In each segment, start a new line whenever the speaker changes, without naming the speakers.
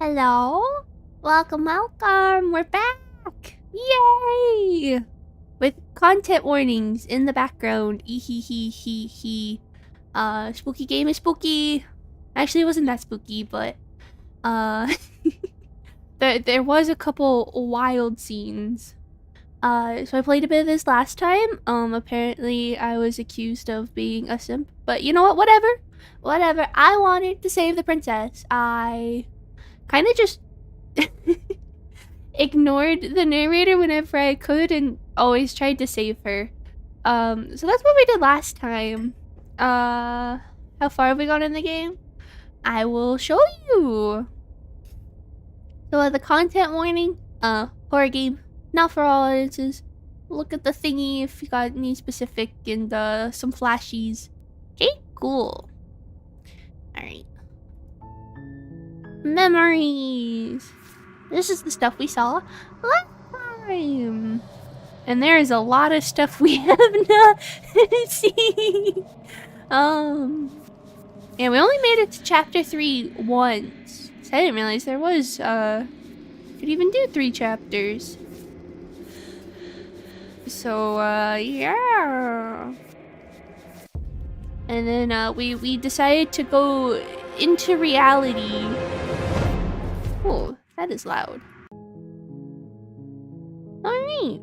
Hello? Welcome, welcome! We're back! Yay! With content warnings in the background. Spooky game is spooky. Actually, it wasn't that spooky, but there was a couple wild scenes. So I played a bit of this last time. Apparently I was accused of being a simp, but you know what? Whatever. I wanted to save the princess. I kind of just ignored the narrator whenever I could and always tried to save her. So that's what we did last time. How far have we gone in the game? I will show you. So the content warning, horror game, not for all audiences. Look at the thingy if you got any specific and some flashies. Okay, cool. Alright. Memories. This is the stuff we saw last time. And there is a lot of stuff we have not seen. Yeah, we only made it to chapter 3 once. So I didn't realize there was, could even do 3 chapters. So, yeah. And then, we decided to go into reality. Oh, that is loud. Alright.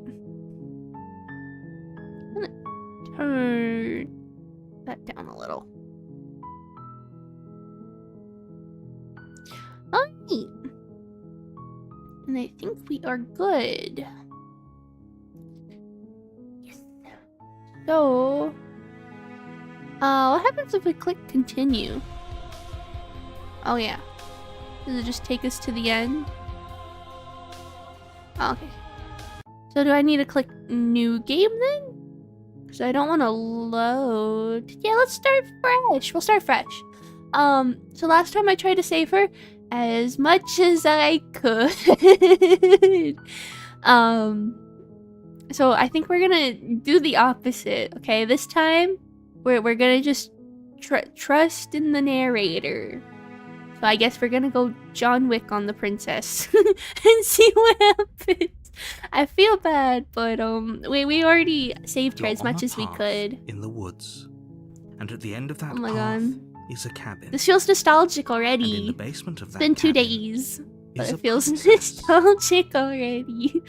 I'm gonna turn that down a little. Alright. And I think we are good. Yes. So, what happens if we click continue? Oh yeah. Does it just take us to the end? Oh, okay. So do I need to click new game then? Because I don't want to load. Yeah, let's start fresh. We'll start fresh. So last time I tried to save her as much as I could. So I think we're gonna do the opposite. Okay, this time we're gonna just trust in the narrator. So I guess we're gonna go John Wick on the princess and see what happens. I feel bad, but we already saved her as much as we could.
In the woods, and at the end of that
oh my
path
God.
is a cabin.
This feels nostalgic already.
And in the basement of that
it's been 2
cabin
days, but
is
it
a
feels
princess.
nostalgic already.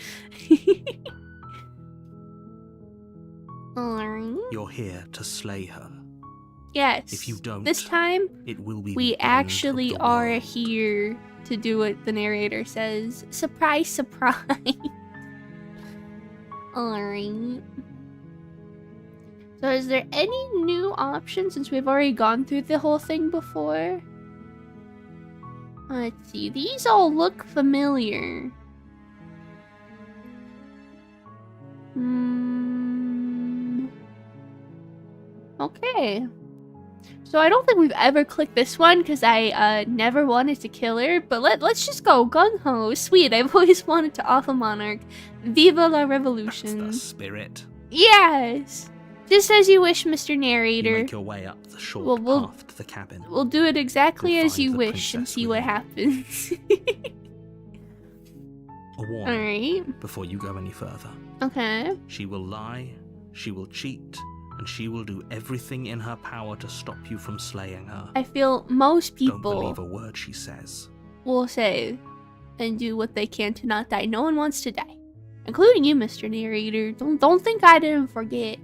Alright.
You're here to slay her.
Yes.
If you don't,
this time
it will be
we
the end
actually
of the
are
world.
here to do what the narrator says. Surprise, surprise. Alright. So is there any new options since we've already gone through the whole thing before? Let's see. These all look familiar. Okay. So I don't think we've ever clicked this one because I never wanted to kill her, but let's just go gung-ho. Sweet, I've always wanted to off a monarch. Viva la revolution.
That's the spirit.
Yes! Just as you wish, Mr. Narrator.
You make your way up the short path to the cabin.
We'll do it exactly
You'll
as you
find the
wish and
princess
see what
within.
happens.
A warning
Alright.
before you go any further.
Okay.
She will lie, she will cheat, and she will do everything in her power to stop you from slaying her.
I feel most
Don't
people
believe a word she says.
will say and do what they can to not die. No one wants to die. Including you, Mr. Narrator. Don't think I didn't forget.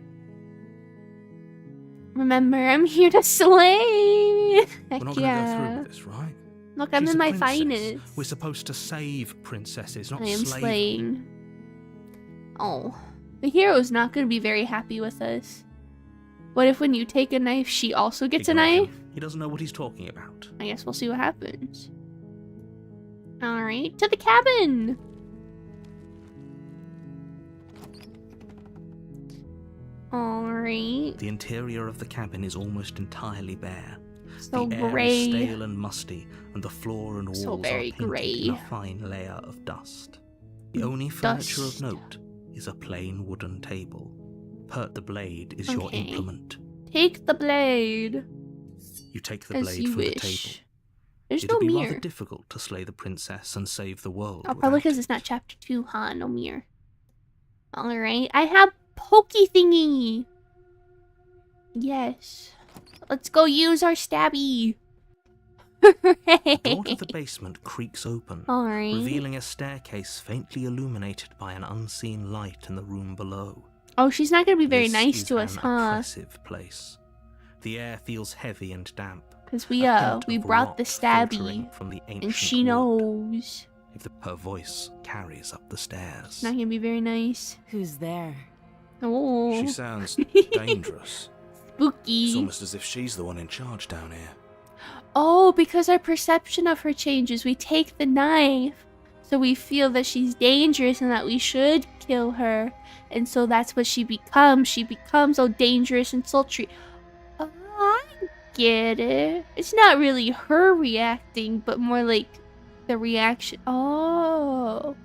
Remember, I'm here to slay! Heck
We're not
yeah.
gonna go through with this, right?
Look, I'm
She's
in
a
my
princess.
finest.
We're supposed to save princesses, not
I am
slay them.
slaying. Oh. The hero's not gonna be very happy with us. What if when you take a knife, she also gets a
Ignore
knife?
him. He doesn't know what he's talking about.
I guess we'll see what happens. Alright, to the cabin! Alright.
The interior of the cabin is almost entirely bare.
So
the air
gray.
is stale and musty, and the floor and walls
So very
are painted
grey.
in a fine layer of dust. The only furniture
Dust.
of note is a plain wooden table. The blade is your
Okay.
implement.
Take the blade.
You take the
As
blade
you
from the
wish.
table.
There's
It'd
no
be
mirror.
rather difficult to slay the princess and save the world.
Oh, probably
without
because
it.
it's not chapter 2, huh? No mirror. Alright, I have pokey thingy. Yes. Let's go use our stabby.
The door to the basement creaks open,
Alright.
revealing a staircase faintly illuminated by an unseen light in the room below.
Oh, she's not gonna be very
This
nice
is
to us,
an
huh?
oppressive place. The air feels heavy and damp.
Because
a hint
we
of
brought the
rot
stabby.
filtering from the
And
ancient
she
wood.
knows.
Her voice carries up the stairs.
It's not gonna be very nice.
Who's there?
Oh.
She sounds dangerous.
Spooky.
It's almost as if she's the one in charge down here.
Oh, because our perception of her changes. We take the knife, so we feel that she's dangerous and that we should kill her. And so that's what she becomes. She becomes all dangerous and sultry. Oh, I get it. It's not really her reacting, but more like the reaction. Oh.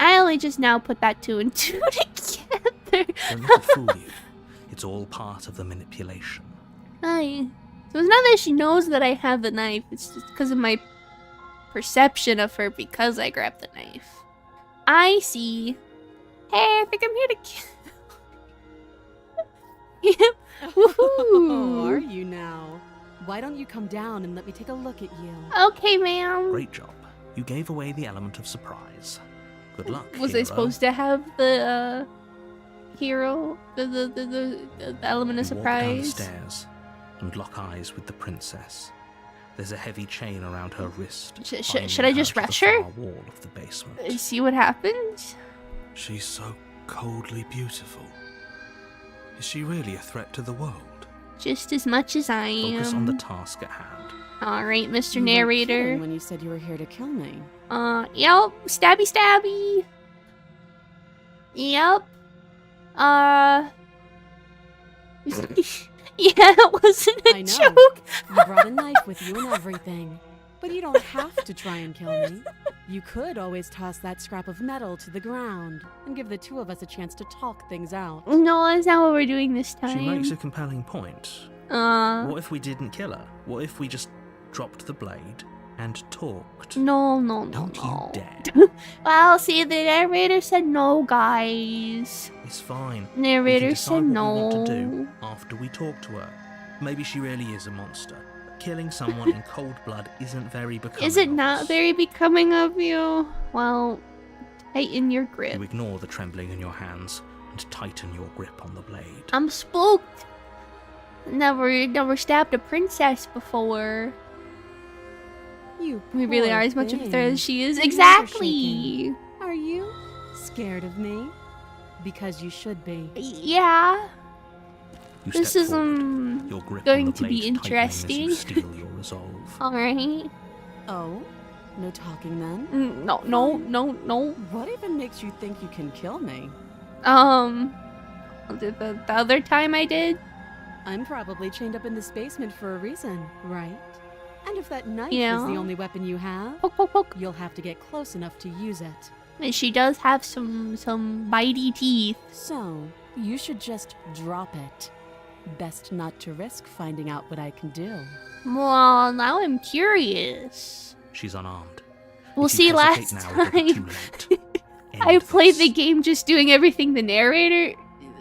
I only just now put that 2 and 2 together.
Don't let it fool you. It's all part of the manipulation.
Hi. So it's not that she knows that I have the knife, it's just because of my perception of her because I grabbed the knife. I see. Hey, I think I'm here to kill. Yep.
Oh, are
Woohoo.
you now? Why don't you come down and let me take a look at you?
Okay, ma'am.
Great job. You gave away the element of surprise. Good luck.
Was
hero.
I supposed to have the hero, the element of
You walk down the
surprise?
stairs and lock eyes with the princess. There's a heavy chain around her wrist.
Should I just
binding
rush
to the
her?
far wall of the basement.
See what happens?
She's so coldly beautiful. Is she really a threat to the world?
Just as much as I am.
Focus on the task at hand.
Alright, Mr.
You weren't
Narrator.
kidding when you said you were here to kill me.
Yep. Stabby stabby. Yep. Yeah, it wasn't a
I know.
joke.
You brought a knife with you and everything. But you don't have to try and kill me. You could always toss that scrap of metal to the ground and give the two of us a chance to talk things out.
No, that's not what we're doing this time.
She makes a compelling point. What if we didn't kill her? What if we just dropped the blade and talked?
No, no, no,
Don't
no.
you dare.
Well, see, the narrator said no, guys.
It's fine.
Narrator
we can
said
decide
no.
what we want to do after we talk to her. Maybe she really is a monster. Killing someone in cold blood isn't very becoming.
Is it
of
not
us.
very becoming of you? Well, tighten your grip.
You ignore the trembling in your hands and tighten your grip on the blade.
I'm spooked. Never stabbed a princess before.
You
We really
poor
are as much of a threat
thing.
as she is.
Your hands are
Exactly.
shaking. Are you scared of me? Because you should be.
Yeah.
You
This
step
is
forward, your grip on
going
the
to be
blade tightening as you
interesting.
steel your resolve.
Alright.
Oh? No talking then?
No.
What even makes you think you can kill me?
The other time I did?
I'm probably chained up in this basement for a reason, right? And if that knife
Yeah.
is the only weapon you have,
Poke, poke, poke.
you'll have to get close enough to use it.
And she does have some bitey teeth.
So, you should just drop it. Best not to risk finding out what I can do.
Well, now I'm curious.
She's unarmed.
We'll
If you
see
hesitate
last
now, it'll be
time.
too late.
I
End
played
this.
the game just doing everything the narrator,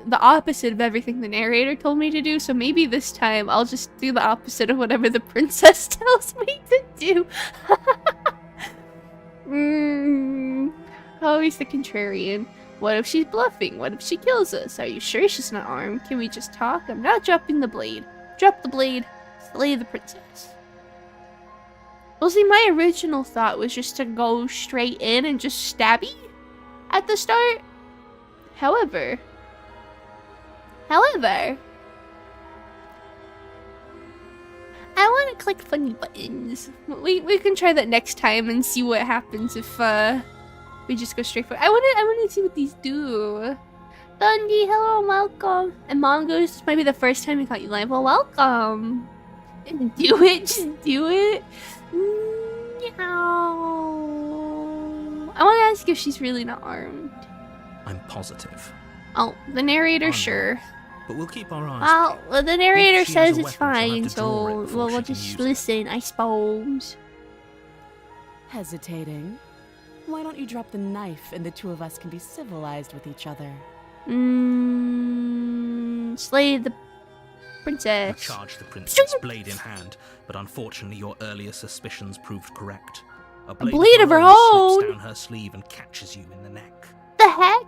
the opposite of everything the narrator told me to do, so maybe this time I'll just do the opposite of whatever the princess tells me to do. Always the contrarian. What if she's bluffing? What if she kills us? Are you sure she's not armed? Can we just talk? I'm not dropping the blade. Drop the blade. Slay the princess. Well, see, my original thought was just to go straight in and just stabby at the start. However, I want to click funny buttons. We can try that next time and see what happens if we just go straight for. I want to see what these do. Dundee, hello, and welcome. And Mongoose, this might be the first time we caught you live. Well, welcome. And do it, just do it. Meow. I want to ask if she's really not armed.
I'm positive.
Oh, the narrator,
I'm
sure.
but we'll keep our eyes peeled.
Well, the narrator
If she has
says
a
it's
weapon, she'll have
fine,
to draw it
so
before she
we'll
can
just
use it.
listen, I suppose.
Hesitating? Why don't you drop the knife and the two of us can be civilized with each other?
Slay the
You
princess.
charge the princess, blade in hand, but unfortunately your earlier suspicions proved correct. A
blade of her
rose
own?
slips down her sleeve and catches you in the neck.
The heck?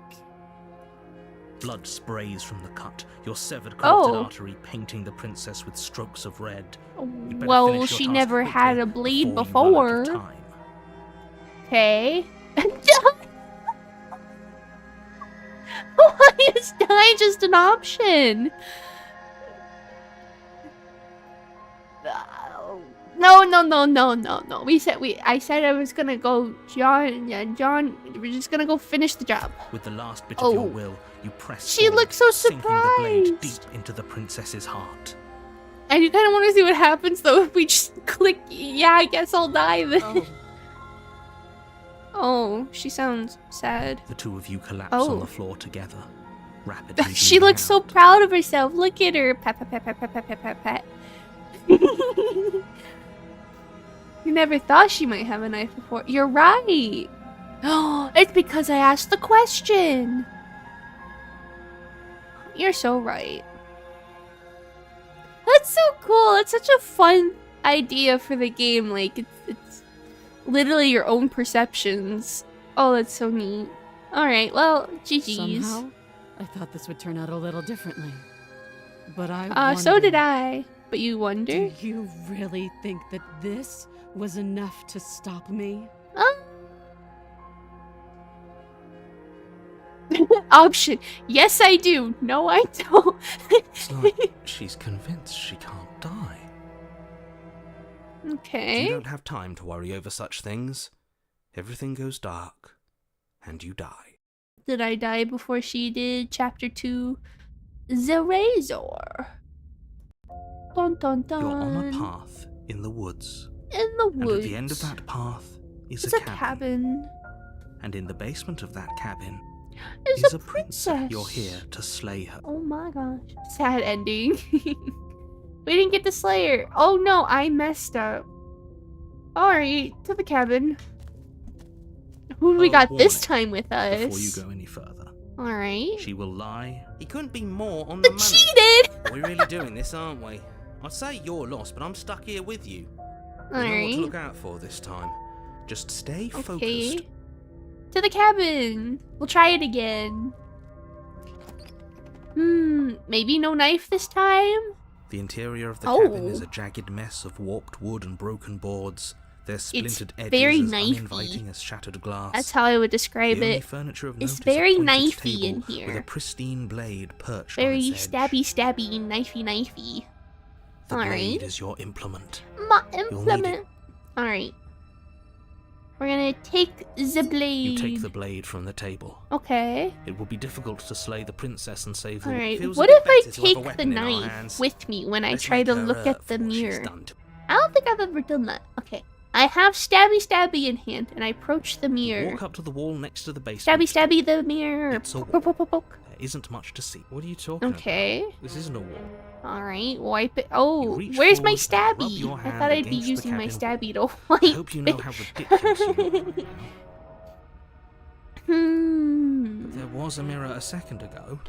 Blood sprays from the cut, your severed corrupted
Oh.
artery painting the princess with strokes of red. You'd better
Well,
finish your
she
task
never
quickly
had a bleed
before you run out of
before.
time.
Okay. Why is die just an option? No. I said I was gonna go, John. We're just gonna go finish the job.
With the last bit of your
Oh.
will, you press
She
forward,
looks so
sinking the blade
surprised.
deep into the princess's heart.
And you kind of want to see what happens though if we just click. Yeah, I guess I'll die then.
Oh,
Oh, she sounds sad.
The two of you collapse
Oh.
on the floor together, rapidly
She
bleeding
looks so
out.
proud of herself. Look at her. Pat, pat, pat, pat, pat, pat, pat, pat, pat. You never thought she might have a knife before. You're right. Oh, it's because I asked the question. You're so right. That's so cool. It's such a fun idea for the game. Like, it's literally your own perceptions. Oh, that's so neat. Alright, well, GG's.
somehow, I thought this would turn out a little differently. But I
So did
wonder,
I. But you wonder?
Do you really think that this was enough to stop me?
Option. Yes, I do. No, I don't.
It's like she's convinced she can't die.
Okay.
You don't have time to worry over such things. Everything goes dark, and you die.
Did I die before she did? Chapter 2. The Razor. Dun dun dun.
You're on a path in the woods,
In the
and
woods.
at the end of that path is
It's
a
a
cabin.
cabin.
And in the basement of that cabin
It's
is
a
a princess.
princess.
You're here to slay her.
Oh my gosh. Sad ending. We didn't get the Slayer. Oh no, I messed up. Alright, to the cabin. Who do we got this time with us?
Before you go any further,
Alright.
she will lie.
He couldn't be more on the
The
money.
cheated!
We're really doing this, aren't we? I'd say you're lost, but I'm stuck here with you.
You know what to
Alright.
look out for this time. Just stay
Okay.
focused.
To the cabin. We'll try it again. Maybe no knife this time?
The interior of the
Oh.
cabin is a jagged mess of warped wood and broken boards. Their splintered edges
very
as
knifey.
uninviting as shattered glass.
That's how I would describe
the only
it.
furniture of
It's
note is a
very
pointed
knifey
table
in
with
here.
a pristine blade perched
Very
on its edge.
stabby, knifey.
The
Alright.
blade is your implement.
My
need
implement. Alright. We're gonna take the blade.
You take the blade from the table.
Okay.
It will be difficult to slay the princess and save the
Alright.
feels a
What
bit
if I
better to have a
take the
weapon in our
knife
hands.
with me when I
Let's
try
make
to
her
look at the
for what she's
mirror?
done to-
I don't think I've ever done that. Okay. I have stabby in hand and I approach the mirror.
Walk up to the wall next to the basement.
Stabby the mirror.
It's a
Poke, poke, poke, poke.
There isn't much to see. What are you talking
Okay.
about? This isn't a wall.
Alright, wipe it.
You
Oh,
reach
where's my
forward and rub
stabby?
your
I
hand
thought I'd be
against the
using my
cabin
stabby to wipe
I hope you know how ridiculous you are right now. There was a mirror a second ago.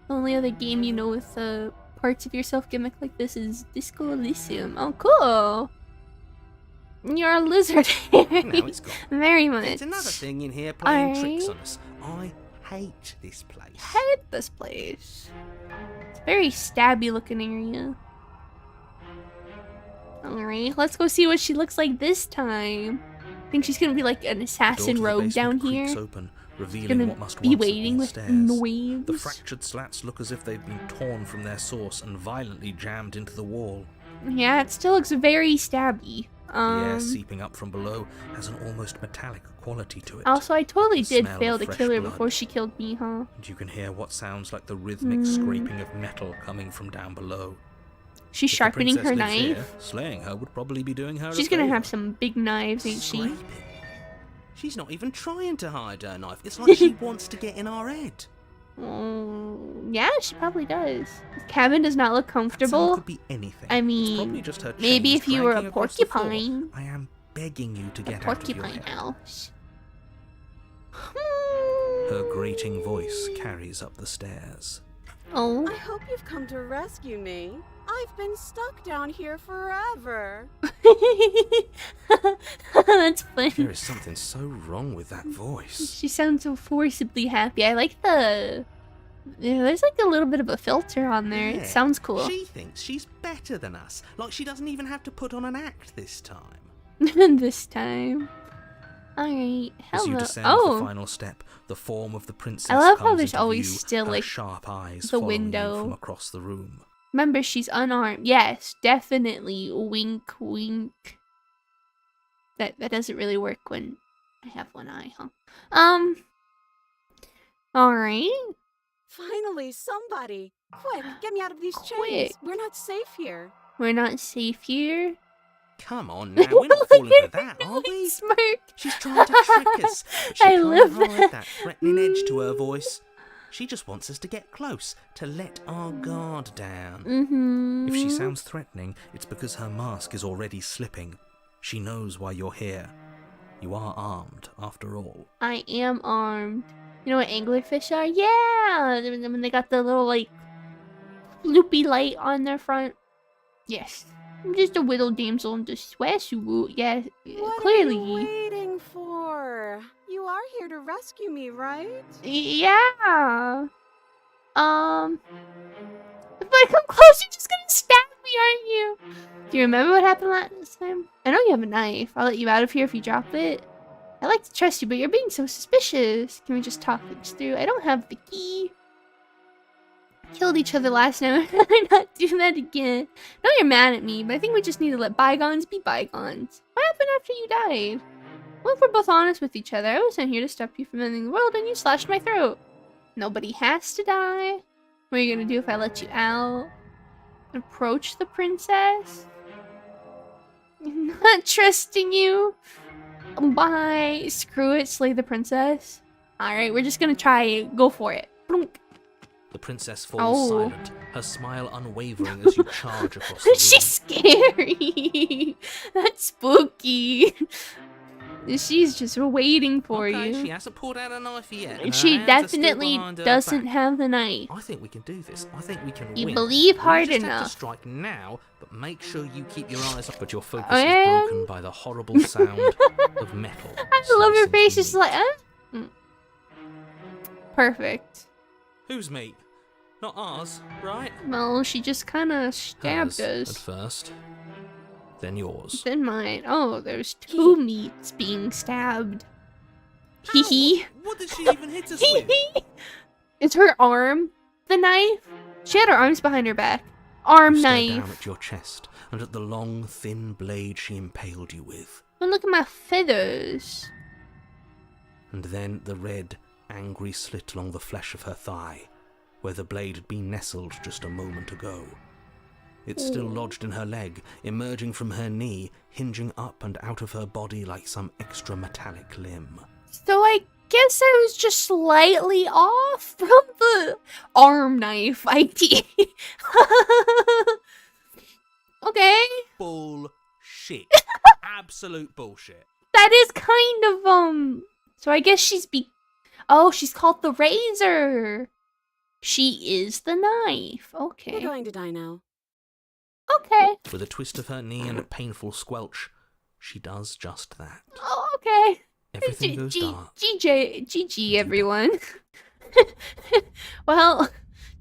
Only other game you know with parts of yourself gimmick like this is Disco Elysium. Oh, cool. You're a lizard.
Now it's gone.
Very much.
There's another thing in here playing tricks
Alright.
on us. I hate this place.
Hate this place. It's a very stabby looking area. Alright, let's go see what she looks like this time. I think she's gonna be like an
Door
assassin
to the
rogue down
basement creaks
here.
open, revealing
Gonna
what must
be
once have
waiting
been
with
stairs.
noise.
The fractured slats look as if they've been torn from their source and violently jammed into the wall.
Yeah, it still looks very stabby.
The air seeping up from below has an almost metallic quality to it.
Also, I totally
The
did
smell
fail
of
to
fresh
kill her
blood.
before she killed me, huh?
And you can hear what sounds like the rhythmic scraping of metal coming from down below.
She's
If the
sharpening her
princess lives
knife.
here, slaying her would probably be doing her
She's
a
gonna
favour.
have some big knives, ain't she?
Scraping. She's not even trying to hide her knife. It's like she wants to get in our head.
Yeah, she probably does. This cabin does not look
That sound
comfortable.
could be anything.
I
It's
mean,
probably just her
maybe
chains
if you were a
dragging across the floor.
porcupine.
I am begging you to
A
get out of your
porcupine
head.
house.
Her grating voice carries up the stairs.
Oh.
I hope you've come to rescue me. I've been stuck down here forever.
That's funny.
There is something so wrong with that voice.
She sounds so forcibly happy. I like the... Yeah, there's like a little bit of a filter on there.
Yeah,
It sounds cool.
She thinks she's better than us. Like she doesn't even have to put on an act this time.
This time. Alright,
As you
hello.
descend
Oh,
the final step, the form of the princess
I love how
comes
there's
into
always
view,
still,
her
like,
sharp eyes
the
following
window.
you from across the room.
remember she's unarmed. Yes, definitely. Wink, wink. That doesn't really work when I have one eye, huh? Alright.
Finally, somebody. Quick, get me out of these chains.
Quick.
We're not safe here.
We're not safe here.
Come on now, we're not falling for that, are we?
Smirk.
She's trying to trick us, but she
I
can't
love
hide that threatening edge to her voice. She just wants us to get close, to let our guard down.
Mm-hmm.
If she sounds threatening, it's because her mask is already slipping. She knows why you're here. You are armed, after all.
I am armed. You know what anglerfish are? Yeah! When they got the little, like, loopy light on their front. Yes. I'm just a little damsel in distress. Yeah,
What
clearly.
are you waiting for? You are here to rescue me, right?
Yeah. If I come close, you're just gonna stab me, aren't you? Do you remember what happened last time? I know you have a knife. I'll let you out of here if you drop it. I like to trust you, but you're being so suspicious. Can we just talk things through? I don't have the key. Killed each other last night. Why not do that again? I know you're mad at me, but I think we just need to let bygones be bygones. What happened after you died? Well, if we're both honest with each other, I wasn't here to stop you from ending the world, and you slashed my throat. Nobody has to die. What are you gonna do if I let you out? Approach the princess? I'm not trusting you. Bye. Screw it, slay the princess. Alright, we're just gonna try it. Go for it. Blunk.
The princess falls
Oh.
silent, her smile unwavering as you charge across the room.
She's scary. That's spooky. She's just waiting for
Okay,
you.
she hasn't pulled out a knife yet. and her
She
hands are still
definitely
behind her
doesn't
back.
have the knife.
I think we can do this. I think we can
You
win.
believe hard
you just
enough.
have to strike now, but make sure you keep your eyes up. But your focus
I
is
am.
broken by the horrible sound of metal.
I love her
slicing
face.
through
Just
meat.
like, Perfect.
Whose meat? Not ours, right?
Well, she just kind of stabbed
Hers at
us.
first, then yours.
Then mine. Oh, there's two meats being stabbed. Hee hee.
What did she even hit us with?
Is her arm the knife? She had her arms behind her back. Arm
You stare down
knife.
at your chest and at the long, thin blade she impaled you with.
Oh, look at my feathers.
And then the red, angry slit along the flesh of her thigh, where the blade had been nestled just a moment ago. It's still lodged in her leg, emerging from her knee, hinging up and out of her body like some extra metallic limb.
So I guess I was just slightly off from the arm knife idea. Okay.
Bullshit. Absolute bullshit.
That is kind of, So I guess Oh, she's called the razor. She is the knife.
You're
Okay.
going to die now.
Okay.
With a twist of her knee and a painful squelch, she does just that.
Oh, okay.
Everything goes dark.
GG, everyone. Well,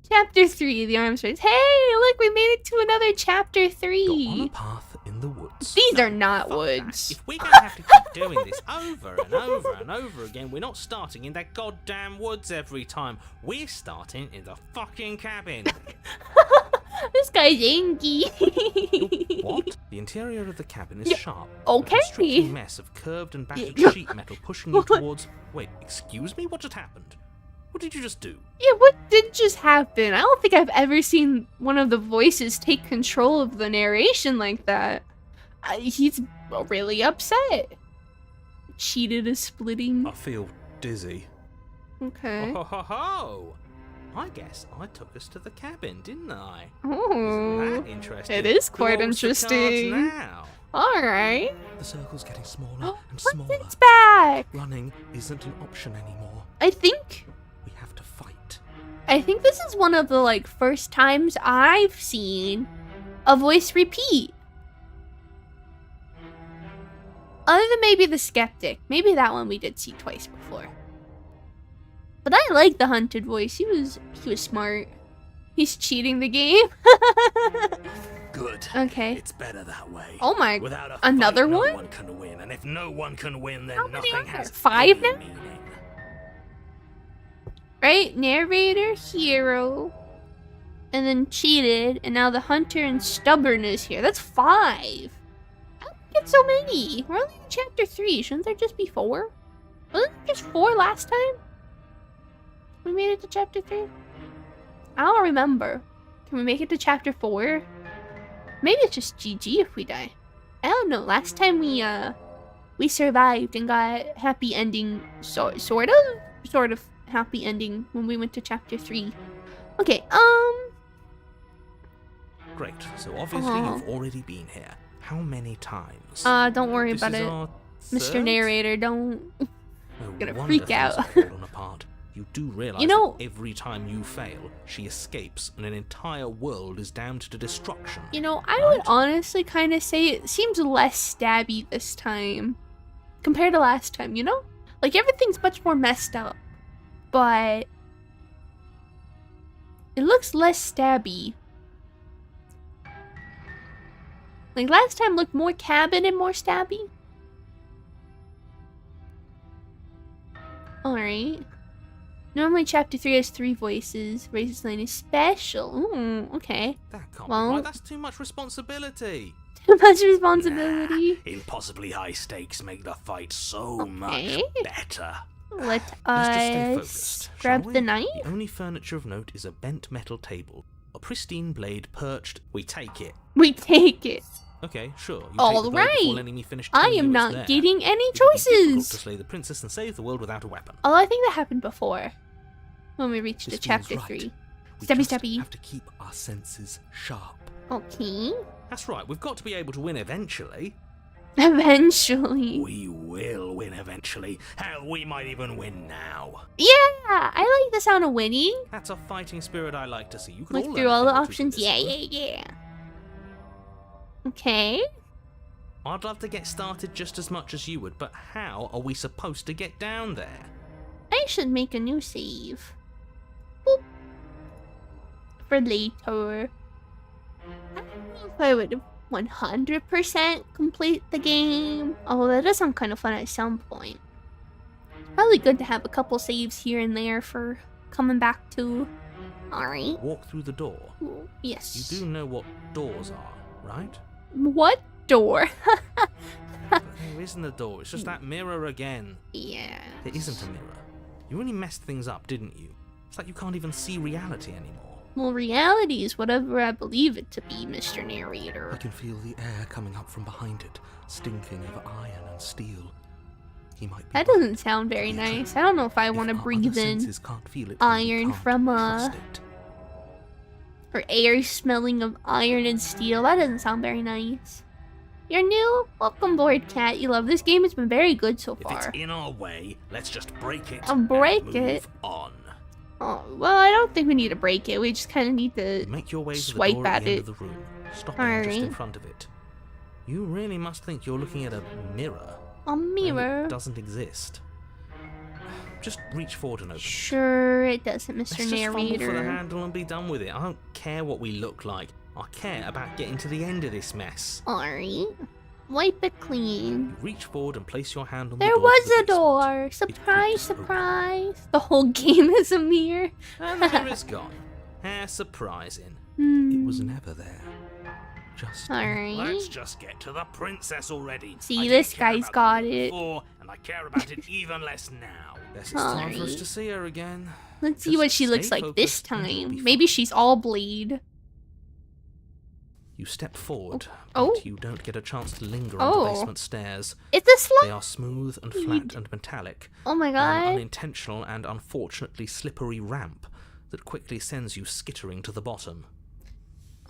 chapter 3, the arms race. Hey, look, we made it to another chapter
You're on a
3.
path in the woods.
These are not
Fuck that.
woods.
If we're gonna have to keep doing this over and over and over again, we're not starting in that goddamn woods every time. We're starting in the fucking cabin.
This guy's angry.
What? The interior of the cabin is
Yeah,
sharp.
okay.
A constricting mess of curved and battered
Yeah.
sheet metal pushing you
What?
towards... Wait, excuse me? What just happened? What did you just do?
Yeah, what did just happen? I don't think I've ever seen one of the voices take control of the narration like that. He's really upset. Cheated is splitting.
I feel dizzy.
Okay.
Oh, ho, ho, ho. I guess I took us to the cabin, didn't I?
Oh,
Isn't that interesting?
it is
Who
quite
holds the cards
interesting.
now?
All right.
The circle's getting smaller and smaller.
It's back.
Running isn't an option anymore.
I think
We have to fight.
this is one of the like first times I've seen a voice repeat. Other than maybe the skeptic. Maybe that one we did see twice before. But I like the hunted voice. He was smart. He's cheating the game.
Good.
Okay.
It's better that way.
Oh my,
Without a
another
fight,
one?
No one can win, and if no one can win, then
How many
nothing
are there?
has
5
any
now?
meaning.
Right? Narrator, hero, and then cheated, and now the hunter and stubborn is here. That's 5. How did we get so many? We're only in chapter 3. Shouldn't there just be 4? Wasn't there just 4 last time? We made it to chapter 3? I don't remember. Can we make it to chapter 4? Maybe it's just GG if we die. I don't know. Last time we survived and got happy ending, sort of happy ending when we went to chapter 3. Okay,
Great. So obviously
Oh.
you've already been here. How many times?
don't worry
This
about
is
it.
our
Mr.
third?
Narrator, don't.
No
gonna
wonder
freak
things
out.
have fallen apart. You do realize
You know-
that every time you fail, she escapes and an entire world is damned to destruction.
You know, I
Right?
would honestly kind of say it seems less stabby this time compared to last time, you know? Like, everything's much more messed up. But it looks less stabby. Like, last time looked more cabin and more stabby. Alright. Normally chapter 3 has 3 voices. Raises line is special. Ooh, okay.
That can't
Well-
be right. That's too much responsibility.
Too much responsibility.
Nah, impossibly high stakes make the fight so
Okay.
much better.
Let
Let's just stay
us
focused.
grab
shall we?
the knife.
The only furniture of note is a bent metal table. A pristine blade perched. We take it.
We take it.
Okay, sure. You
All
take the blade before
right.
letting me finish
I
telling you
am
what's
not
there.
getting any
It would be difficult
choices.
to slay the princess and save the world without a weapon.
Although I think that happened before. When we reached
This
to chapter
feels right.
3.
We
Stabby
just
stabby.
have to keep our senses sharp.
Okay.
That's right. We've got to be able to win eventually.
Eventually.
We will win eventually. Hell, we might even win now.
Yeah, I like the sound of winning.
That's a fighting spirit I like to see. You can
Look
all
through
learn a
all the
thing or two from
options.
this
Yeah,
one.
yeah. Okay.
I'd love to get started just as much as you would, but how are we supposed to get down there?
I should make a new save. Boop. For later. I don't know if I would 100% complete the game. Although that does sound kind of fun at some point. Probably good to have a couple saves here and there for coming back to. Alright.
Walk through the door.
Yes.
You do know what doors are, right?
What door?
But there isn't a door. It's just that mirror again.
Yeah.
There isn't a mirror. You really messed things up, didn't you? It's like you can't even see reality anymore.
Well, reality is whatever I believe it to be, Mr.
I
Narrator.
can feel the air coming up from behind it, stinking of iron and steel. He might be
That
right.
doesn't sound very nice. I don't know if I
If
want to
our
breathe
other
in
senses can't feel it, then we
iron
can't
from
trust it.
or air smelling of iron and steel. That doesn't sound very nice. You're new? Welcome aboard, Cat. You love this game. It's been very good so
If
far.
it's in our way, let's just break it
I'll break
and
it.
move on.
Oh, well, I don't think we need to break it. We just kind of need to.
Make your way to the
Swipe
door at
at
the end
it.
of the room, stopping just in
Alright.
front of it. You really must think you're looking at a mirror.
A
and
mirror.
It doesn't exist. Just reach forward and open it.
Sure, it doesn't,
Let's
Mr.
just fumble for the
Narrator.
handle and be done with it. I don't care what we look like. I care about getting to the end of this mess.
Alright. Wipe it clean.
You reach forward and place your hand on the
There
door. to
was
the
a
basement.
door. Surprise,
creaks open.
surprise. The whole game is a mirror.
And the mirror's gone. How surprising.
It was
Hmm.
never there. Just
Alright.
Let's just get to the princess already.
See,
I didn't
this
care
guy's
about
got
it
it.
before, and I care about it even less now. Guess it's
Alright.
time for us to see her again.
Let's see
Just
what she looks
stay
like this
focused and you'll
time.
be
Maybe
fine.
she's all blade.
You step forward,
Oh.
but you don't get a chance to linger
Oh.
on the basement stairs.
It's a
They
slide.
are smooth and flat and metallic.
Oh my
An
god.
unintentional and unfortunately slippery ramp that quickly sends you skittering to the bottom.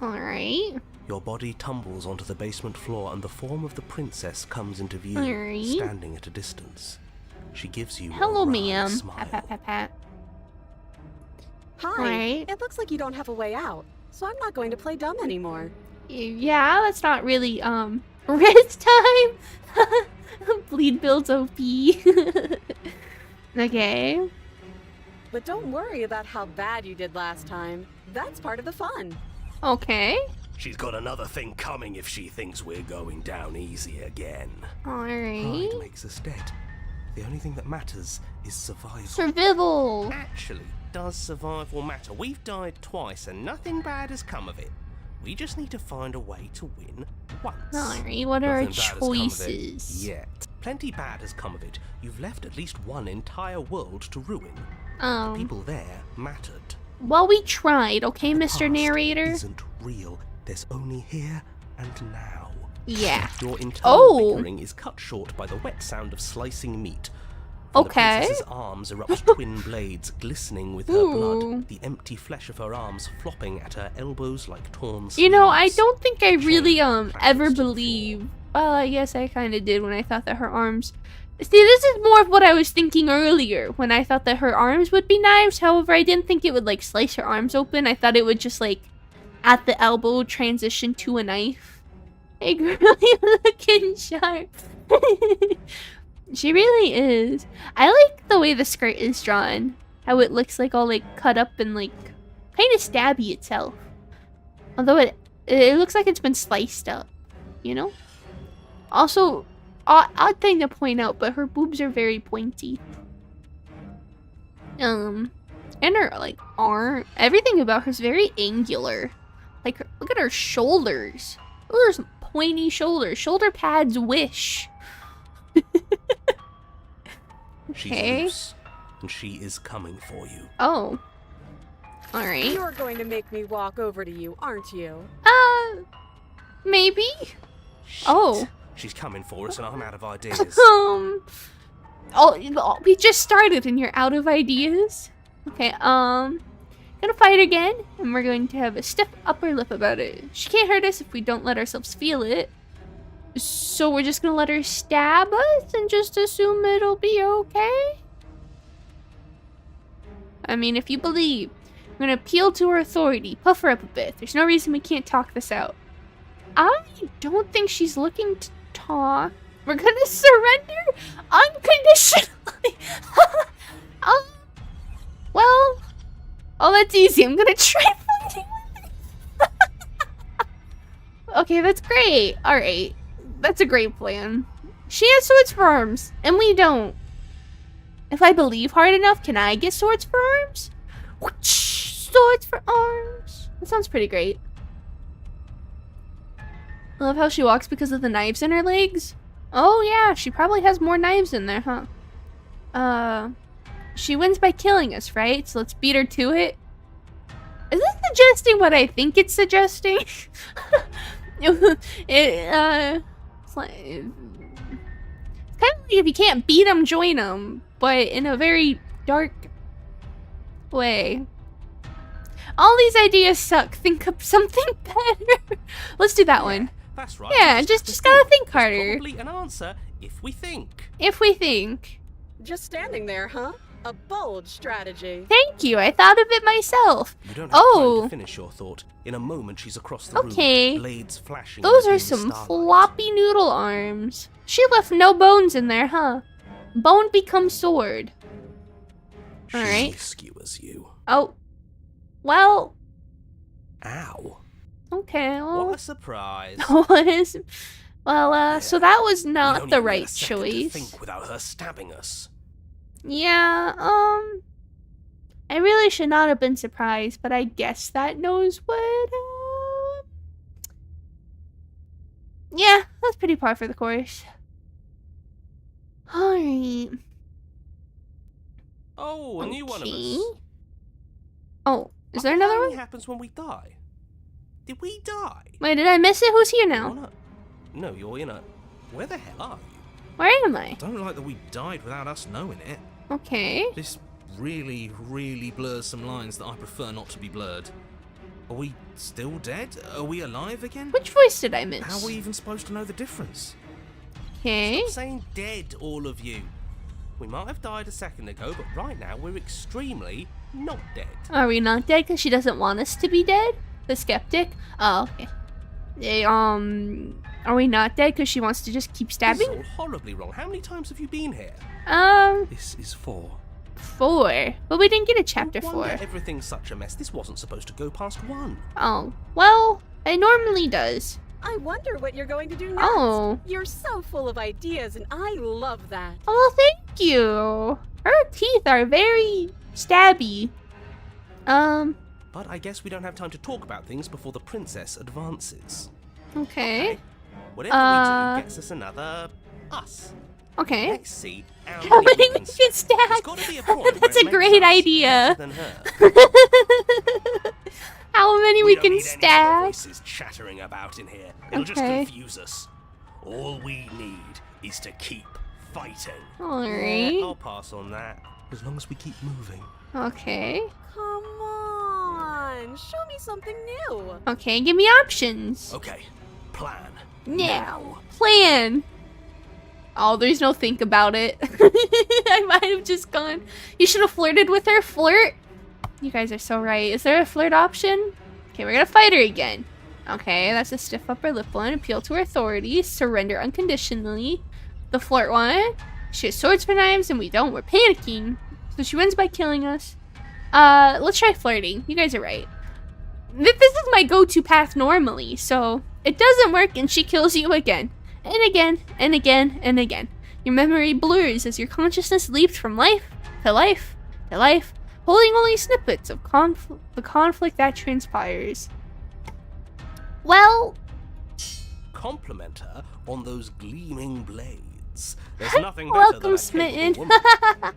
Alright.
Your body tumbles onto the basement floor and the form of the princess comes into view,
Alright.
standing at a distance. She gives you
Hello,
a wry
ma'am.
smile.
Pat, pat, pat, pat.
Hi.
Alright.
It looks like you don't have a way out, so I'm not going to play dumb anymore.
Yeah, that's not really, Red's time! Bleed builds OP. Okay.
But don't worry about how bad you did last time. That's part of the fun.
Okay.
She's got another thing coming if she thinks we're going down easy again.
Alright.
Pride makes us dead. The only thing that matters is survival.
Survival.
Actually, does survival matter? We've died twice and nothing bad has come of it. We just need to find a way to win once.
Alright, what are our
Nothing bad has come of it
choices?
yet.
Plenty bad has come of it. You've left at least one entire world to ruin.
People there mattered.
Well, we tried, okay,
The
Mr.
past
Narrator?
Isn't real. There's only here and now.
Yeah.
Your internal
Oh.
bickering is cut short by the wet sound of slicing meat. From
Okay.
The princess's arms erupt twin blades glistening with her
Ooh.
blood, the empty flesh of her arms flopping at her elbows like torn sleeves.
You know, I don't think I really,
Chain
ever
clashes to the
believe. Well, I guess I kind of did when I thought that her arms. See, this is more of what I was thinking earlier when I thought that her arms would be knives. However, I didn't think it would, like, slice her arms open. I thought it would just, like, at the elbow transition to a knife. Like, really looking sharp. She really is. I like the way the skirt is drawn. How it looks like all like cut up and like kind of stabby itself. Although it looks like it's been sliced up, you know? Also, odd thing to point out, but her boobs are very pointy. And her like arm, everything about her is very angular. Like, look at her shoulders. Those are some pointy shoulders. Shoulder pads wish.
She's
Okay.
loose, and she is coming for you.
Oh. Alright.
You're going to make me walk over to you, aren't you?
Maybe?
Shit.
Oh.
She's coming for us, and I'm out of ideas.
We just started and you're out of ideas? Okay, gonna fight again, and we're going to have a stiff upper lip about it. She can't hurt us if we don't let ourselves feel it. So we're just gonna let her stab us and just assume it'll be okay? I mean, if you believe, we're gonna appeal to her authority, puff her up a bit. There's no reason we can't talk this out. I don't think she's looking to talk. We're gonna surrender unconditionally. Well, that's easy. I'm gonna try fighting with it. Okay, that's great. Alright. That's a great plan. She has swords for arms, and we don't. If I believe hard enough, can I get swords for arms? Swords for arms. That sounds pretty great. I love how she walks because of the knives in her legs. Oh yeah, she probably has more knives in there, huh? She wins by killing us, right? So let's beat her to it. Is this suggesting what I think it's suggesting? It's like, it's kind of like if you can't beat them, join them, but in a very dark way. All these ideas suck. Think up something better. Let's do that one.
That's right.
Yeah, just gotta think harder.
Probably an answer if we think.
If we think.
Just standing there, huh? A bold strategy.
Thank you. I thought of it myself.
You don't have
Oh.
time to finish your thought. In a moment, she's across the
Okay.
room, blades flashing.
Those
in
are
the
some
starlight.
floppy noodle arms. She left no bones in there, huh? Bone becomes sword.
She
Alright.
skewers you.
Oh. Well,
Ow.
okay.
What
Well,
a surprise.
so that was
We
not
don't
the
even get
right
a second to
choice.
think without her stabbing us.
Yeah, I really should not have been surprised, but I guess that knows what, yeah, that's pretty par for the course. Alright.
Oh, a new one of
Okay.
us.
Oh, is there another
What
one?
happens when we die? Did we die?
Wait, did I miss it? Who's here
You're
now?
not- No, you're in a... Where the hell are you?
Where am I?
Don't like that we died without us knowing it.
Okay.
This really, really blurs some lines that I prefer not to be blurred. Are we still dead? Are we alive again?
Which voice did I miss?
How are we even supposed to know the difference?
Okay.
Stop saying dead, all of you. We might have died a second ago, but right now we're extremely not dead.
Are we not dead because she doesn't want us to be dead? The skeptic? Oh, okay. Are we not dead because she wants to just keep
This is
stabbing?
all horribly wrong. How many times have you been here?
This is 4.
4. But we didn't get a chapter
No
4.
wonder everything's such a mess. This wasn't supposed to go past 1.
Oh, well, it normally does.
I wonder what you're going to do next.
Oh.
You're so full of ideas, and I love that.
Oh, well, thank you. Her teeth are very stabby.
But I guess we don't have time to talk about things before the princess advances.
Okay.
Whatever we do gets us another us.
Okay.
Let's see
How many we can
There's
stack?
gotta be a point where
That's
it
a
makes
great
us
idea.
better than her.
How many we
don't
can
need any other
stack?
voices chattering about in here. It'll just
Okay.
confuse us. All we need is to keep fighting.
Alright.
I'll pass on that.
As long as we keep moving.
Okay.
Come on, show me something new.
Okay, give me options.
Okay, plan.
Now. Plan. Oh, there's no think about it. I might have just gone. You should have flirted with her. Flirt? You guys are so right. Is there a flirt option? Okay, we're gonna fight her again. Okay, that's a stiff upper lip one. Appeal to her authority. Surrender unconditionally. The flirt one. She has swords for knives and we don't. We're panicking. So she wins by killing us. Let's try flirting. You guys are right. This is my go-to path normally, so it doesn't work and she kills you again. And again, and again, and again. Your memory blurs as your consciousness leaps from life to life to life, holding only snippets of the conflict that transpires. Well,
Compliment her on those gleaming blades. There's nothing better
welcome,
than a
Smitten.
capable woman.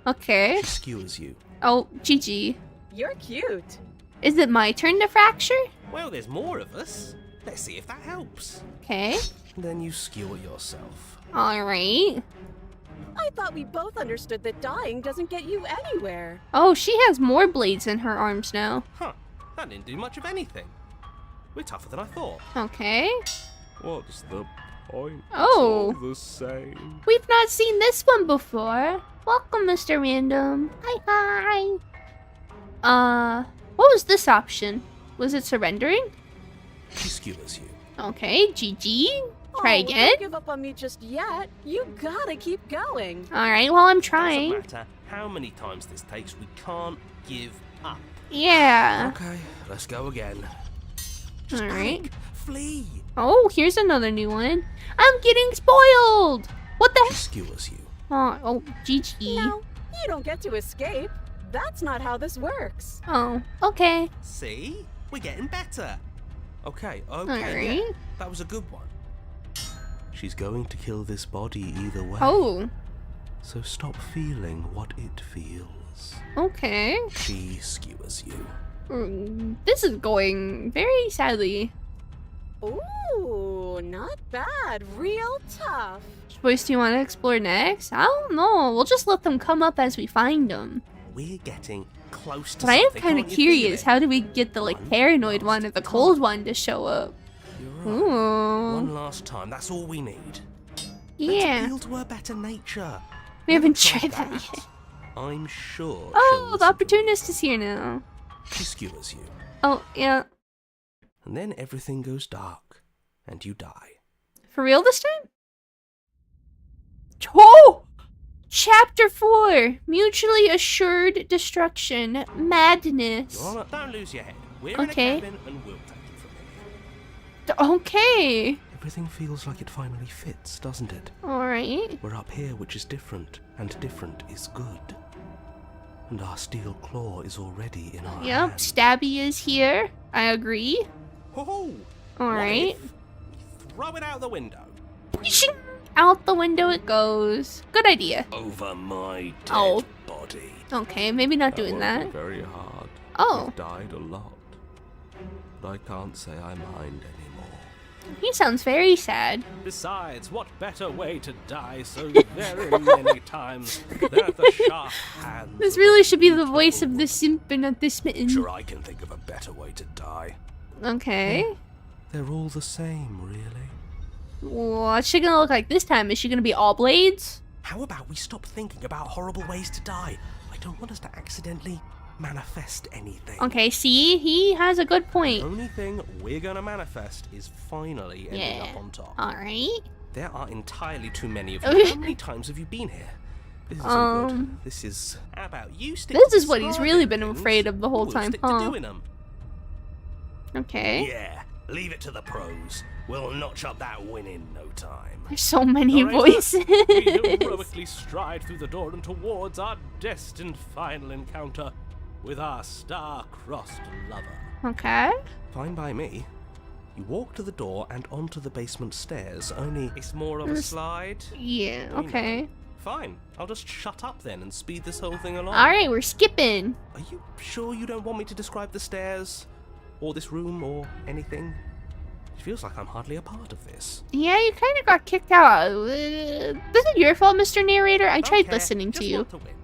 Okay.
She skewers you.
Oh, GG.
You're cute.
Is it my turn to fracture?
Well, there's more of us. Let's see if that helps.
Okay.
Then you skewer yourself.
Alright.
I thought we both understood that dying doesn't get you anywhere.
Oh, she has more blades in her arms now.
Huh, that didn't do much of anything. We're tougher than I thought.
Okay.
What's the point?
Oh.
It's all the same.
We've not seen this one before. Welcome, Mr. Random. Hi, hi. What was this option? Was it surrendering?
She skewers you.
Okay, GG. Try
Oh,
again.
Don't give up on me just yet. You gotta keep going.
Alright, well, I'm
Doesn't
trying.
matter how many times this takes, we can't give up.
Yeah.
Okay, let's go again.
Alright.
Panic, flee.
Oh, here's another new one. I'm getting spoiled. What the
She
heck?
skewers you.
Oh, GG.
No, you don't get to escape. That's not how this works.
Oh, okay.
See? We're getting better. Okay, yeah,
Alright.
that was a good one.
She's going to kill this body either way.
Oh,
So stop feeling what it feels.
okay.
She skewers you.
This is going very sadly.
Ooh, not bad. Real tough.
Which voice do you want to explore next? I don't know. We'll just let them come up as we find them.
We're getting close to
But I am
something.
kind of
Can't you feel
curious.
it?
How do we get the like
One
paranoid one or
last
the cold one to show up?
You're right.
Ooh,
One last time. That's all we need. Let's
yeah.
appeal to her better nature.
We haven't
Never
tried that yet.
I'm sure.
Oh,
she'll
the
listen to me.
opportunist is here now.
She skewers you.
Oh, yeah.
And then everything goes dark, and you die.
For real this time? Oh! Chapter 4. Mutually Assured Destruction. Madness.
You're on don't lose your head. We're
Okay.
in a cabin and we'll take it from here.
Okay.
Everything feels like it finally fits, doesn't it?
Alright.
We're up here, which is different, and different is good. And our steel claw is already in our
Yep,
hand.
Stabby is here. I agree.
Ho-ho!
Alright.
What if we throw it out the window.
Shing! Out the window it goes. Good idea.
Over my dead
Oh.
body.
Okay, maybe not doing
won't
that.
be very hard.
Oh.
I've died a lot. But I can't say I mind anymore.
He sounds very sad.
Besides, what better way to die so very many times than at the sharp hands
This
of
really
a
should be the voice
beautiful
of the simp and not the smitten.
Sure, I can think of a better way to die.
Okay.
They're all the same, really.
What's she gonna look like this time? Is she gonna be all blades?
How about we stop thinking about horrible ways to die? I don't want us to accidentally manifest anything.
Okay, see? He has a good
The
point.
only thing we're gonna manifest is finally ending up on top.
Alright.
There are entirely too many of you. How many times have you been here? This isn't good. This is... How about you stick
This
to
is what he's really been
describing
afraid of the whole
things,
time,
we'll stick
huh?
to doing them.
Okay.
Yeah, leave it to the pros. We'll notch up that win in no time.
There's so many
Narrator,
voices.
We heroically stride through the door and towards our destined final encounter with our star-crossed lover.
Okay.
Fine by me. You walk to the door and onto the basement stairs, only... It's more of a
This-
slide.
Yeah,
We know.
okay.
Fine, I'll just shut up then and speed this whole thing along.
Alright, we're skipping.
Are you sure you don't want me to describe the stairs? Or this room, or anything? It feels like I'm hardly a part of this.
Yeah, you kind of got kicked out. This is your fault, Mr. Narrator. I tried
Okay,
listening to
just
you.
want to win.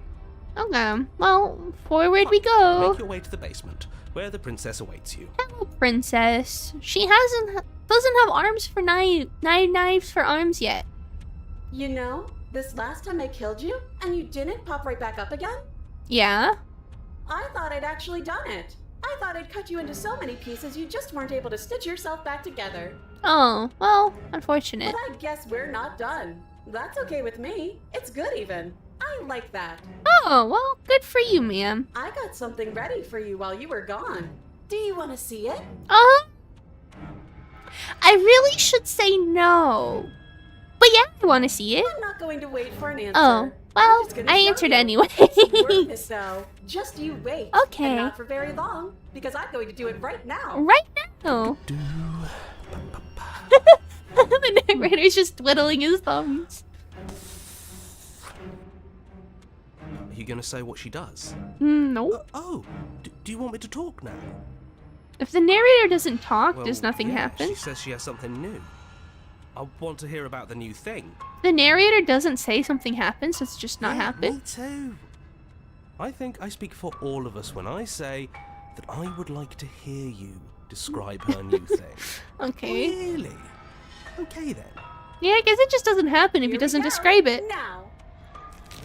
Okay, well, forward we go.
Make your way to the basement, where the princess awaits you.
Hello, princess. She doesn't have arms for nine knives for arms yet.
You know, this last time I killed you, and you didn't pop right back up again?
Yeah.
I thought I'd actually done it. I thought I'd cut you into so many pieces you just weren't able to stitch yourself back together.
Oh, well,
But
unfortunate.
I guess we're not done. That's okay with me. It's good even. I like that.
Oh, well, good for you, ma'am.
I got something ready for you while you were gone. Do you want to see it?
I really should say no. But yeah, I want to see it.
I'm not going to wait for an answer.
Oh,
I'm
well,
just gonna
I
show
answered
you.
anyway.
It's worth it, though. Just you wait.
Okay.
And not for very long, because I'm going to do it right now.
Right now.
Do...
The narrator's just twiddling his thumbs.
Are you going to say what she does?
Nope.
Do you want me to talk now?
If the narrator doesn't talk,
Well,
does nothing
yeah,
happen?
She says she has something new. I want to hear about the new thing.
The narrator doesn't say something happens, it's just not
Yeah,
happen.
Me too. I think I speak for all of us when I say that I would like to hear you describe her new thing.
Okay.
Really? Okay then.
Yeah, I guess it just doesn't happen if he
Here we
doesn't
go.
describe it.
Now.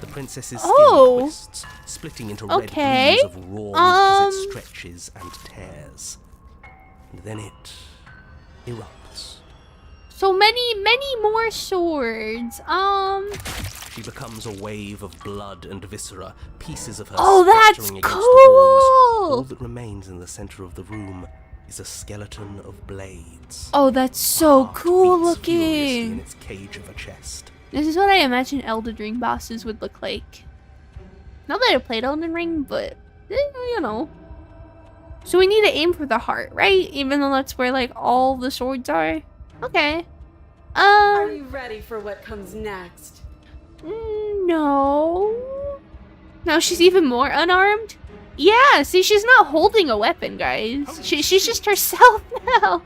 The princess's skin
Oh.
twists, splitting into
Okay.
red gleams of raw meat as it stretches and tears. And then it erupts.
So many more swords.
She becomes a wave of blood and viscera, pieces of her
Oh, that's
splattering against the walls. All
cool!
that remains in the center of the room is a skeleton of blades.
Oh, that's so
Heart
cool
beats furiously in
looking.
its cage of a chest.
This is what I imagine Elden Ring bosses would look like. Not that I played Elden Ring, but you know. So we need to aim for the heart, right? Even though that's where like all the swords are. Okay.
Are you ready for what comes next?
No. Now she's even more unarmed? Yeah, see, she's not holding a weapon, guys. She's just herself now.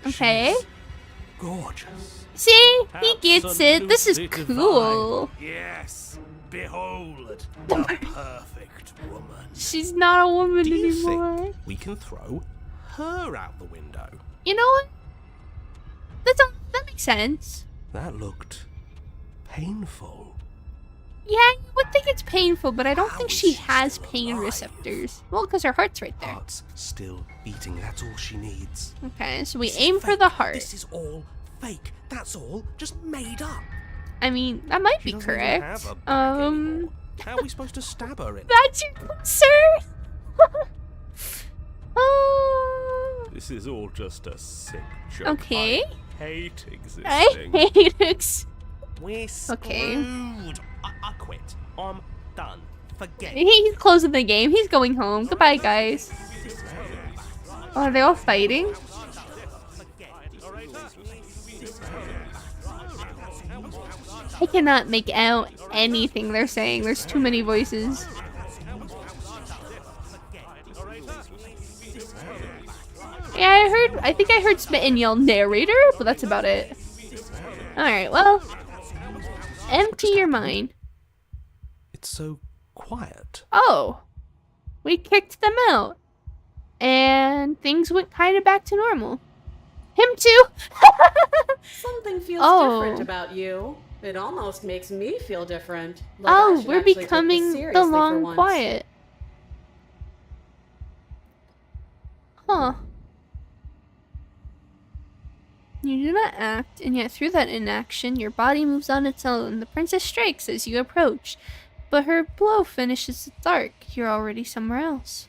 Okay.
She's gorgeous.
See? He gets it. This is
Absolutely
cool.
Yes, behold, the perfect woman.
She's not a woman
Do you
anymore.
think we can throw her out the window?
You know what? That makes sense.
That looked painful.
Yeah, you would think it's painful, but I don't
How
think
is
she
she
has
still
pain
alive?
receptors. Well, because her heart's right there.
Heart's still beating, that's all she needs.
Okay, so we
This is
aim for
fake.
the heart.
This is all fake. That's all just made up.
I mean, that might
She
be
doesn't even
correct.
have a back anymore. How are we supposed to stab her in?
That's your concern?
This is all just a sick joke.
Okay.
I hate existing.
I hate it.
We're
Okay.
screwed. I quit. I'm done. Forget it.
He's closing the game. He's going home. Goodbye, guys. Oh, are they all fighting? I cannot make out anything they're saying. There's too many voices. Yeah, I think I heard Smitten yell narrator, but that's about it. Alright, well. Empty your mind.
It's so quiet.
Oh. We kicked them out. And things went kind of back to normal. Him too!
Something feels
Oh.
different about you. It almost makes me feel different. Like I
Oh,
should
we're
actually take this
becoming the
seriously for
long
once.
quiet. Huh. You do not act, and yet through that inaction, your body moves on its own. The princess strikes as you approach, but her blow finishes its arc. You're already somewhere else.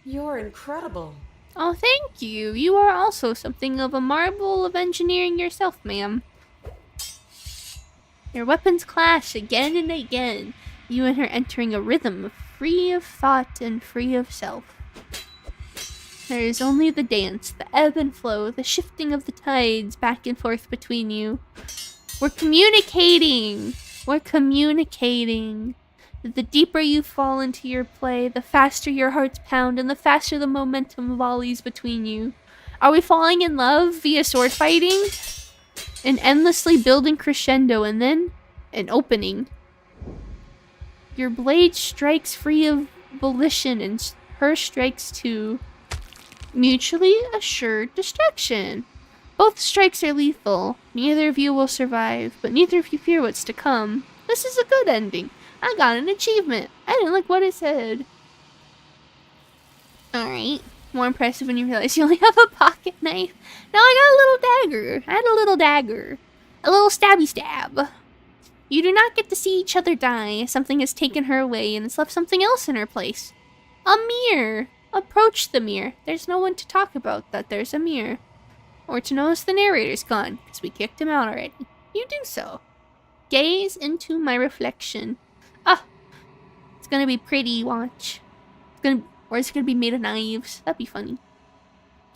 You're incredible.
Oh, thank you. You are also something of a marvel of engineering yourself, ma'am. Your weapons clash again and again, you and her entering a rhythm free of thought and free of self. There is only the dance, the ebb and flow, the shifting of the tides back and forth between you. We're communicating! We're communicating. The deeper you fall into your play, the faster your hearts pound and the faster the momentum volleys between you. Are we falling in love via sword fighting? An endlessly building crescendo and then an opening. Your blade strikes free of volition and her strikes too. Mutually assured destruction. Both strikes are lethal. Neither of you will survive, but neither of you fear what's to come. This is a good ending. I got an achievement. I didn't like what it said. Alright. More impressive when you realize you only have a pocket knife. Now I got a little dagger. I had a little dagger. A little stabby stab. You do not get to see each other die. Something has taken her away and has left something else in her place. A mirror. Approach the mirror. There's no one to talk about that there's a mirror. Or to notice the narrator's gone, because we kicked him out already. You do so. Gaze into my reflection. Ah! It's gonna be pretty, watch. Or it's gonna be made of knives. That'd be funny.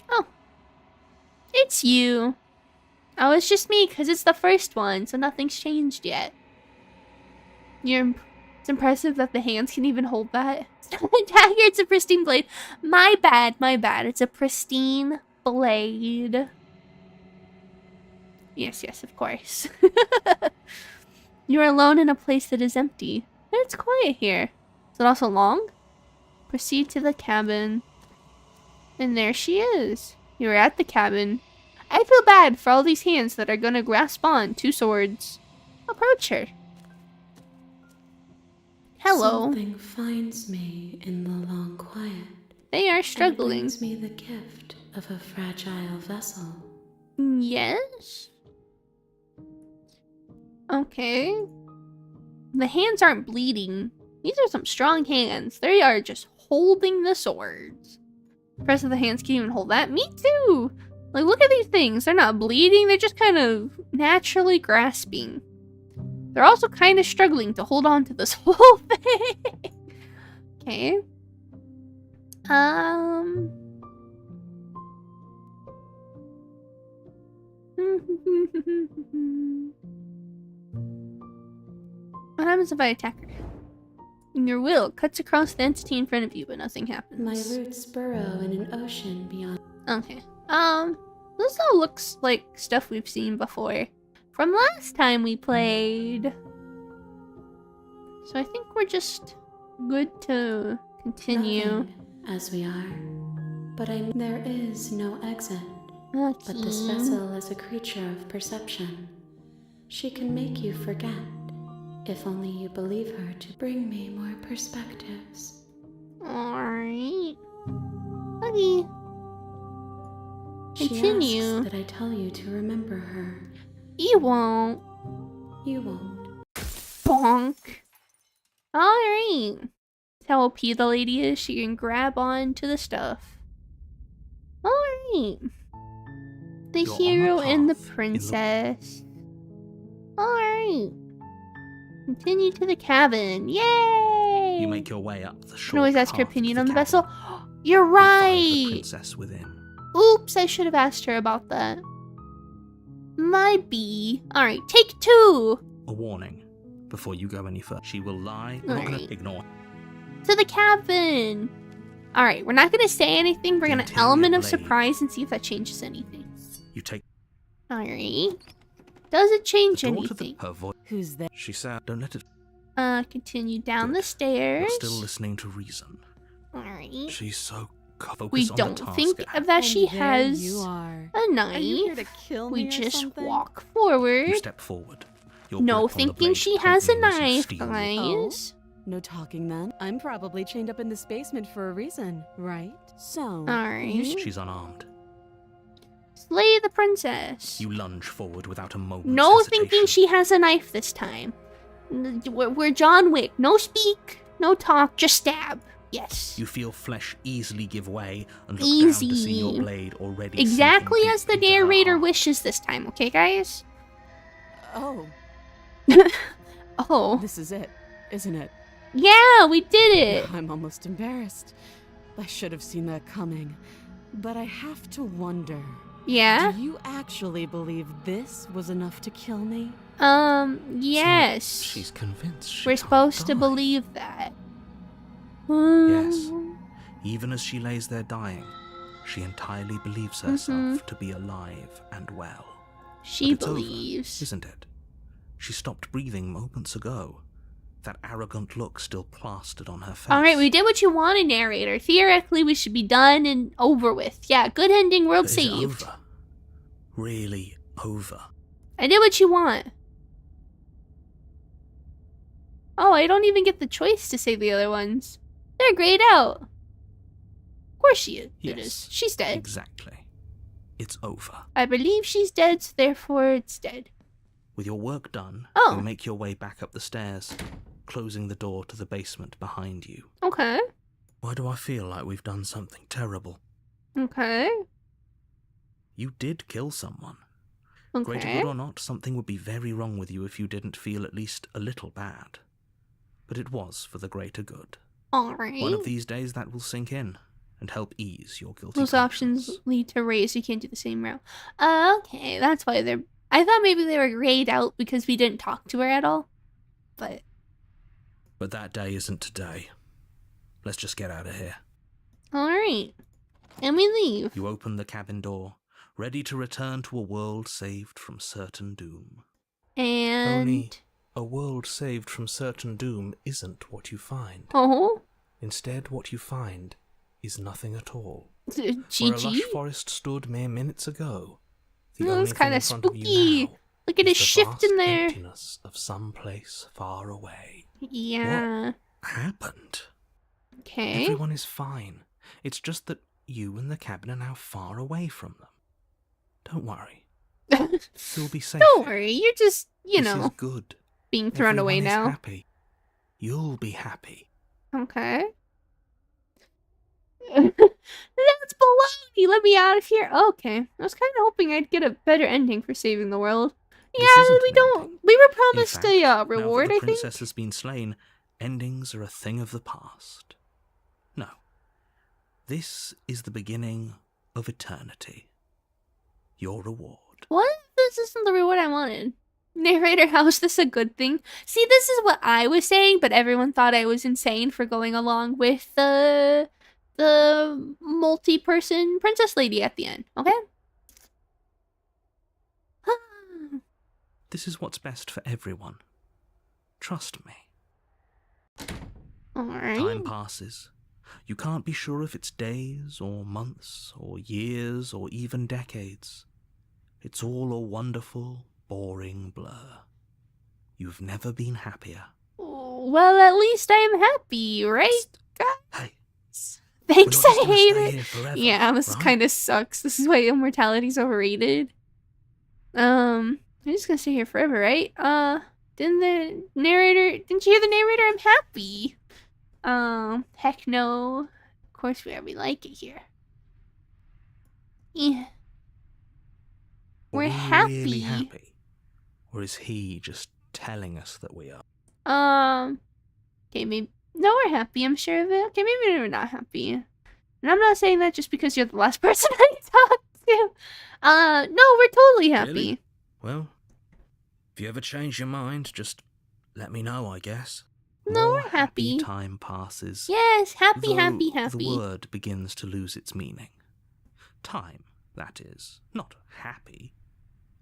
Oh. It's you. Oh, it's just me, because it's the first one, so nothing's changed yet. It's impressive that the hands can even hold that. It's not a dagger, it's a pristine blade. My bad, my bad. It's a pristine blade. Yes, yes, of course. You are alone in a place that is empty. But it's quiet here. Is it also long? Proceed to the cabin. And there she is. You are at the cabin. I feel bad for all these hands that are gonna grasp on two swords. Approach her. Hello.
Something finds me in the long quiet.
They are struggling.
And brings me the gift of a fragile vessel.
Yes? Okay. The hands aren't bleeding. These are some strong hands. They are just holding the swords. The rest of the hands can't even hold that. Me too! Like, look at these things. They're not bleeding. They're just kind of naturally grasping. They're also kind of struggling to hold on to this whole thing. Okay. What happens if I attack her? Your will cuts across the entity in front of you, but nothing happens.
My roots burrow in an ocean beyond.
Okay. This all looks like stuff we've seen before. From last time we played. So I think we're just good to continue.
Nothing, as we are. But there is no exit.
Okay.
But this vessel is a creature of perception. She can make you forget. If only you believe her to bring me more perspectives.
Alright. Okay.
She
Continue.
asks that I tell you to remember her.
You won't.
You won't.
Bonk. Alright. That's how OP the lady is. She can grab on to the stuff. Alright. The
You're on the
hero and the
path in the-
princess. Alright. Continue to the cabin. Yay!
You make your way up the
You
short
can always ask her
path
opinion
to
on the
cabin.
vessel. You're
You find the
right!
princess within.
Oops, I should have asked her about that. My bee. Alright, take two!
A warning. Before you go any further, she will lie. I'm not gonna
Alright.
ignore.
To the cabin! Alright, we're not gonna say anything. We're
The
gonna
interior
element of
blade.
surprise and see if that changes anything.
You take
Alright. Does it change
the door to
anything?
her voice.
Who's there?
She said, "Don't let it."
Continue down
Good.
the stairs.
You're still listening to reason.
Alright.
She's so
Focus
We
on
don't
the task
think
at hand.
that she
And there
has
you are.
a
Are you here
knife.
to kill
We
me or
just
something?
walk forward.
You step forward. Your
No
grip on the
thinking
blade
she has a
tightening as you
knife,
steal.
guys.
No talking then. I'm probably chained up in this basement for a reason, right? So,
Alright.
She's unarmed.
Slay the princess.
You lunge forward without a moment's
No
hesitation.
thinking she has a knife this time. We're John Wick. No speak, no talk, just stab. Yes.
You feel flesh easily give way and look
Easy.
down to see your blade already
Exactly
sinking
as the
deep into her
narrator
heart.
wishes this time, okay, guys?
oh,
Oh.
this is it, isn't it?
Yeah, we did it.
I'm almost embarrassed. I should have seen that coming. But I have to wonder.
Yeah?
Do you actually believe this was enough to kill me?
Yes.
She's convinced she
We're
can't
supposed to
die.
believe that.
Yes. Even as she lays there dying, she entirely believes herself
Mm-hmm.
to be alive and well.
She
But it's over,
believes.
isn't it? She stopped breathing moments ago. That arrogant look still plastered on her face.
Alright, we did what you wanted, narrator. Theoretically, we should be done and over with. Yeah, good ending, world
But is it
saved.
over? Really over?
I did what you want. Oh, I don't even get the choice to say the other ones. They're grayed out. Of course she is. It
Yes.
is. She's dead.
Exactly. It's over.
I believe she's dead, so therefore it's dead.
With your work done,
Oh.
you make your way back up the stairs, closing the door to the basement behind you.
Okay.
Why do I feel like we've done something terrible?
Okay.
You did kill someone.
Okay.
Greater good or not, something would be very wrong with you if you didn't feel at least a little bad. But it was for the greater good.
Alright.
One of these days that will sink in and help ease your guilty
Those
conscience.
options lead to raise. You can't do the same route. Okay, that's why they're... I thought maybe they were grayed out because we didn't talk to her at all. But...
But that day isn't today. Let's just get out of here.
Alright. And we leave.
You open the cabin door, ready to return to a world saved from certain doom.
And...
Only a world saved from certain doom isn't what you find.
Oh?
Instead, what you find is nothing at all. Where a lush
GG?
forest stood mere minutes ago, the
Oh,
only
it's
thing
kinda
in front of you
spooky.
now
Look at
is
his
the
shift
vast
in there.
emptiness of some place far away.
Yeah.
Happened?
Okay.
Everyone is fine. It's just that you and the cabin are now far away from them. Don't worry. You'll be safe.
Don't worry, you're just, you
This
know,
is good.
being thrown away
Everyone is
now.
happy. You'll be happy.
Okay. That's baloney! Let me out of here. Okay. I was kind of hoping I'd get a better ending for saving the world.
This
Yeah,
isn't
we
an
don't.
ending.
We were
In
promised
fact,
a
now
reward,
that
I
the
think.
princess has been slain, endings are a thing of the past. No. This is the beginning of eternity. Your reward.
What if this isn't the reward I wanted? Narrator, how is this a good thing? See, this is what I was saying, but everyone thought I was insane for going along with the multi-person princess lady at the end. Okay?
This is what's best for everyone. Trust me.
Alright.
Time passes. You can't be sure if it's days or months or years or even decades. It's all a wonderful, boring blur. You've never been happier.
Well, at least I am happy, right?
Hey,
Thanks,
we're
I
not just gonna
hate
stay
it.
here forever,
Yeah, this
right?
kind of sucks. This is why immortality's overrated. I'm just gonna stay here forever, right? Didn't you hear the narrator? I'm happy. Heck no. Of course we like it here. Yeah. We're
really
happy.
happy? Or is he just telling us that we are?
Okay, maybe... No, we're happy, I'm sure of it. Okay, maybe we're not happy. And I'm not saying that just because you're the last person I talked to. No, we're totally happy.
Really? Well, if you ever change your mind, just let me know, I guess.
No,
more
we're happy.
time passes.
Yes, happy,
though
happy,
the
happy.
word begins to lose its meaning. Time, that is, not happy.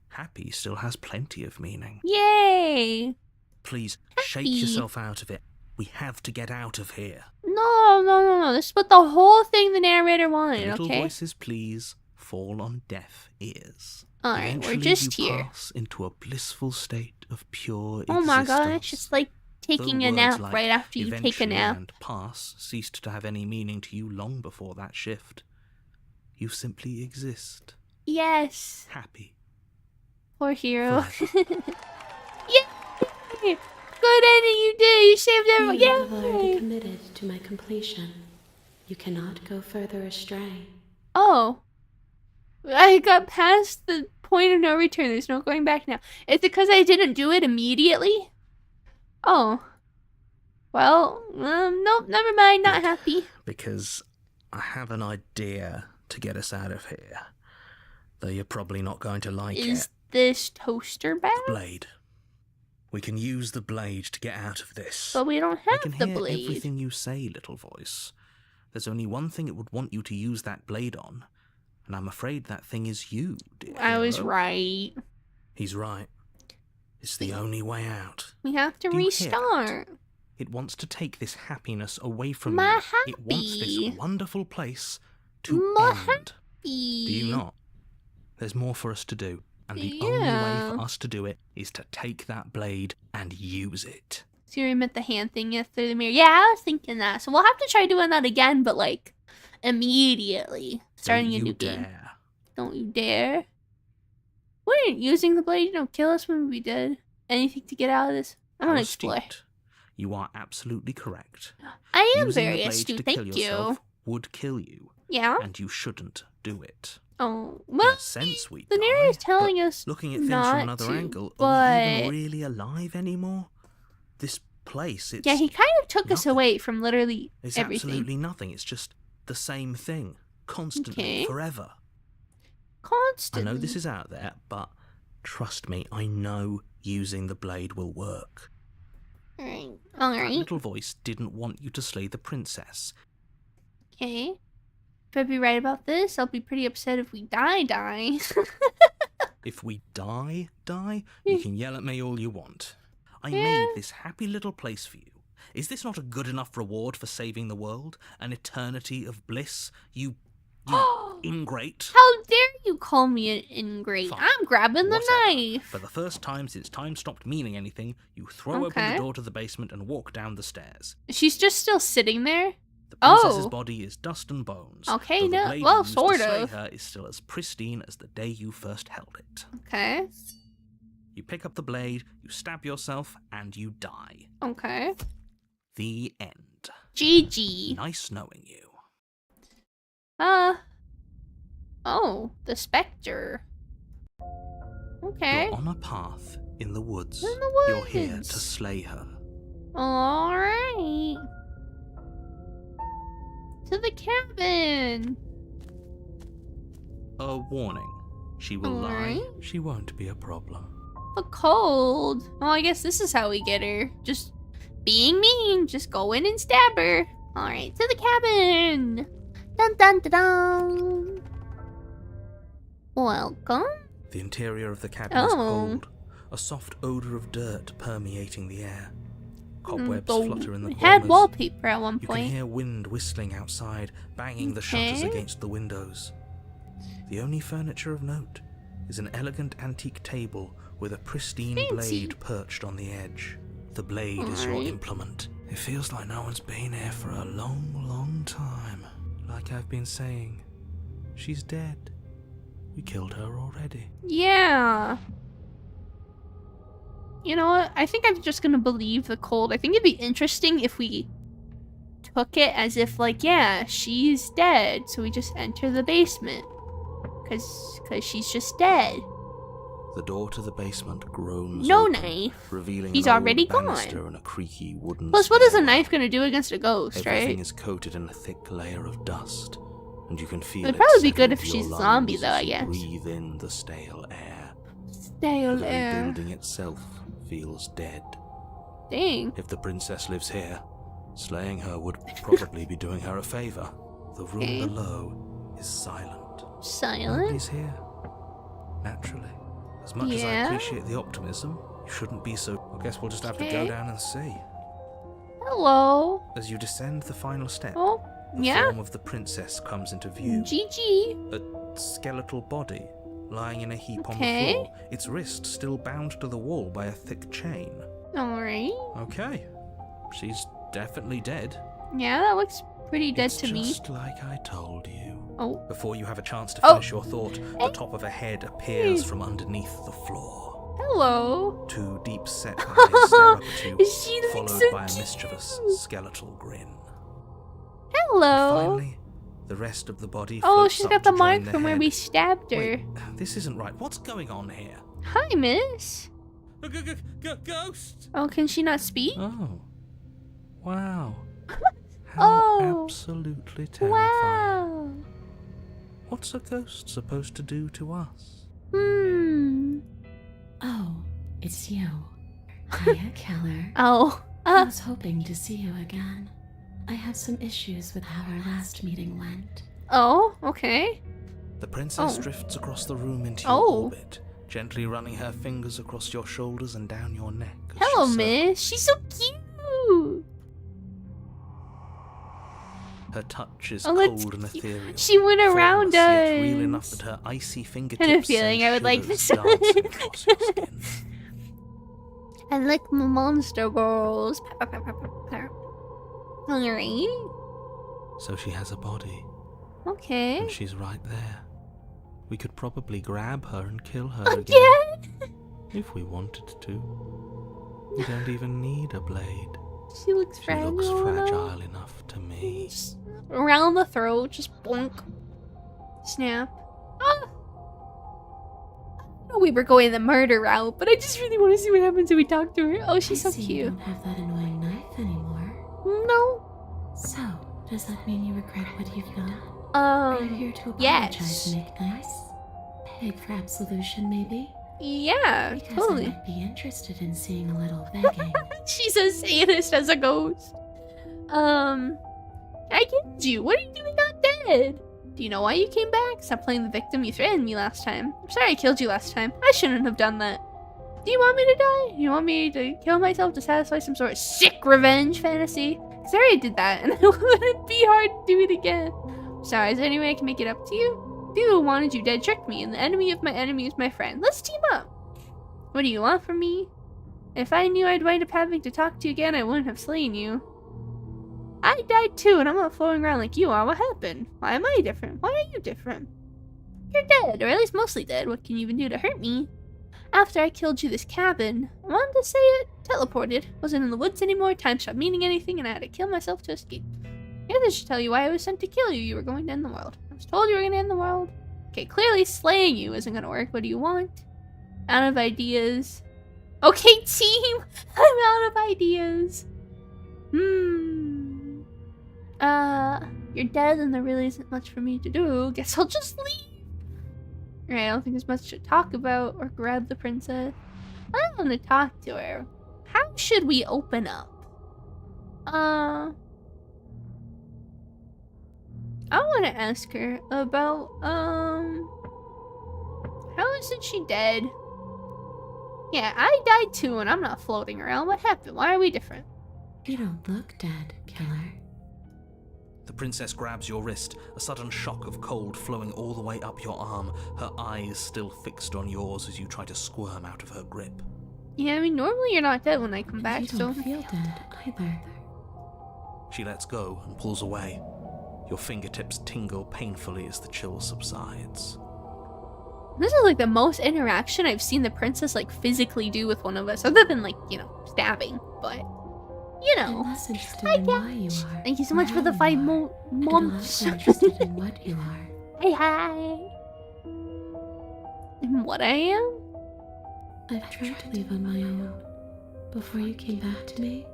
Happy still has plenty of meaning.
Yay!
Please, shake
Happy.
yourself out of it. We have to get out of here.
No. This is what the whole thing the narrator wanted,
The little
okay?
voices, please, fall on deaf ears.
Alright, we're
Eventually
just
you
here.
pass into a blissful state of pure
Oh my gosh,
existence.
it's like taking
Though
a
words
nap
like
right after you take a
eventually
nap.
and pass ceased to have any meaning to you long before that shift. You simply exist,
Yes.
happy.
Poor hero.
Forever.
Yay! Good ending, you did! You saved everyone!
You have already
Yay!
committed to my completion. You cannot go further astray.
Oh. I got past the point of no return. There's no going back now. Is it because I didn't do it immediately? Oh. Well, nope, never mind. Not happy.
Because I have an idea to get us out of here. Though you're probably not going to like
Is
it.
this toaster bad?
Blade. We can use the blade to get out of this.
But we don't
I
have
can
the
hear
blade.
everything you say, little voice. There's only one thing it would want you to use that blade on, and I'm afraid that thing is you, dear
I was
hero.
right.
He's right. It's the only way out.
We have to
Do you hear that?
restart.
It wants to take this happiness away from
My
you. It wants
happy.
this wonderful place to
My
end. Do you not? There's more for us to do, and the only way
Yeah.
for us to do it is to take that blade and use it.
So you meant the hand thing through the mirror. Yeah, I was thinking that. So we'll have to try doing that again, but like immediately. Starting
Don't
a
you
new game.
dare.
Don't you dare. We ain't using the blade, don't kill us when we did. Anything to get out of this? I want
How
to explore.
astute. You are absolutely correct.
I am
Using
very
the blade
astute,
to
thank
kill
you.
yourself would kill you,
Yeah?
and you shouldn't do it.
Oh,
In
well,
a sense, we
the
die,
narrator's telling
but
us
looking at things
not
from another
to,
angle,
but...
are we even really alive anymore? This place, it's
Yeah, he kind of took us
nothing.
away from literally
It's
everything.
absolutely nothing. It's just the same thing, constantly,
Okay.
forever.
Constant.
I know this is out there, but trust me, I know using the blade will work.
Alright.
That
Alright.
little voice didn't want you to slay the princess.
Okay. If I be right about this, I'll be pretty upset if we die.
If we die, you can yell at me all you want. I made this happy little place for you. Is this not a good enough reward for saving the world? An eternity of bliss? You ingrate.
How dare you call me an ingrate?
Fine.
I'm grabbing the
Whatever.
knife.
For the first time since time stopped meaning anything, you throw open
Okay.
the door to the basement and walk down the stairs.
She's just still sitting there?
The princess's
Oh.
body is dust and bones.
Okay,
though the
no-
blade
well,
you used
sort
to slay
of.
her is still as pristine as the day you first held it.
Okay.
You pick up the blade, you stab yourself, and you die.
Okay.
The end.
GG.
Nice knowing you.
Oh, the specter. Okay.
You're on a path in the woods.
In the
You're here
woods.
to slay her.
Alright. To the cabin.
A warning. She will lie.
Alright.
She won't be a problem.
The cold. Oh, I guess this is how we get her. Just being mean. Just go in and stab her. Alright, to the cabin. Dun dun dun dun. Welcome.
The interior of the cabin is
Oh.
cold. A soft odour of dirt permeating the air. Cobwebs
The-
flutter in the
it had
corners.
wallpaper at one
You can
point.
hear wind whistling outside, banging the shutters
Okay.
against the windows. The only furniture of note is an elegant antique table with a pristine
Fancy.
blade perched on the edge. The blade is your
Alright.
implement. It feels like no one's been here for a long, long time. Like I've been saying, she's dead. We killed her already.
Yeah. You know what? I think I'm just gonna believe the cold. I think it'd be interesting if we took it as if, like, yeah, she's dead, so we just enter the basement. Cause she's just dead.
The door to the basement groans
No
open,
knife.
revealing
He's
an old
already gone.
banister and a creaky wooden
Plus, what is a
stairwell.
knife gonna do against a ghost,
Everything
right?
is coated in a thick layer of dust, and you can feel
It'd
it
probably be
settle
good if
into
she's
your
a zombie,
lungs
though, I
as you
guess.
Breathe in the stale air.
Stale
The very
air.
building itself feels dead.
Dang.
If the princess lives here, slaying her would probably be doing her a favor. The room
Okay.
below is silent.
Silent?
Nobody's here. Naturally. As much as I
Yeah?
appreciate the optimism, you shouldn't be so... I guess we'll just have to
Okay.
go down and see.
Hello.
As you descend the final step,
Oh,
the
yeah?
form of the princess comes into view.
GG.
A skeletal body lying in a heap on the
Okay.
floor, its wrist still bound to the wall by a thick chain.
Alright.
Okay. She's definitely dead.
Yeah, that looks pretty dead
It's
to me.
just like I told you.
Oh.
Before you have a chance to
Oh.
finish your thought, the top of a head appears from underneath the floor.
Hello.
Two deep-set eyes stare up at you,
She looks
followed
so
by a
cute.
mischievous skeletal grin.
Hello.
Finally, the rest of the body
Oh,
floats
she's
up
got
to
the
join
mark
the
from where
head.
we stabbed her.
Wait, this isn't right. What's going on here?
Hi, miss.
Ghost!
Oh, can she not speak?
Oh. Wow. How
Oh.
absolutely terrifying.
Wow.
What's a ghost supposed to do to us?
Oh, it's you. Hiya, Keller.
Oh.
I was hoping to see you again. I have some issues with how our last meeting went.
Oh, okay.
The princess
Oh.
drifts across the room into your
Oh.
orbit, gently running her fingers across your shoulders and down your neck. as
Hello,
she circles.
miss. She's so cute.
Her touch is
Oh, that's
cold and
cute.
ethereal.
She went around
formless yet real enough
us.
that her icy
I
fingertips
had a feeling
send
I would like
shivers
this one.
dancing across your skin.
I like my monster girls. Alright.
So she has a body,
Okay.
and she's right there. We could probably grab her and kill her again,
Again?
if we wanted to. We don't even need a blade.
She looks
She
fragile.
looks
enough.
fragile enough to me.
Just around the throat, just bonk. Snap. Ah! I know we were going the murder route, but I just really want to see what happens when we talk to her. Oh, she's
I
so
see you
cute.
don't have that annoying knife anymore.
No.
So, does that mean you regret what you've done? Are you here to apologize
yes.
and make nice? Beg for absolution, maybe?
Yeah,
Because I
totally.
might be interested in seeing a little begging.
She's a sadist as a ghost. I killed you. What are you doing not dead? Do you know why you came back? Stop playing the victim. You threatened me last time. I'm sorry I killed you last time. I shouldn't have done that. Do you want me to die? You want me to kill myself to satisfy some sort of sick revenge fantasy? Because I already did that, and it wouldn't be hard to do it again. Sorry, is there any way I can make it up to you? People who wanted you dead tricked me, and the enemy of my enemy is my friend. Let's team up. What do you want from me? If I knew I'd wind up having to talk to you again, I wouldn't have slain you. I died too, and I'm not floating around like you are. What happened? Why am I different? Why are you different? You're dead, or at least mostly dead. What can you even do to hurt me? After I killed you this cabin, I wanted to say it, teleported. Wasn't in the woods anymore, time stopped meaning anything, and I had to kill myself to escape. I guess I should tell you why I was sent to kill you. You were going to end the world. I was told you were going to end the world. Okay, clearly slaying you isn't going to work. What do you want? Out of ideas. Okay, team! I'm out of ideas. You're dead and there really isn't much for me to do. Guess I'll just leave. Alright, I don't think there's much to talk about or grab the princess. I don't want to talk to her. How should we open up? I want to ask her about, how isn't she dead? Yeah, I died too and I'm not floating around. What happened? Why are we different?
You don't look dead, Killer.
The princess grabs your wrist, a sudden shock of cold flowing all the way up your arm, her eyes still fixed on yours as you try to squirm out of her grip.
Yeah, I mean, normally you're not dead when I come back,
You
so...
don't feel dead either.
She lets go and pulls away. Your fingertips tingle painfully as the chill subsides.
This is like the most interaction I've seen the princess like physically do with one of us, other than like, you know, stabbing, but... You know.
I'm less interested
Hi,
in why you are.
Thank you so
or
much for
how
the
you
5
are, and a lot
months.
more interested in what you are.
Hey, hi. And what I am?
I've tried to leave on my own. Before you came back to me,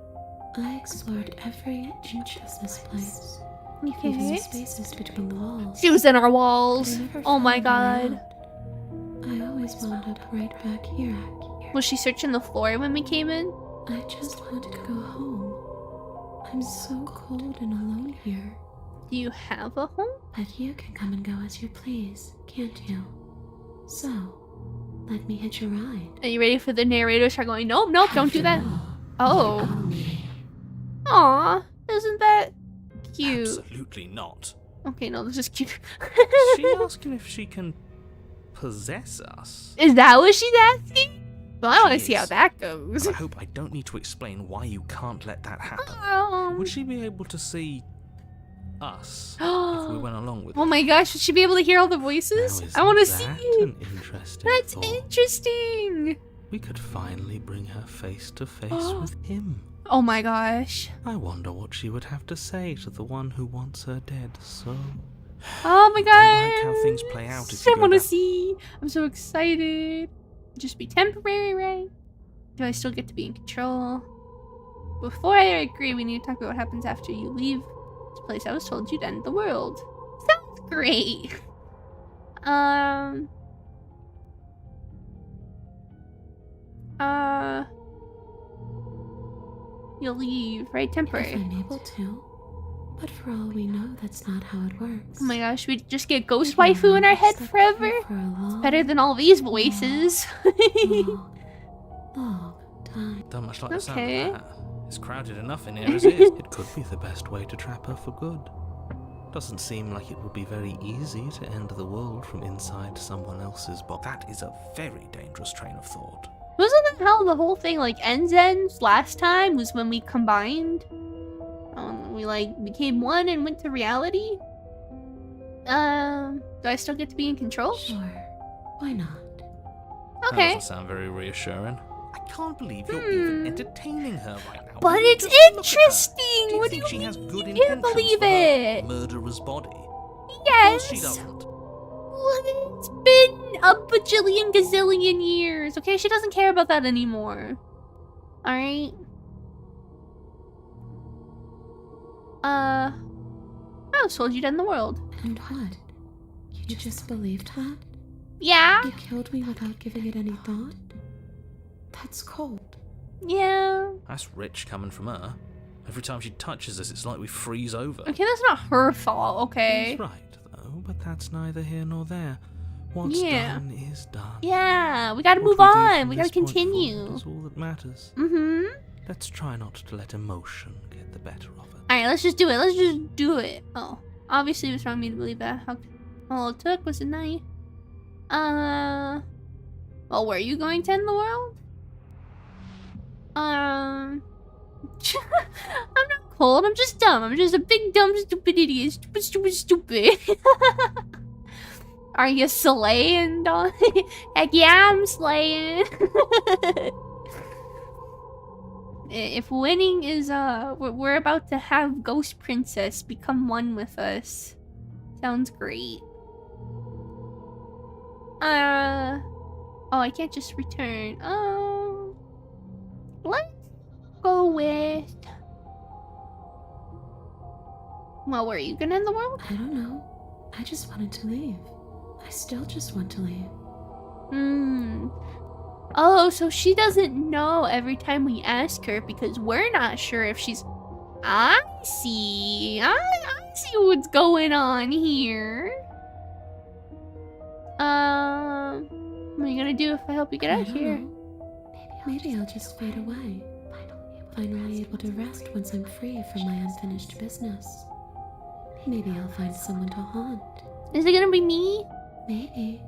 I explored every inch of this place. Even the
Okay.
spaces between the walls.
She was in our
But I
walls.
never
Oh my
found my way
god.
out. I always wound up right back here.
Was she searching the floor when we came in?
I just want to go home. I'm so cold and alone here.
Do you have a home?
But you can come and go as you please, can't you? So, let me hitch a ride.
Are you ready for the narrator to start going, nope, nope, don't do that? Oh.
Me.
Aw, isn't that cute?
Absolutely not.
Okay, no, this is cute.
Is she asking if she can possess us?
Is that what she's asking? Well, I want to
She
see how
is.
that goes.
I hope I don't need to explain why you can't let that happen. Would she be able to see us if we went along with
Oh
it?
my gosh, should she be able to hear all the voices?
Now,
I want to
isn't
see
that
it.
an interesting
That's
thought?
interesting.
We could finally bring her face to face with him.
Oh my gosh.
I wonder what she would have to say to the one who wants her dead so.
Oh my gosh.
I like how things play out if you
I
go
want to
down-
see. I'm so excited. Just be temporary, right? Do I still get to be in control? Before I agree, we need to talk about what happens after you leave this place. I was told you'd end the world. Sounds great. You'll leave, right?
If
Temporary.
I'm able to. But for all we know, that's not how it works.
Oh my gosh, we just get ghost waifu in our head
Stuck
forever?
here for a long,
Better than all these voices.
long time.
Don't much like the sound
Okay.
of that. It's crowded enough in here as it is. It could be the best way to trap her for good. Doesn't seem like it would be very easy to end the world from inside someone else's body. That is a very dangerous train of thought.
Wasn't that how the whole thing like ends last time? Was when we combined? We like became one and went to reality? Do I still get to be in control?
Sure. Why not?
That
Okay.
doesn't sound very reassuring. I can't believe you're even entertaining her right now.
But it's
Just look at her.
interesting!
Do you
What do
think
you
she
mean?
has good
You
intentions
believe
for her
it?
murderer's body? Of
Yes!
course she doesn't.
Well, it's been a bajillion gazillion years. Okay, she doesn't care about that anymore. Alright. I was told you'd end the world.
And what? You just believed that?
Yeah?
You killed me without giving it any thought? That's cold.
Yeah.
That's rich coming from her. Every time she touches us, it's like we freeze over.
Okay, that's not her fault, okay?
She's right, though, but that's neither here nor there. What's
Yeah.
done is done.
Yeah, we gotta
What
move
we do
on.
from
We gotta
this point forward
continue.
is all that matters.
Mm-hmm.
Let's try not to let emotion get the better of it.
Alright, let's just do it. Let's just do it. Oh, obviously it was wrong of me to believe that. All it took was a knife. Well, were you going to end the world? I'm not cold. I'm just dumb. I'm just a big dumb stupid idiot. Stupid. Are you slaying, dog? Heck yeah, I'm slaying. If winning is we're about to have Ghost Princess become one with us. Sounds great. Oh, I can't just return. Let's go with. Well, were you gonna end the world?
I don't know. I just wanted to leave. I still just want to leave.
Oh, so she doesn't know every time we ask her because we're not sure if she's. I see. I see what's going on here. What are you gonna do if I help you get
I
out of
don't
here?
know. Maybe I'll just fade away. Finally able to rest once I'm free from my unfinished business. Maybe I'll find someone to haunt.
Is it gonna be me?
Maybe.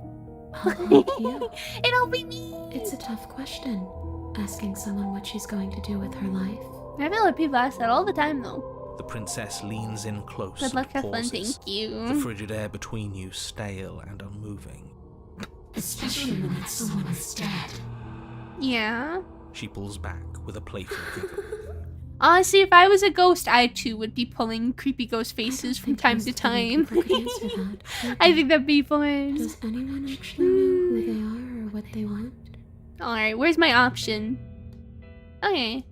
I'll haunt you.
It'll be me.
It's a tough question, asking someone what she's going to do with her life.
I feel like people ask that all the time, though.
The princess leans in close.
Good luck,
and
have fun,
pauses.
thank you.
The frigid air between you stale and unmoving.
Especially when that someone is dead.
Yeah.
She pulls back with a playful giggle.
Honestly, if I was a ghost, I too would be pulling creepy ghost faces from
think
time
most
to
living
time.
people could answer that.
I think that'd be fun.
Does anyone actually know who they are or what they want?
Alright, where's my option? Okay.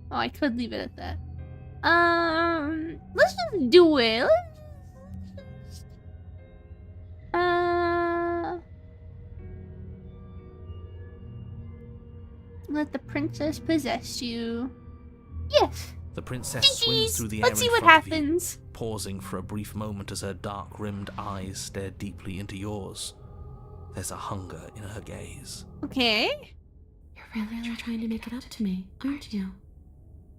Oh, I could leave it at that. Let's just do it. Let the princess possess you. Yes.
The princess swims through the air
Let's see
in
what
front of you,
happens.
pausing for a brief moment as her dark-rimmed eyes stare deeply into yours. There's a hunger in her gaze.
Okay.
You're really trying to make it up to me, aren't you?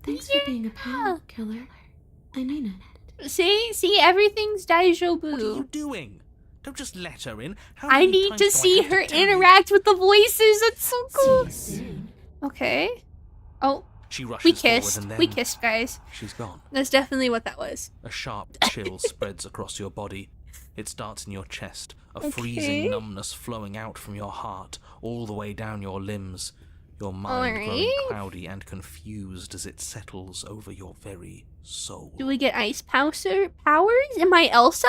Thanks for being a pal, killer. I mean it.
See, everything's deja vu.
What are you doing? Don't just let her in. How
I
many
need
times
to
do I
see
have to
her
tell you?
interact with the voices. That's so cool.
See you soon.
Okay. Oh,
She rushes
we
forward
kissed.
and then
We kissed, guys.
she's gone.
That's definitely what that was.
A sharp chill spreads across your body. It starts in your chest, a
Okay.
freezing numbness flowing out from your heart, all the way down your limbs, your mind growing
Alright.
cloudy and confused as it settles over your very soul.
Do we get ice powers? Am I Elsa?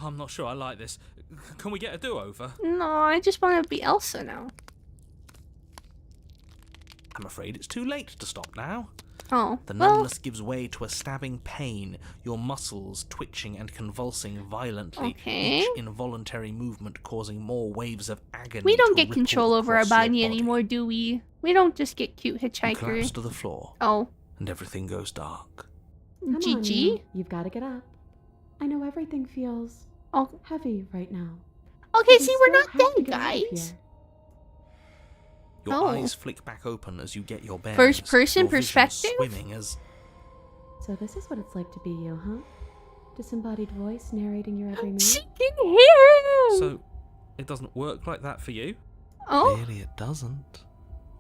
I'm not sure I like this. Can we get a do-over?
No, I just want to be Elsa now.
I'm afraid it's too late to stop now.
Oh,
The
well,
numbness gives way to a stabbing pain, your muscles twitching and convulsing violently,
Okay.
each involuntary movement causing more waves of agony.
we don't
to
get
ripple
control over our
across your
body anymore, do we? We don't just get cute
You
hitchhiker.
collapse to the floor,
Oh,
and everything goes dark.
Come on,
GG.
you. You've got to get up. I know everything feels
Oh,
heavy right now.
okay.
but we
See, we're
still
not
have to
dead,
get out of
guys.
here.
Your
Oh.
eyes flick back open as you get your bearings.
First person
your vision
perspective?
Swimming as
So this is what it's like to be you, huh? Disembodied voice narrating your every move.
She can hear him.
So, it doesn't work like that for you?
Oh,
Clearly it doesn't,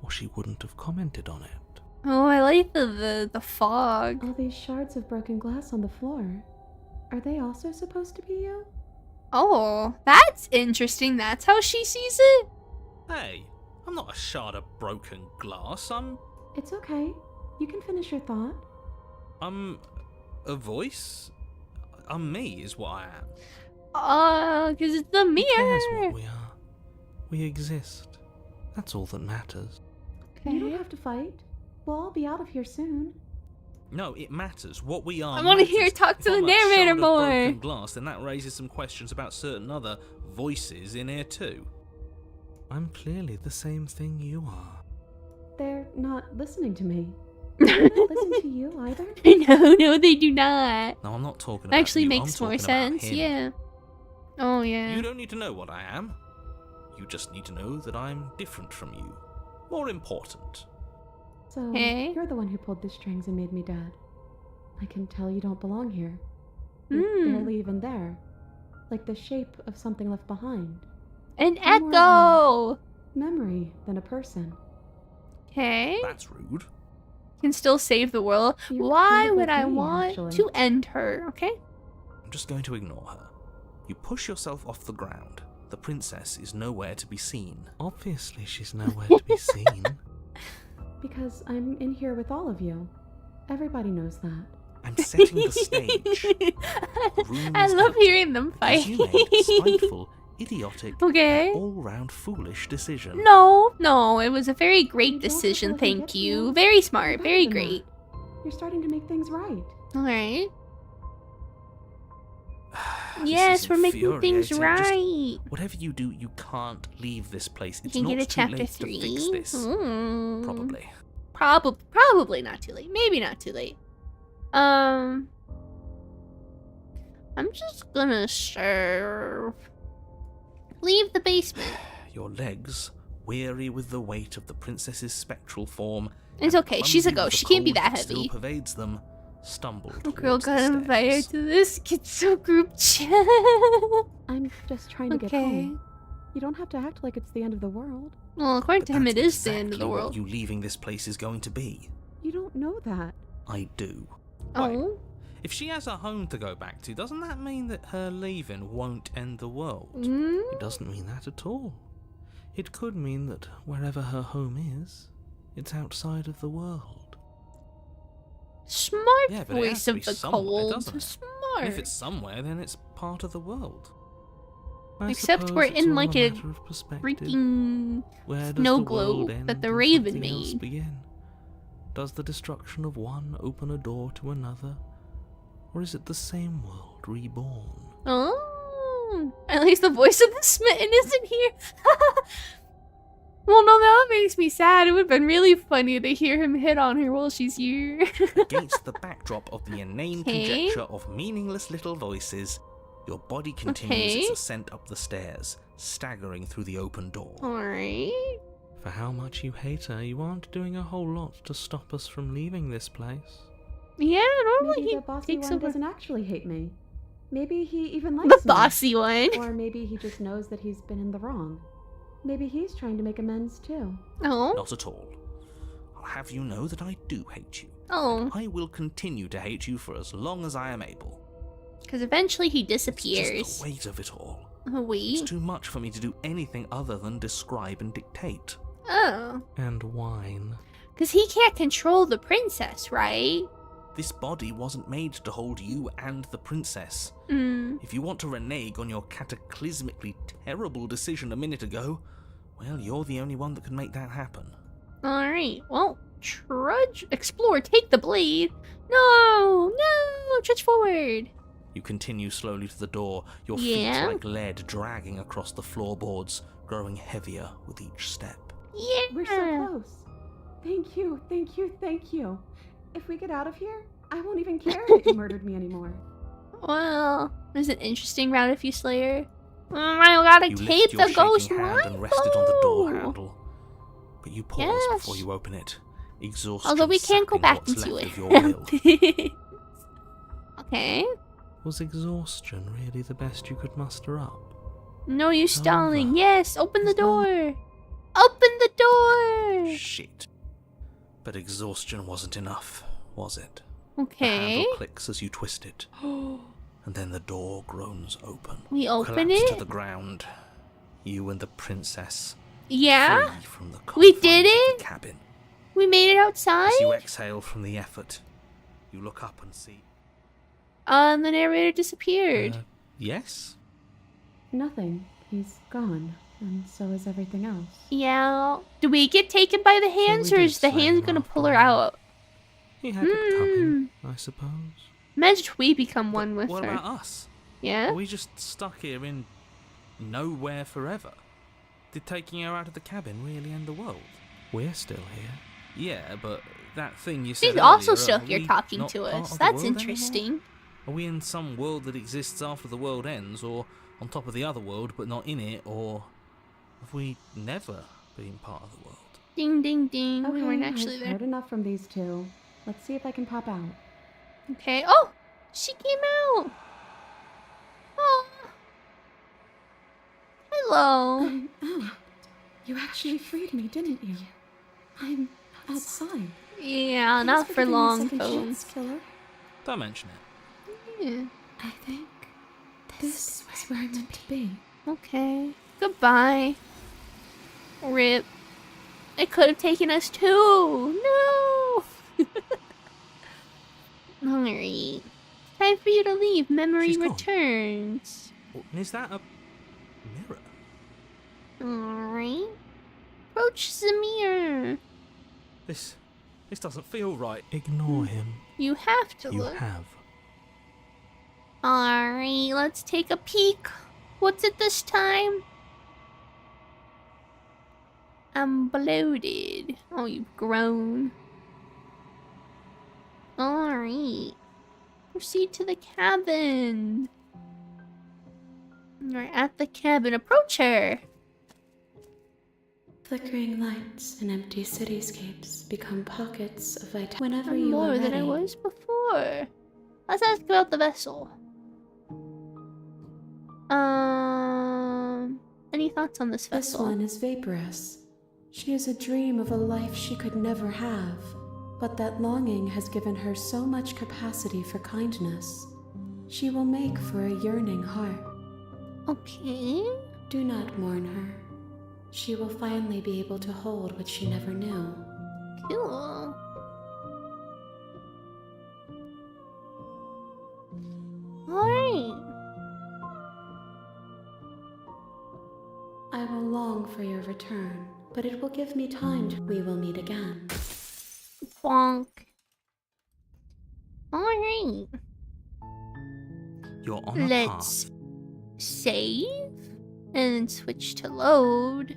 or she wouldn't have commented on it.
oh, I like the fog.
All these shards of broken glass on the floor. Are they also supposed to be you?
Oh, that's interesting. That's how she sees it.
Hey, I'm not a shard of broken glass.
It's okay. You can finish your thought.
I'm a voice. I'm me, is what I am.
'Cause it's the
Who cares
mirror.
what we are? We exist. That's all that matters.
You don't have to fight. We'll all be out of here soon.
No, it matters. What we are.
I wanna hear her
matters.
talk
If
to the
I'm a
narrator
shard of
more.
broken glass, then that raises some questions about certain other voices in here too.
I'm clearly the same thing you are.
They're not listening to me. They don't listen to you either.
No, they do not.
Now I'm not talking about
Actually
you,
makes
I'm
more
talking about
sense.
him.
Yeah. Oh yeah.
You don't need to know what I am. You just need to know that I'm different from you. More important.
So,
Okay.
you're the one who pulled the strings and made me dead. I can tell you don't belong here. You're
Mm.
barely even there. Like the shape of something left behind.
An
More of a
echo.
memory than a person.
Okay.
That's rude.
Can still save the world.
You're
Why
kind of
would
like
I
me,
want
actually.
to end her? Okay.
I'm just going to ignore her. You push yourself off the ground. The princess is nowhere to be seen. Obviously, she's nowhere to be seen.
Because I'm in here with all of you. Everybody knows that.
I'm setting the stage. Room
I
is
love
empty,
hearing them fight.
as you made a spiteful, idiotic,
Okay.
all-round foolish decision.
No, it was a very great
You don't have to
decision.
let me
Thank
get to
you.
you.
Very
You're
smart.
better
Very
than
great.
that. You're starting to make things right.
All right.
This
Yes,
is
we're making things
infuriating.
right.
Just whatever you do, you can't leave this place.
You
It's
can
not
get a
too
chapter
late
3.
to fix this.
Mm.
Probably.
Probably not too late. Maybe not too late. I'm just gonna serve. Leave the basement.
Your legs, weary with the weight of the princess's spectral form,
It's
and
okay. She's a
clumsy with
ghost.
the
She can't be
cold
that
Still
heavy.
pervades them. Stumble.
The girl
towards the
got invited
stairs.
to this schizo group chat.
I'm just trying to get
Okay.
home. You don't have to act like it's the end of the world.
Well, according
But
to him, it
that's
is the end of the
exactly
world.
What you leaving this place is going to be.
You don't know that.
I do.
Oh.
If she has a home to go back to, doesn't that mean that her leaving won't end the world?
Mm?
It doesn't mean that at all. It could mean that wherever her home is, it's outside of the world.
Smart
Yeah, but it has
voice
to
of
be
the
somewhere,
cold.
doesn't it?
Smart.
And if it's somewhere, then it's part of the world.
I
Except
suppose
we're
it's
in
all
like a
matter of perspective.
freaking
Where does
snow
the
globe
world end
that the
and
raven
something else
made.
begin? Does the destruction of one open a door to another? Or is it the same world reborn?
Oh, at least the voice of the smitten isn't here. Well, no, that makes me sad. It would have been really funny to hear him hit on her while she's here.
Against the backdrop of the inane
Okay.
conjecture of meaningless little voices, your body continues its
Okay.
ascent up the stairs, staggering through the open door.
Alright.
For how much you hate her, you aren't doing a whole lot to stop us from leaving this place.
Yeah, normally
Maybe
he
the bossy
takes
one
over.
doesn't actually hate me. Maybe he even likes
The
me.
bossy one.
Or maybe he just knows that he's been in the wrong. Maybe he's trying to make amends too.
Oh.
Not at all. I'll have you know that I do hate you.
Oh.
I will continue to hate you for as long as I am able.
Because eventually he
It's
disappears.
just the weight of it all.
Oh,
It's
wait.
too much for me to do anything other than describe and dictate.
Oh.
And whine.
Because he can't control the princess, right?
This body wasn't made to hold you and the princess.
Mm.
If you want to renege on your cataclysmically terrible decision a minute ago, well, you're the only one that can make that happen.
Alright. Well, trudge. Explore. Take the blade. No. No. Trudge forward.
You continue slowly to the door, your
Yeah.
feet like lead dragging across the floorboards, growing heavier with each step.
Yeah.
We're so close. Thank you, thank you, thank you. If we get out of here, I won't even care if you murdered me anymore.
Well, it was an interesting round of you, Slayer. I gotta
You
tape
lift your
the ghost
shaking hand
one.
and rest it on the door
Oh.
handle. But you pause
Yes.
before you open it, exhaustion
Although we can't go
sapping
back
what's
into
left
it.
of your will.
Okay.
Was exhaustion really the best you could muster up?
No, you stalling.
Dova.
Yes, open the
There's no-
door. Open the door.
Shit. But exhaustion wasn't enough, was it? The
Okay.
handle clicks as you twist it, and then the door groans open.
We open
Collapse to
it?
the ground. You and the princess,
Yeah?
free from the
We
confines
did
of
it?
the cabin.
We made it outside?
As you exhale from the effort, you look up and see.
The narrator disappeared.
Yes?
Nothing. He's gone. And so is everything else.
Yeah. Do we get taken by the hands,
we
or
did
is the
slay
hands
him
gonna
after
pull her
all.
out?
He had it coming, I suppose.
Imagine if we become one with
What
her.
about us?
Yeah?
Are we just stuck here in nowhere forever? Did taking her out of the cabin really end the world?
We're still here.
Yeah, but that thing you said
She's
earlier,
also still
are
here
we
talking
not
to
part
us.
of the
That's
world anymore?
interesting.
Are we in some world that exists after the world ends, or on top of the other world but not in it, or have we never been part of the world?
Ding, ding, ding.
Okay,
We weren't actually
I've
there.
heard enough from these two. Let's see if I can pop out.
Okay. Oh! She came out! Oh! Hello!
I'm out. You actually freed me, didn't you? I'm outside.
Yeah,
Thanks
not
for
for
giving me a
long,
second
though.
chance, killer.
Don't mention it.
Yeah.
I think this is where I'm meant to be.
Okay. Goodbye. Rip. It could have taken us too. No! Alright. Time for you to leave. Memory
She's gone.
returns.
Oh, is that a mirror?
Alright. Approach the mirror.
This doesn't feel right.
Ignore him.
You have to
You
look.
have.
Alright, let's take a peek. What's it this time? I'm bloated. Oh, you've grown. Alright. Proceed to the cabin. We're at the cabin. Approach her.
Flickering lights and empty cityscapes become pockets of vitality. Whenever
I'm
you
more
are
than I
ready,
was before. Let's ask about the vessel. Any thoughts on this
this
vessel?
one is vaporous. She is a dream of a life she could never have, but that longing has given her so much capacity for kindness. She will make for a yearning heart.
Okay.
Do not mourn her. She will finally be able to hold what she never knew.
Cool. Alright.
I will long for your return, but it will give me time to. We will meet again.
Bonk. Alright.
You're on a
Let's save and switch to load.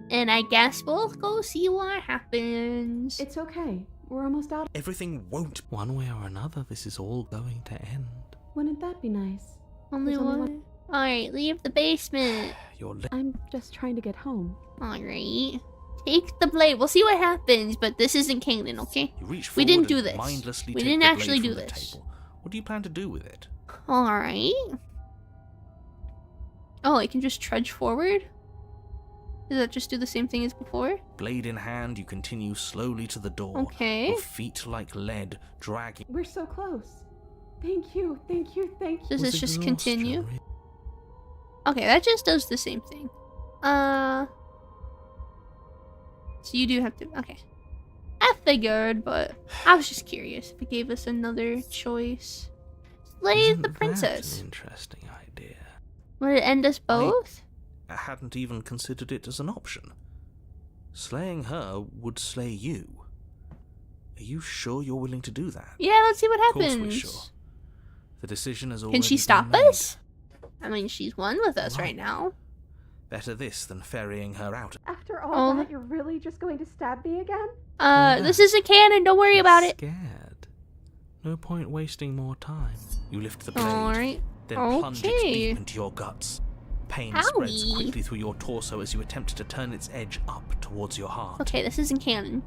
And I guess we'll go see what happens.
It's okay. We're almost out.
Everything won't. One way or another, this is all going to end.
Wouldn't that be nice?
Only
There's only
one. Alright, leave the basement.
I'm just trying to get home.
Alright. Take the blade. We'll see what happens, but this isn't Canaan, okay?
You reach
We
forward
didn't do
and
this.
mindlessly
We
take
didn't
the blade
actually
from
do
the
this.
table. What do you plan to do with it?
Alright. Oh, I can just trudge forward? Does that just do the same thing as before?
Blade in hand, you continue slowly to the door.
Okay.
Your feet like lead, dragging.
We're so close. Thank you, thank you, thank you.
Does
Was
this just
exhaustion
continue?
re-
Okay, that just does the same thing. So you do have to... Okay. I figured, but I was just curious if it gave us another choice. Slay
Isn't
the
that
princess.
an interesting idea?
Would it end us both?
I hadn't even considered it as an option. Slaying her would slay you. Are you sure you're willing to do that?
Yeah, let's see what
Of course
happens.
we're sure. The decision has already
Can she
been
stop
made.
us? I mean, she's one with us right
Right.
now.
Better this than ferrying her out.
After
Oh.
all that, you're really just going to stab me again?
This isn't canon. Don't worry about it.
Scared. No point wasting more time. You lift the blade,
Alright.
then plunge it
Okay.
deep into your guts. Pain spreads
Owie.
quickly through your torso as you attempt to turn its edge up towards your heart.
Okay, this isn't canon.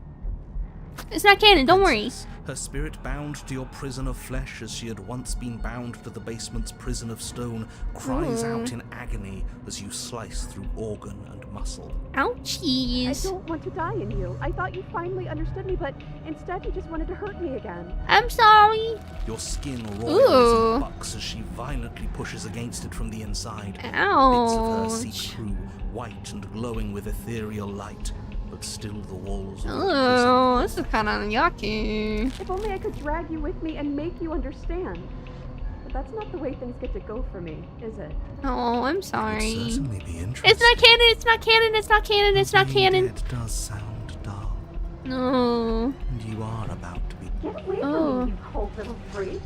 It's not canon. Don't worry.
Princess, her spirit bound to your prison of flesh as she had once been bound to the basement's prison of stone, cries out in agony as you slice through organ and muscle.
I
Ouchies.
don't want to die in you. I thought you finally understood me, but instead you just wanted to hurt me again.
I'm sorry.
Your skin
Ooh.
roils and bucks as she violently pushes against it from the inside. Bits of her seep
Ouch.
through, white and glowing with ethereal light, but still the walls are a
Oh,
prison.
this is kind of yucky.
If only I could drag you with me and make you understand. But that's not the way things get to go for me, is it?
Oh, I'm
It'd
sorry.
certainly be interesting.
It's not canon. It's not canon. It's not canon. It's not
Being
canon.
dead does sound dull,
No.
and you are about to be.
Get away
Oh.
from me, you cold little freak.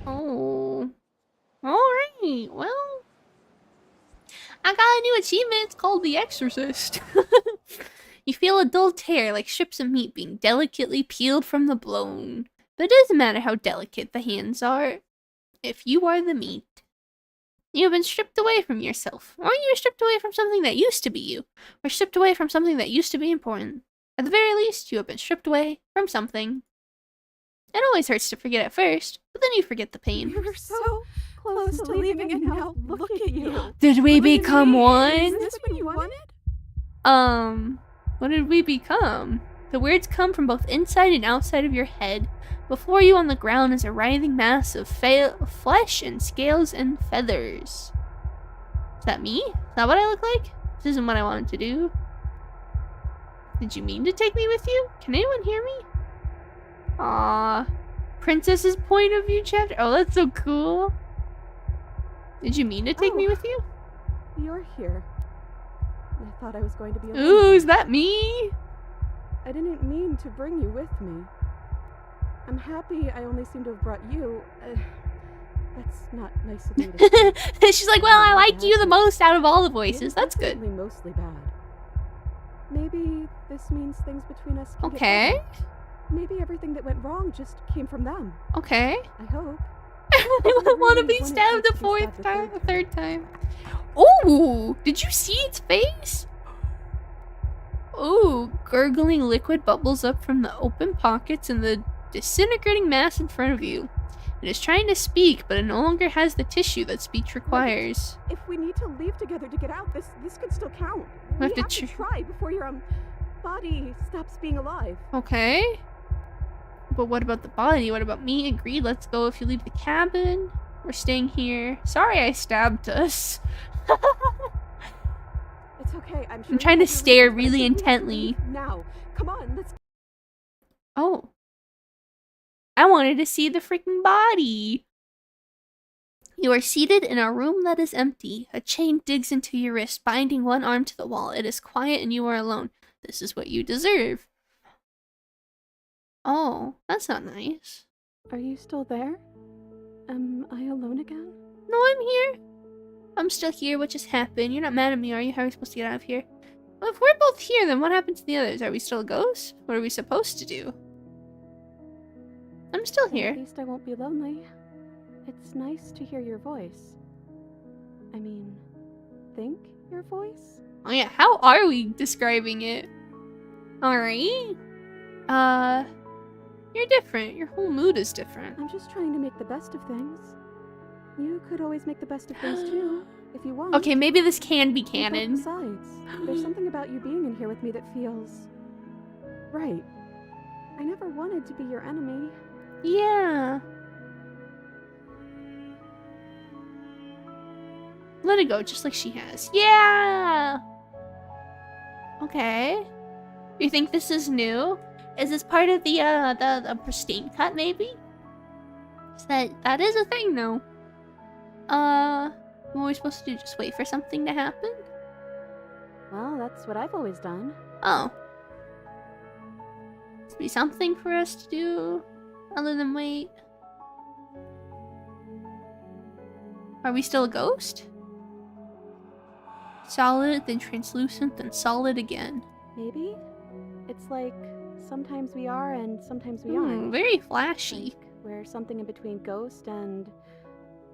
Oh. Alright, well. I got a new achievement. It's called the Exorcist. You feel a dull tear like strips of meat being delicately peeled from the bone. But it doesn't matter how delicate the hands are, if you are the meat. You have been stripped away from yourself, or you were stripped away from something that used to be you, or stripped away from something that used to be important. At the very least, you have been stripped away from something. It always hurts to forget at first, but then you forget the pain.
You were so close to leaving, and now look at you.
Did we
What do you
become
mean?
one?
Is this what you wanted?
What did we become? The words come from both inside and outside of your head. Before you on the ground is a writhing mass of flesh and scales and feathers. Is that me? Is that what I look like? This isn't what I wanted to do. Did you mean to take me with you? Can anyone hear me? Aww. Princess's point of view chapter? Oh, that's so cool. Did you mean to take me
Oh.
with you?
You're here. I thought I was going to be alone.
Ooh, is that me?
I didn't mean to bring you with me. I'm happy I only seem to have brought you. That's not nice of me to say.
She's like, well, I like you the most out of all the voices.
It's
That's good.
definitely mostly bad. Maybe this means things between us can get
Okay.
better. Maybe everything that went wrong just came from them.
Okay.
I hope.
I want to be
really
stabbed
wanted
a
to be
fourth
stabbed a
time, a
third
third time. Ooh, did you see its face? Ooh, gurgling liquid bubbles up from the open pockets in the disintegrating mass in front of you. It is trying to speak, but it no longer has the tissue that speech requires.
If we need to leave together to get out, this could still count.
We
We
have to
have to try before your body stops being alive.
Okay. But what about the body? What about me? Agreed, let's go if you leave the cabin. We're staying here. Sorry I stabbed us.
It's okay. I'm sure.
I'm trying to
you have your
stare
reasons, but I
really
think we have to
intently.
leave Now, come on, let's.
Oh. I wanted to see the freaking body. You are seated in a room that is empty. A chain digs into your wrist, binding one arm to the wall. It is quiet and you are alone. This is what you deserve. Oh, that's not nice.
Are you still there? Am I alone again?
No, I'm here. I'm still here. What just happened? You're not mad at me, are you? How are we supposed to get out of here? Well, if we're both here, then what happened to the others? Are we still a ghost? What are we supposed to do? I'm still
At
here.
least I won't be lonely. It's nice to hear your voice. I mean, think your voice?
Oh yeah, how are we describing it? Alright. You're different. Your whole mood is different.
I'm just trying to make the best of things. You could always make the best of things too, if you want.
Okay, maybe this can be
But
canon.
besides, there's something about you being in here with me that feels right. I never wanted to be your enemy.
Yeah. Let it go, just like she has. Yeah! Okay. You think this is new? Is this part of the Pristine cut, maybe? That is a thing, though. What are we supposed to do? Just wait for something to happen?
Well, that's what I've always done.
Oh. Must be something for us to do, other than wait. Are we still a ghost? Solid, then translucent, then solid again.
Maybe? It's like sometimes we are and sometimes we aren't.
Very flashy.
Like we're something in between ghost and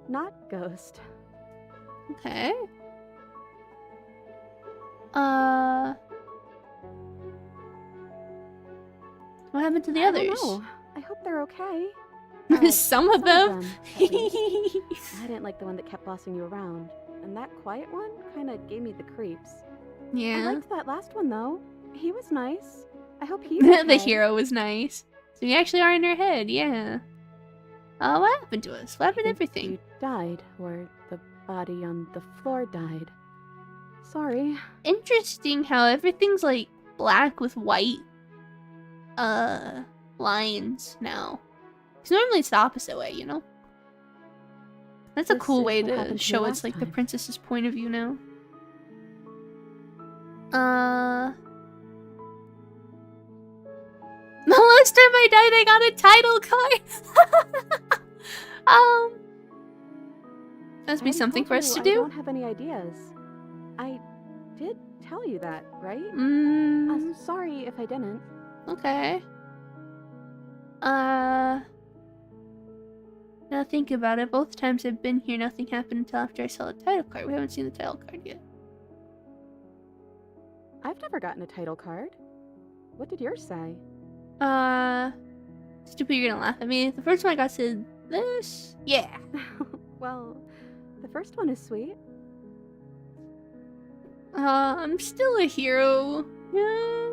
not ghost.
Okay. What happened to the others?
I don't know. I hope they're okay.
Some of them.
at least. I didn't like the one that kept bossing you around. And that quiet one kind of gave me the creeps. I
Yeah.
liked that last one though. He was nice. I hope he's
The
okay.
hero was nice. So we actually are in her head, yeah. What happened to us? What happened to
I think
everything?
You died, or the body on the floor died. Sorry.
Interesting how everything's like black with white lines now. Because normally it's the opposite way, you know? That's a
This
cool
is
way
what
to
happened to
show
me
it's
last
like the
time.
princess's point of view now. The last time I died, I got a title card. Must be
I
something
told
for us
you
to
I
do.
don't have any ideas. I did tell you that, right? I'm sorry if I didn't.
Okay. Now think about it. Both times I've been here, nothing happened until after I saw the title card. We haven't seen the title card yet.
I've never gotten a title card. What did yours say?
Stupid, you're gonna laugh at me. The first one I got said this. Yeah.
Well, the first one is sweet.
I'm still a hero. Yeah.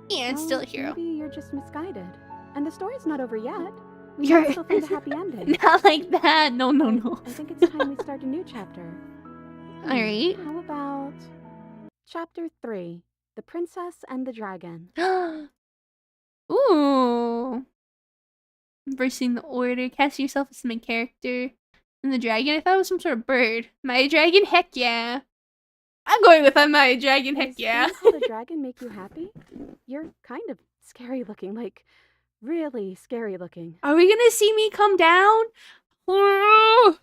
Yeah, I'm still a
Well,
hero.
Maybe you're just misguided. And the story's not over yet. We
You're-
might still find a happy ending.
Not like that. No, no, no.
I think it's time we start a new chapter.
Alright.
How about Chapter 3, The Princess and the Dragon?
Ooh. Embracing the order. Cast yourself as the main character. And the dragon, I thought it was some sort of bird. My dragon, heck yeah. I'm going with my dragon, heck
Does
yeah.
being called a dragon make you happy? You're kind of scary looking, like really scary looking.
Are we gonna see me come down? Ooh.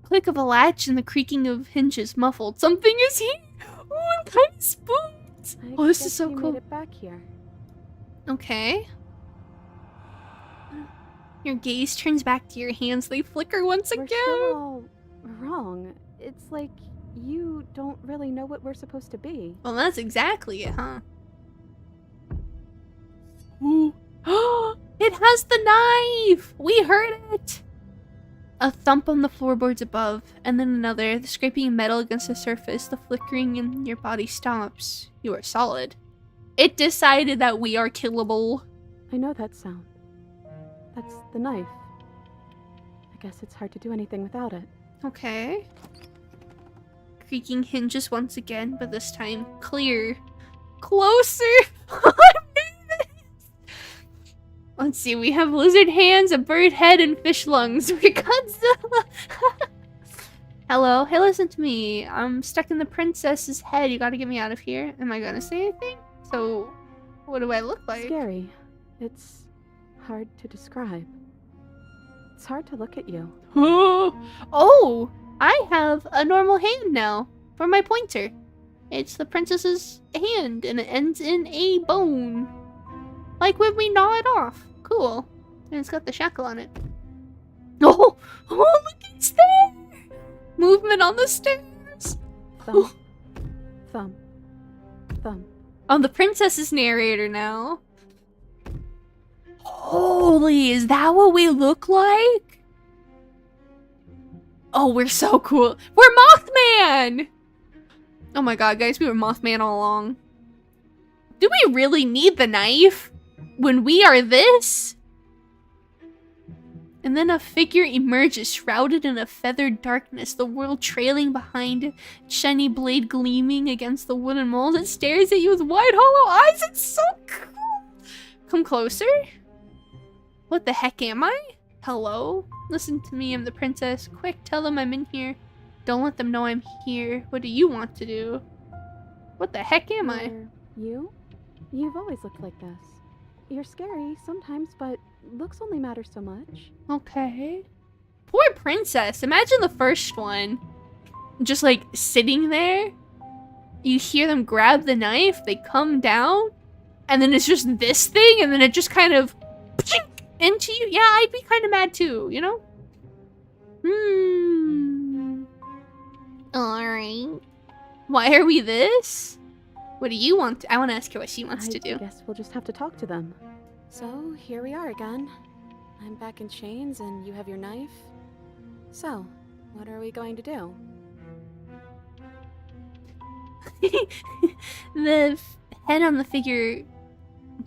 Click of a latch and the creaking of hinges muffled. Something is here. Oh, I'm kind of spooked.
I
Oh, this
guess
is so
you
cool.
made it back here.
Okay. Your gaze turns back to your hands. They flicker once
We're
again.
still all wrong. It's like you don't really know what we're supposed to be.
Well, that's exactly it, huh? Ooh. It has the knife! We heard it! A thump on the floorboards above, and then another. The scraping of metal against the surface, the flickering in your body stops. You are solid. It decided that we are killable.
I know that sound. That's the knife. I guess it's hard to do anything without it.
Okay. Creaking hinges once again, but this time clear. Closer! I'm nervous! Let's see, we have lizard hands, a bird head, and fish lungs. We're Godzilla! Hello? Hey, listen to me. I'm stuck in the princess's head. You gotta get me out of here. Am I gonna say anything? So, what do I look like?
Scary. It's hard to describe. It's hard to look at you.
Oh! I have a normal hand now for my pointer. It's the princess's hand, and it ends in a bone. Like when we gnaw it off. Cool. And it's got the shackle on it. Oh! Oh, look, it's there! Movement on the stairs!
Thumb. Thumb. Thumb.
I'm the princess's narrator now. Holy, is that what we look like? Oh, we're so cool. We're Mothman! Oh my god, guys, we were Mothman all along. Do we really need the knife when we are this? And then a figure emerges, shrouded in a feathered darkness, the world trailing behind it, shiny blade gleaming against the wooden mold. It stares at you with wide, hollow eyes. It's so cool. Come closer. What the heck am I? Hello? Listen to me, I'm the princess. Quick, tell them I'm in here. Don't let them know I'm here. What do you want to do? What the heck am I?
You? You've always looked like this. You're scary sometimes, but looks only matter so much.
Okay. Poor princess. Imagine the first one. Just like sitting there. You hear them grab the knife, they come down, and then it's just this thing, and then it just kind of into you. Yeah, I'd be kind of mad too, you know? Alright. Why are we this? What do you want to— I want to ask her what she wants to do.
I guess we'll just have to talk to them. So, here we are again. I'm back in chains and you have your knife. So, what are we going to do?
The head on the figure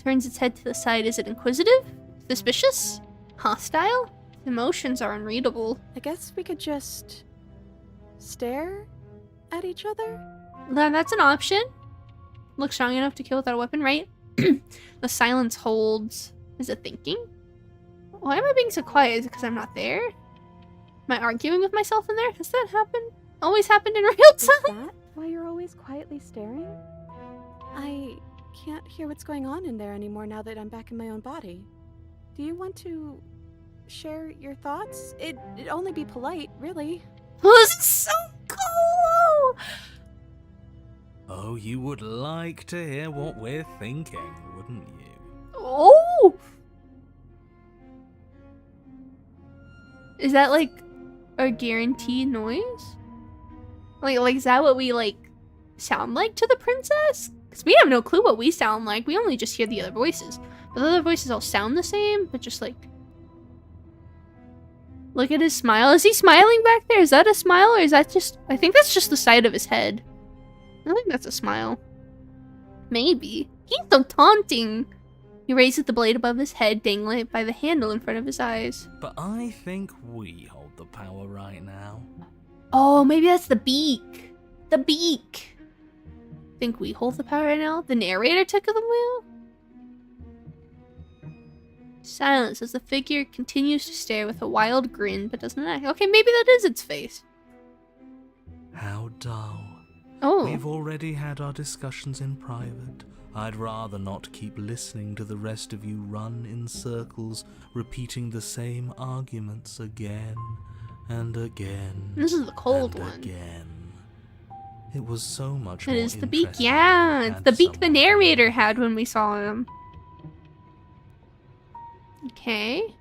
turns its head to the side. Is it inquisitive? Suspicious? Hostile? Emotions are unreadable.
I guess we could just stare at each other?
That's an option. Look strong enough to kill without a weapon, right? The silence holds. Is it thinking? Why am I being so quiet? Is it because I'm not there? Am I arguing with myself in there? Has that happened? Always happened in real
Is
time?
that why you're always quietly staring? I can't hear what's going on in there anymore now that I'm back in my own body. Do you want to share your thoughts? It'd only be polite, really.
Oh, this is so cool!
Oh, you would like to hear what we're thinking, wouldn't you?
Oh! Is that like a guaranteed noise? Like is that what we like sound like to the princess? Because we have no clue what we sound like. We only just hear the other voices. But the other voices all sound the same, but just like... Look at his smile. Is he smiling back there? Is that a smile or is that just... I think that's just the side of his head. I don't think that's a smile. Maybe. He's so taunting. He raises the blade above his head, dangling it by the handle in front of his eyes.
But I think we hold the power right now.
Oh, maybe that's the beak. The beak. Think we hold the power right now? The narrator took the wheel? Silence as the figure continues to stare with a wild grin, but doesn't act. Okay, maybe that is its face.
How dull.
Oh.
We've already had our discussions in private. I'd rather not keep listening to the rest of you run in circles, repeating the same arguments again and again.
This is the cold
and
one.
Again. It was so much
It
more
is the beak.
interesting
Yeah,
when we
it's
had
the beak the
someone
narrator had when we saw him. Okay.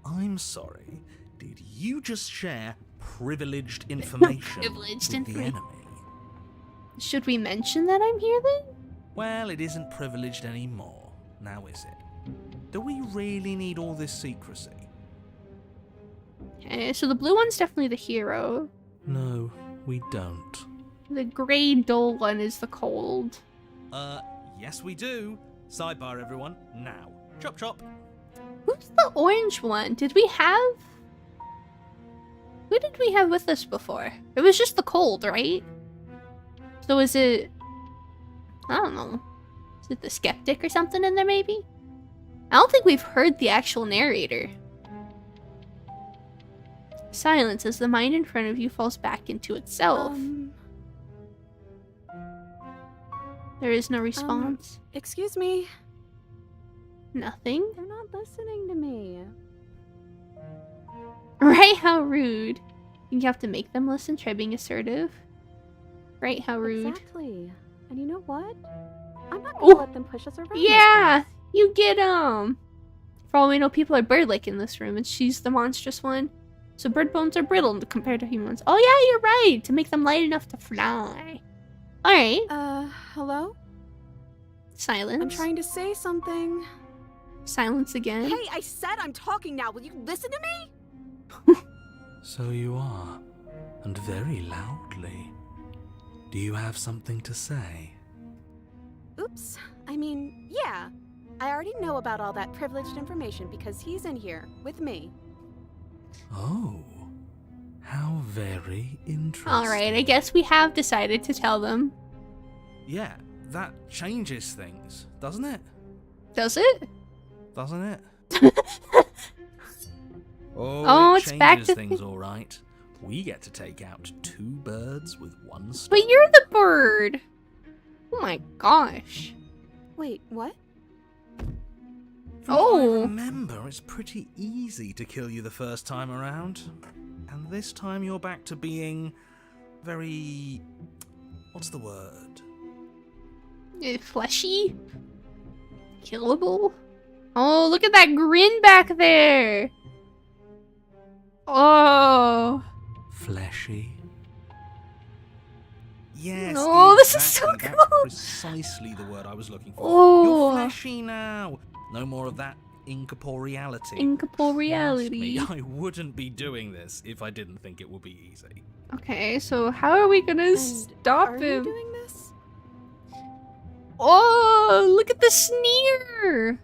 I'm sorry. Did you just share privileged information
Privileged
with the
information.
enemy?
Should we mention that I'm here then?
Well, it isn't privileged anymore, now is it? Do we really need all this secrecy?
Okay, so the blue one's definitely the hero.
No, we don't.
The gray dull one is the cold.
Yes we do. Sidebar, everyone. Now. Chop chop.
Who's the orange one? Did we have... Who did we have with us before? It was just the cold, right? So is it... I don't know. Is it the skeptic or something in there, maybe? I don't think we've heard the actual narrator. Silence as the mind in front of you falls back into itself. There is no response.
Excuse me.
Nothing.
They're not listening to me.
Right, how rude. You have to make them listen, try being assertive. Right, how rude.
Exactly. And you know what? I'm not
Ooh.
gonna let them push us around.
Yeah, you get 'em. For all we know, people are bird-like in this room, and she's the monstrous one. So bird bones are brittle compared to human ones. Oh yeah, you're right. To make them light enough to fly. All right.
Hello?
Silence.
I'm trying to say something.
Silence again.
Hey, I said I'm talking now. Will you listen to me?
So you are, and very loudly. Do you have something to say?
Oops. I mean, yeah. I already know about all that privileged information because he's in here with me.
Oh, how very interesting.
All right, I guess we have decided to tell them.
Yeah, that changes things, doesn't it?
Does it?
Doesn't it?
Oh,
it
it's back
changes
to
things, all right. We get to take out 2 birds with 1 stone.
But you're the bird. Oh my gosh.
Wait, what?
From what I
Oh.
remember, it's pretty easy to kill you the first time around. And this time you're back to being very... what's the word?
Fleshy? Killable? Oh, look at that grin back there. Oh.
Fleshy?
Yes,
Oh, this is so
exactly. That's
cool.
precisely the word I was looking for.
Oh.
You're fleshy now. No more of that incorporeality.
Incorporeality.
Trust me, I wouldn't be doing this if I didn't think it would be easy.
Okay, so how are we gonna
And
stop
are
him?
you doing this?
Oh, look at the sneer.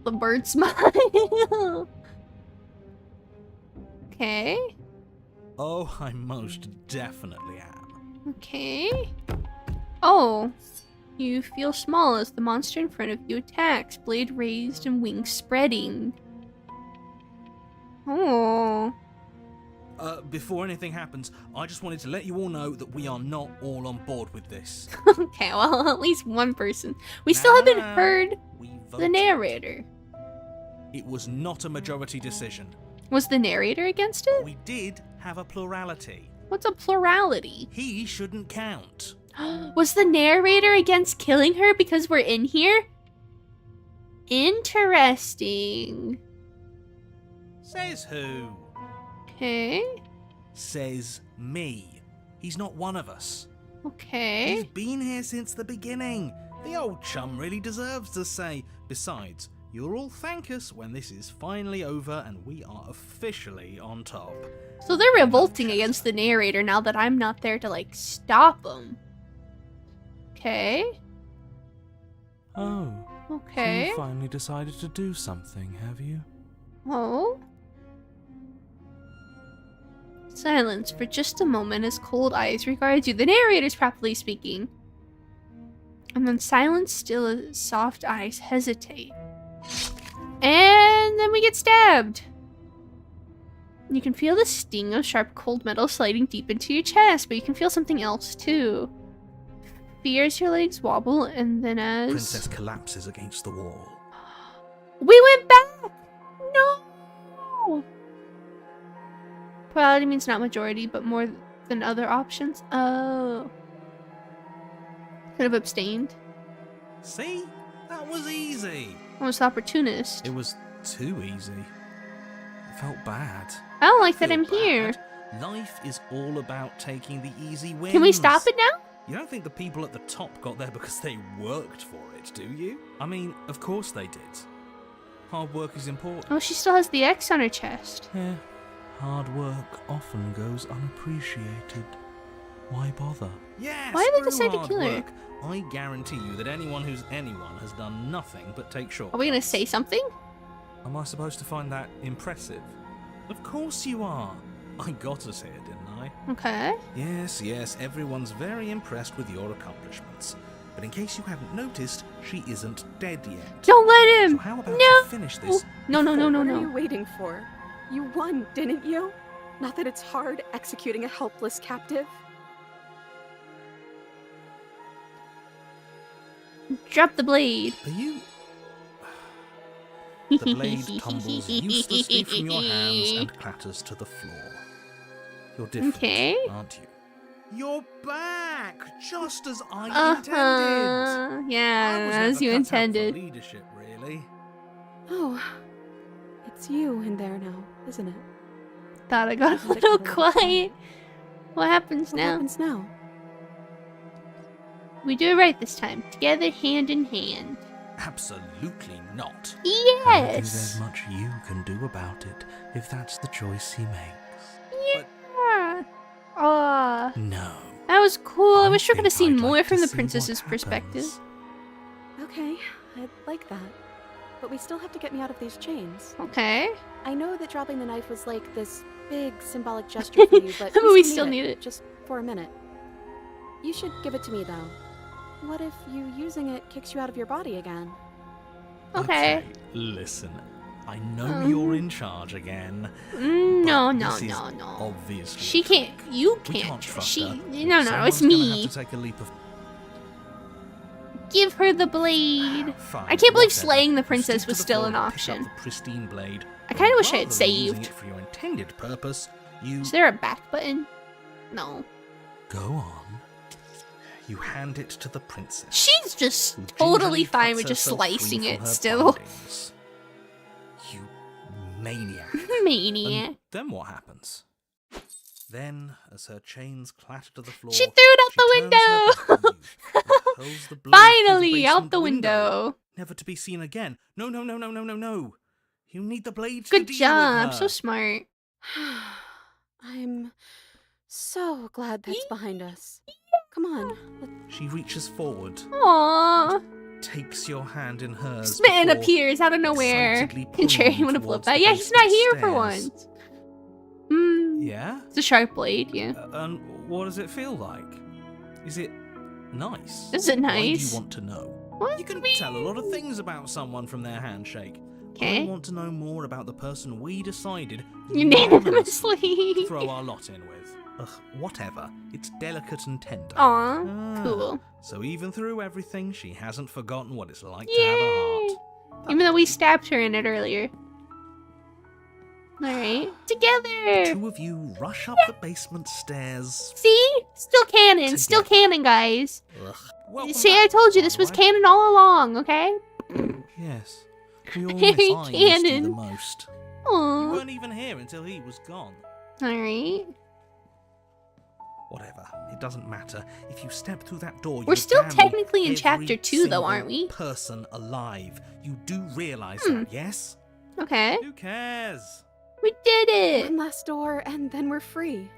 The bird smile. Okay.
Oh, I most definitely am.
Okay. Oh. You feel small as the monster in front of you attacks, blade raised and wings spreading. Oh.
Before anything happens, I just wanted to let you all know that we are not all on board with this.
Okay, well, at least one person. We still haven't heard
We
the
voted.
narrator.
It was not a majority decision.
Was the narrator against it?
We did have a plurality.
What's a plurality?
He shouldn't count.
Was the narrator against killing her because we're in here? Interesting.
Says who?
Okay.
Says me. He's not one of us. He's
Okay.
been here since the beginning. The old chum really deserves to say. Besides, you'll all thank us when this is finally over and we are officially on top.
So they're revolting against the narrator now that I'm not there to, like, stop them. Okay.
Oh,
Okay.
you finally decided to do something, have you?
Oh. Silence for just a moment as cold eyes regards you. The narrator's properly speaking. And then silence still as soft eyes hesitate. And then we get stabbed. You can feel the sting of sharp cold metal sliding deep into your chest, but you can feel something else too. Fear as your legs wobble, and then as...
Princess collapses against the wall.
We went back! No! Plurality means not majority, but more than other options. Oh. Could have abstained.
See? That was easy.
Almost opportunist.
It was too easy. I felt bad.
I don't like that
Feel
I'm here.
bad. Life is all about taking the easy wins.
Can we stop it now?
You don't think the people at the top got there because they worked for it, do you? I mean, of course they did. Hard work is important.
Oh, she still has the X on her chest.
Yeah, hard work often goes unappreciated. Why bother?
Yes,
Why did they
screw
decide to
hard
kill her?
work. I guarantee you that anyone who's anyone has done nothing but take short.
Are we gonna say something?
Am I supposed to find that impressive? Of course you are. I got us here, didn't I?
Okay.
Yes, everyone's very impressed with your accomplishments. But in case you haven't noticed, she isn't dead yet.
Don't let him!
So how about
No!
you finish this?
No.
What are you waiting for? You won, didn't you? Not that it's hard executing a helpless captive.
Drop the blade.
Are you... The blade tumbles uselessly from your hands and clatters to the floor. You're different,
Okay.
aren't you?
You're back, just as I intended.
Yeah,
I
as
was
you
never cut out for
intended.
leadership, really.
Oh, it's you in there now, isn't it?
Thought I got a
How'd it
little
go over the
quiet. What happens
What
now?
happens now?
We do it right this time. Together, hand in hand.
Absolutely not. I don't think there's
Yes.
much you can do about it if that's the choice he makes.
Yeah. Aw.
No.
That was cool. I wish we could have
think
seen
I'd
more
like
from
to
the
see what
princess's perspective.
happens.
Okay, I'd like that. But we still have to get me out of these chains.
Okay.
I know that dropping the knife was like this big symbolic gesture for you, but
We still need it.
Just for a minute. You should give it to me, though. What if you using it kicks you out of your body again?
Okay.
Listen, I know you're in charge again.
No,
but
no,
this is
no, no.
Obviously.
She
a
can't.
trick.
You
We
can't.
can't trust
She.
her.
No, no,
Someone's
it's
gonna
me.
have to take a leap of
Give her the blade.
Fine,
I can't believe
whatever.
slaying the
You
princess
stick to
was
the
still
floor
an
and pick up
option.
the pristine blade.
I kinda wish I had
Rather than using
saved.
it for your intended purpose, you
Is there a back button? No.
go on. You hand it to the princess.
She's just
who
totally
gingerly
fine
cuts
with just
herself free
slicing
from
it
her
still.
bindings. You maniac.
Maniac.
And then what happens? Then, as her chains clatter to the floor,
She threw it out
she
the
turns her back on you and hurls the blade through the
Finally, out
basement
the window.
never to be seen again. No, no, no, no, no, no, no. You need the blade to
Good
deal
job.
with her.
So smart.
I'm so glad that's behind us. Come on.
She reaches forward,
Aww.
takes your hand in hers.
Smitten
before
appears out of nowhere.
excitedly
And Cherry
pulling
would have flipped
towards
that.
the
Yeah, he's not
basement
here for
stairs.
once. Hmm.
Yeah?
It's a sharp blade, yeah.
And what does it feel like? Is it nice?
Is it
Why do
nice?
you want to know?
What?
You can tell a lot of things about someone from their handshake.
Okay.
I want to know more about the person we decided
Unanimously.
to throw our lot in with. Ugh, whatever. It's delicate and tender.
Aw,
Ah,
cool.
So even through everything, she hasn't forgotten what it's like to
Yay!
have a heart.
Even though we stabbed her in it earlier. Alright. Together!
Two of you rush up the basement stairs.
See? Still canon. Still
Together.
canon, guys.
Ugh. Welcome
See, I
back,
told you this was
Awry.
canon all along, okay?
Yes. We all
Very
miss I missed you the
canon.
most. You
Aww.
weren't even here until he was gone.
Alright.
Whatever. It doesn't matter. If you step through that door,
We're
you
still
damn
technically in
every
chapter 2 though,
single
aren't we?
Person alive. You do realize
Hmm.
that, yes?
Okay.
Who cares?
We did it!
One last door, and then we're free.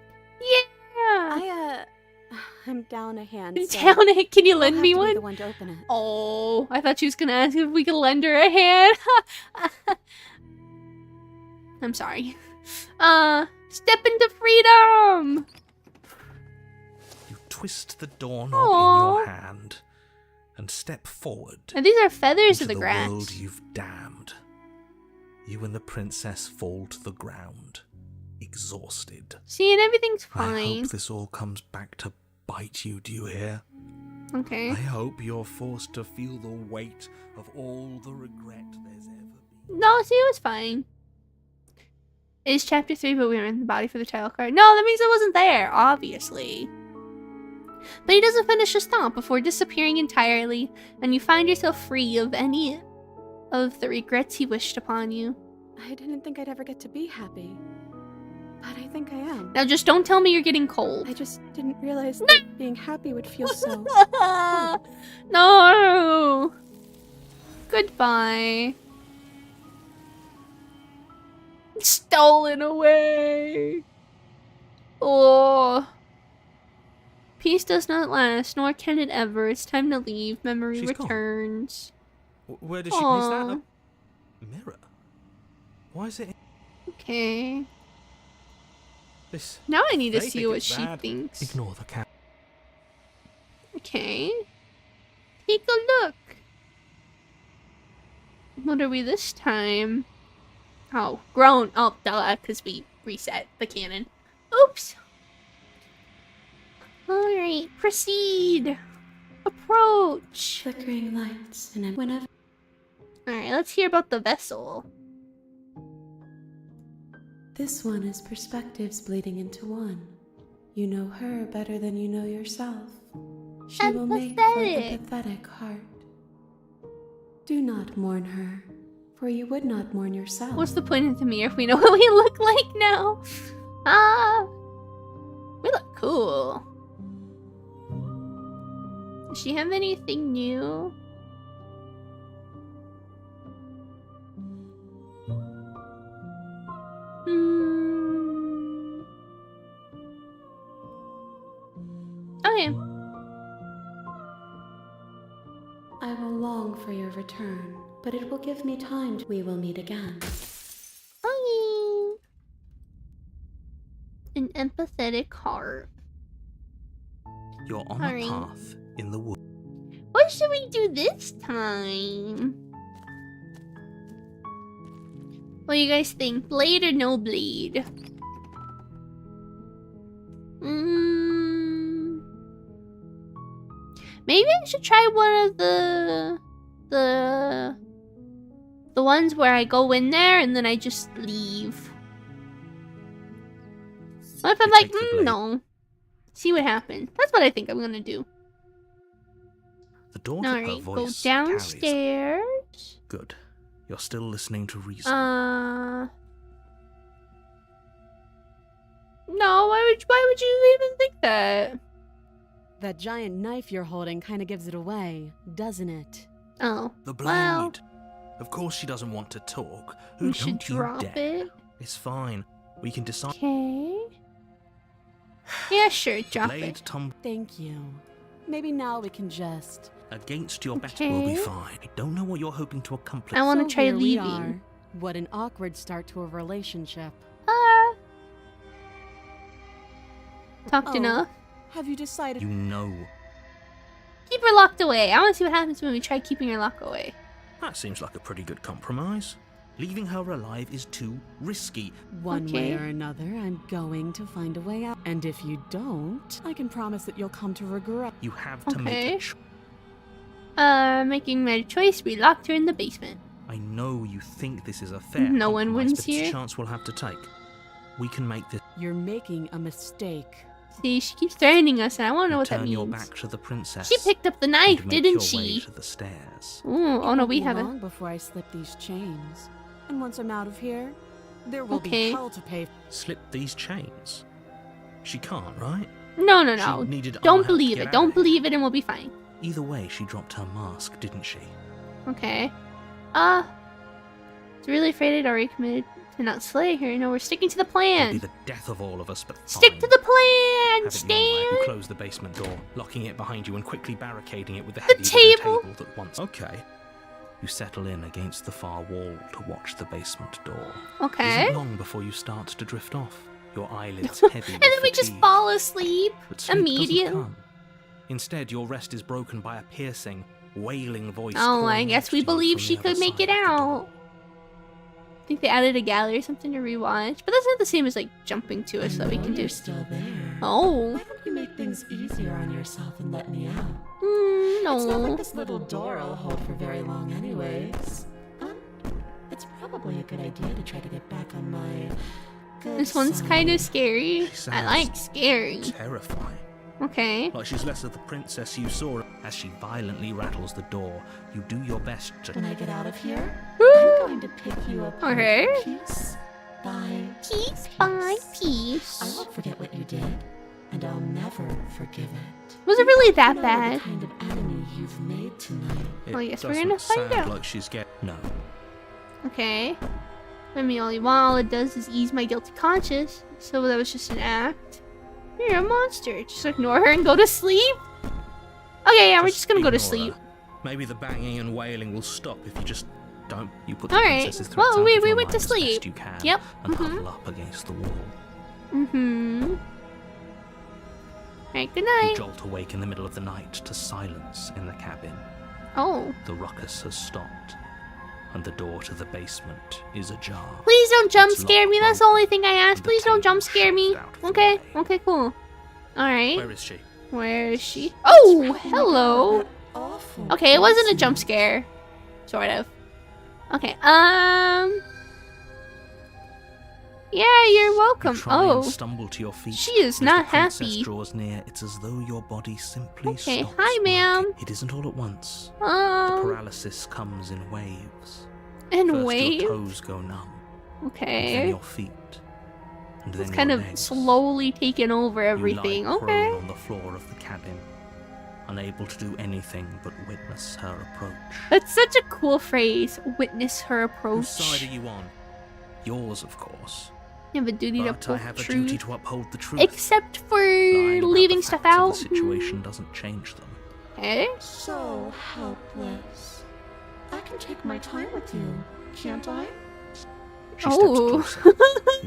Yeah!
I'm down a hand. so
Down it. Can you
I'll
lend
have
me
to be
one?
the one to open it.
Oh, I thought she was gonna ask if we could lend her a hand. I'm sorry. Step into freedom!
You twist the doorknob
Aw.
in your hand and step forward.
And these are feathers
into
of the
the
grass.
world you've damned. You and the princess fall to the ground, exhausted.
See, and everything's
I
fine.
hope this all comes back to bite you, do you hear?
Okay.
I hope you're forced to feel the weight of all the regret there's ever been.
No, see, it was fine. It is chapter 3, but we were in the body for the title card. No, that means it wasn't there, obviously. But he doesn't finish his thought before disappearing entirely, and you find yourself free of any of the regrets he wished upon you.
I didn't think I'd ever get to be happy. But I think I am.
Now just don't tell me you're getting cold.
I just didn't realize that being happy would feel so...
No! Goodbye. Stolen away. Oh. Peace does not last, nor can it ever. It's time to leave. Memory
She's gone.
returns.
Where does she miss that?
Aw.
A mirror? Why is it in
Okay.
this?
Now I need to
They
see
think
what
it's
she
bad.
thinks.
Ignore the cat.
Okay. Take a look. What are we this time? Oh, grown. Oh, duh, because we reset the canon. Oops. Alright, proceed. Approach.
Flickering lights, and whenever
Alright, let's hear about the vessel.
this one is perspectives bleeding into one. You know her better than you know yourself. She will make for a pathetic heart. Do not mourn her, for you would not mourn yourself.
What's the point of the mirror if we know what we look like now? Ah, we look cool. Does she have anything new? Okay.
I will long for your return, but it will give me time. We will meet again.
Okay. An empathetic heart.
You're on
Sorry.
a path in the woods.
What should we do this time? What do you guys think? Blade or no blade? Maybe I should try one of the ones where I go in there and then I just leave. What if I'm like, no. See what happens. That's what I think I'm gonna do.
The door to her
Alright, go
voice
downstairs.
carries. Good. You're still listening to reason.
No, why would you even think that?
That giant knife you're holding kind of gives it away, doesn't it?
Oh,
The blade.
well,
Of course she doesn't want to talk. Who
we should
don't you
drop
dare.
it.
It's fine. We can decide.
Okay. Yeah, sure, drop
Blade
it.
Thank you. Maybe now we can just...
against your bet
Okay.
will be fine. I don't know what you're hoping to accomplish.
I want to
So
try
here we
leaving.
are. What an awkward start to a relationship.
Talked
Oh.
enough.
Have you decided...
You know.
Keep her locked away. I want to see what happens when we try keeping her locked away.
That seems like a pretty good compromise. Leaving her alive is too risky.
One way
Okay.
or another, I'm going to find a way out. And if you don't, I can promise that you'll come to regret.
You have to
Okay.
make a choice.
Making my choice, we locked her in the basement.
I know you think this is a fair
No one
compromise,
wins
but
here.
it's a chance we'll have to take. We can make this.
You're making a mistake.
See, she keeps threatening us, and I want to know what that
Turn your
means.
back to the princess.
She picked up the knife,
and make
didn't
your
she?
way to the stairs.
Ooh, oh
It
no,
won't
we
be
haven't.
long before I slip these chains. And once I'm out of here, there will
Okay.
be hell to pay.
Slip these chains. She can't, right?
No, no,
She
no.
needed our
Don't
help to
believe
get
it.
out
Don't
of here.
believe it, and we'll be fine.
Either way, she dropped her mask, didn't she?
Okay. It's really afraid I'd already committed to not slay her. No, we're sticking to the
It'd
plan.
be the death of all of us, but
Stick
fine.
to the plan,
Have it your way. You
Stan.
close the basement door, locking it behind you and quickly barricading it with the
The
heavy wooden
table.
table that once. Okay. You settle in against the far wall to watch the basement door.
Okay.
Isn't long before you start to drift off. Your eyelids heavy
And
with
then we just
fatigue.
fall asleep
But sleep doesn't
immediately.
come. Instead, your rest is broken by a piercing, wailing voice.
Oh, I
calling
guess
out
we
to you
believe
from
she
the
could
other
make it
side of the
out.
door.
I think they added a gallery or something to rewatch, but that's not the same as like jumping to us that we can do.
You're still there.
Oh,
Why don't you make things easier on yourself and let me out?
mm,
It's not like
no.
this little door will hold for very long anyways. It's probably a good idea to try to get back on my good
This one's
side.
kind of scary.
She
I
sounds
like scary.
Terrifying.
Okay.
Like she's less of the princess you saw. As she violently rattles the door, you do your best to.
When I get out of here,
Woo!
I'm going to pick you up
Okay.
piece by
Piece by piece.
I won't forget what you did, and I'll never forgive it.
Was it really that
You know
bad?
the kind of enemy you've made tonight.
Well, I
It
guess we're
doesn't
gonna find
sound
out.
Like she's no.
Okay. I mean, all it does is ease my guilty conscience. So that was just an act. You're a monster. Just ignore her and go to sleep. Okay, yeah, we're just gonna go to
ignore
sleep.
her. Maybe the banging and wailing will stop if you just don't. You put the
Alright.
princess's threats
Well,
out
we
of your
went to
mind as best
sleep.
you can
Yep.
And
Mhm.
huddle up against the wall.
Mm-hmm. Alright, good
You
night.
jolt awake in the middle of the night to silence in the cabin.
Oh.
The ruckus has stopped, and the door to the basement is ajar.
Please don't jump
It's
scare me.
locked
That's the only thing I asked.
and the
Please don't
table
jump scare me.
shoved out of the
Okay.
way.
Okay, cool. Alright.
Where is she?
Where is she? Oh, hello.
Awful.
Okay, it wasn't a jump scare. Sort of. Okay, Yeah, you're welcome.
You try
Oh,
and stumble to your feet.
she is
As
not
the princess
happy.
draws near, it's as though your body simply
Okay,
stops
hi, ma'am.
working. It isn't all at once. The paralysis comes in waves.
And
First
wave.
your toes go numb, and then
Okay.
your feet, and then
It's
your
kind of
legs.
slowly taking over
You
everything.
lie
Okay.
prone on the floor of the cabin, unable to do anything but witness her approach.
That's such a cool phrase. Witness her
Whose side
approach.
are you on? Yours, of course.
You have a duty to
But I
uphold
have
the
a duty
truth.
to uphold the truth.
Except for
Lying about
leaving
the
stuff
facts of
out.
the situation doesn't change them.
Okay.
So helpless. I can take my time with you, can't I?
She
Oh.
steps closer,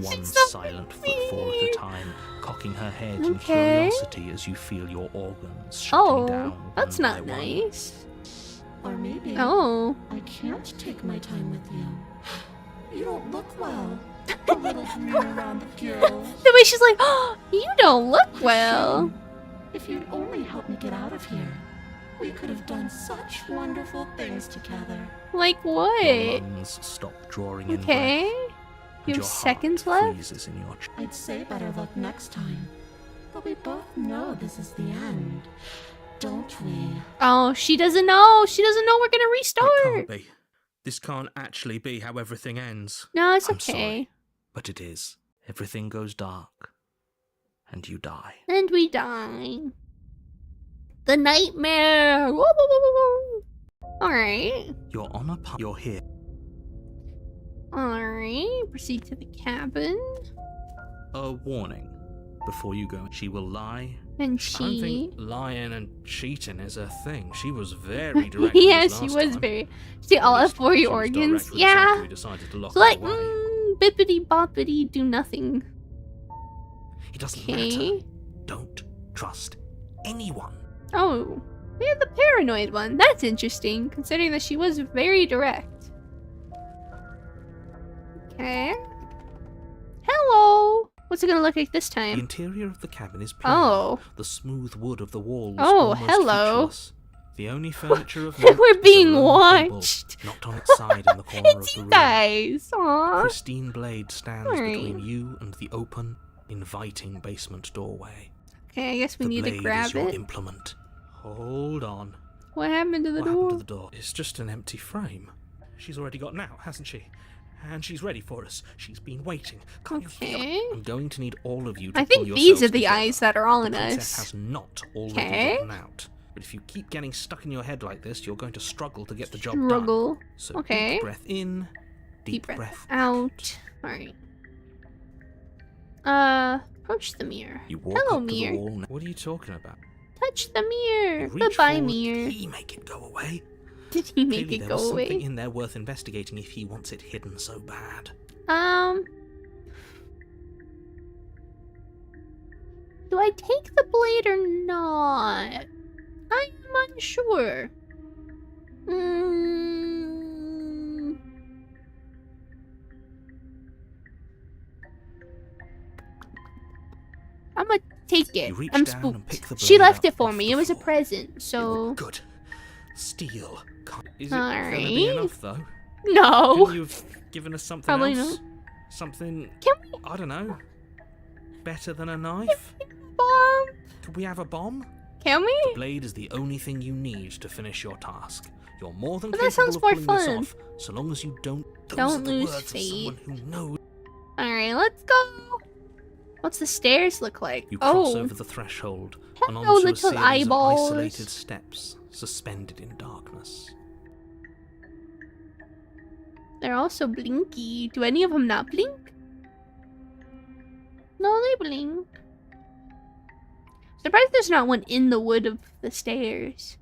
one
She's so
silent footfall at a time, cocking her head in
Okay.
curiosity as you feel your organs shutting down.
Oh, that's
one
not
by one.
nice.
Or maybe
Oh.
I can't take my time with you. You don't look well. A little green around the gills.
The way she's like, oh, you don't look well.
If you'd only help me get out of here, we could have done such wonderful things together.
Like
Your
what?
lungs stop drawing in
Okay.
breath,
You
and
have
your
seconds
heart
left?
freezes in your chest.
I'd say better luck next time. But we both know this is the end, don't we?
Oh, she doesn't know. She doesn't know we're gonna
It
restart.
can't be. This can't actually be how everything ends.
No, it's
I'm
okay.
sorry, but it is. Everything goes dark, and you die.
And we die. The nightmare. Woo, woo, woo, woo, woo. All right.
You're on a path. You're here.
All right. Proceed to the cabin.
A warning. Before you go, she will lie.
And
I don't
she.
think lying and cheating is a thing. She was very direct. with
Yeah,
us
she
last
was
time.
very. See, all
At
up
least
for
she
your
was
organs.
direct with us
Yeah.
after we decided to lock
So
her
like,
away.
bippity boppity, do nothing.
It doesn't
Okay.
matter. Don't trust anyone.
Oh, we have the paranoid one. That's interesting, considering that she was very direct. Okay. Hello. What's it gonna look like this
The
time?
interior of the cabin is plain.
Oh.
The smooth wood of the walls
Oh,
almost
hello.
featureless. The only furniture of note
We're
is a
being
lone table,
watched.
knocked on its side in the corner of
It's
the
you
room.
guys.
A
Aww.
pristine blade stands
Alright.
between you and the open, inviting basement doorway.
Okay, I guess we
The
need to
blade
grab
is your
it.
implement. Hold on.
What happened to the
What
door?
happened to the door? It's just an empty frame. She's already got out, hasn't she? And she's ready for us. She's been waiting. Can't you feel
Okay.
it? I'm going to need all of you to
I
pull
think these
yourselves
are the
together.
eyes that are on
The princess
us.
has not already
Okay.
gotten out. But if you keep getting stuck in your head like this, you're going to struggle to get the job done.
Struggle.
So
Okay.
deep breath in,
Deep breath out. Alright. Approach the mirror.
You walk
Hello,
up to
mirror.
the wall. What are you talking about?
Touch the mirror.
You reach
Goodbye,
forward.
mirror.
Did he make it go away?
Did he make
Clearly
it
there
go
was something
away?
in there worth investigating if he wants it hidden so bad.
Do I take the blade or not? I'm unsure. I'm gonna take it.
You reach
I'm
down and pick the
spooked. She
blade
left
up
it for
off
me.
the
It was a
floor.
present, so
Good. Steel. Is it gonna be
Alright.
enough though?
no.
Couldn't you have given us something
Probably
else? Something,
Can we
I don't know, better than a knife?
bomb?
Could we have a bomb?
Can we?
The blade is the only thing you need to finish your task. You're more than
But that
capable
sounds
of
more
pulling
fun.
this off, so long as you don't. Those
Don't
are the
lose
words of
faith.
someone who knows.
Alright, let's go. What's the stairs look like?
You cross
Oh,
over the threshold and
Hello,
onto a
little
series
eyeballs.
of isolated steps, suspended in darkness.
they're also blinky. Do any of them not blink? No, they blink. Surprised there's not one in the wood of the stairs.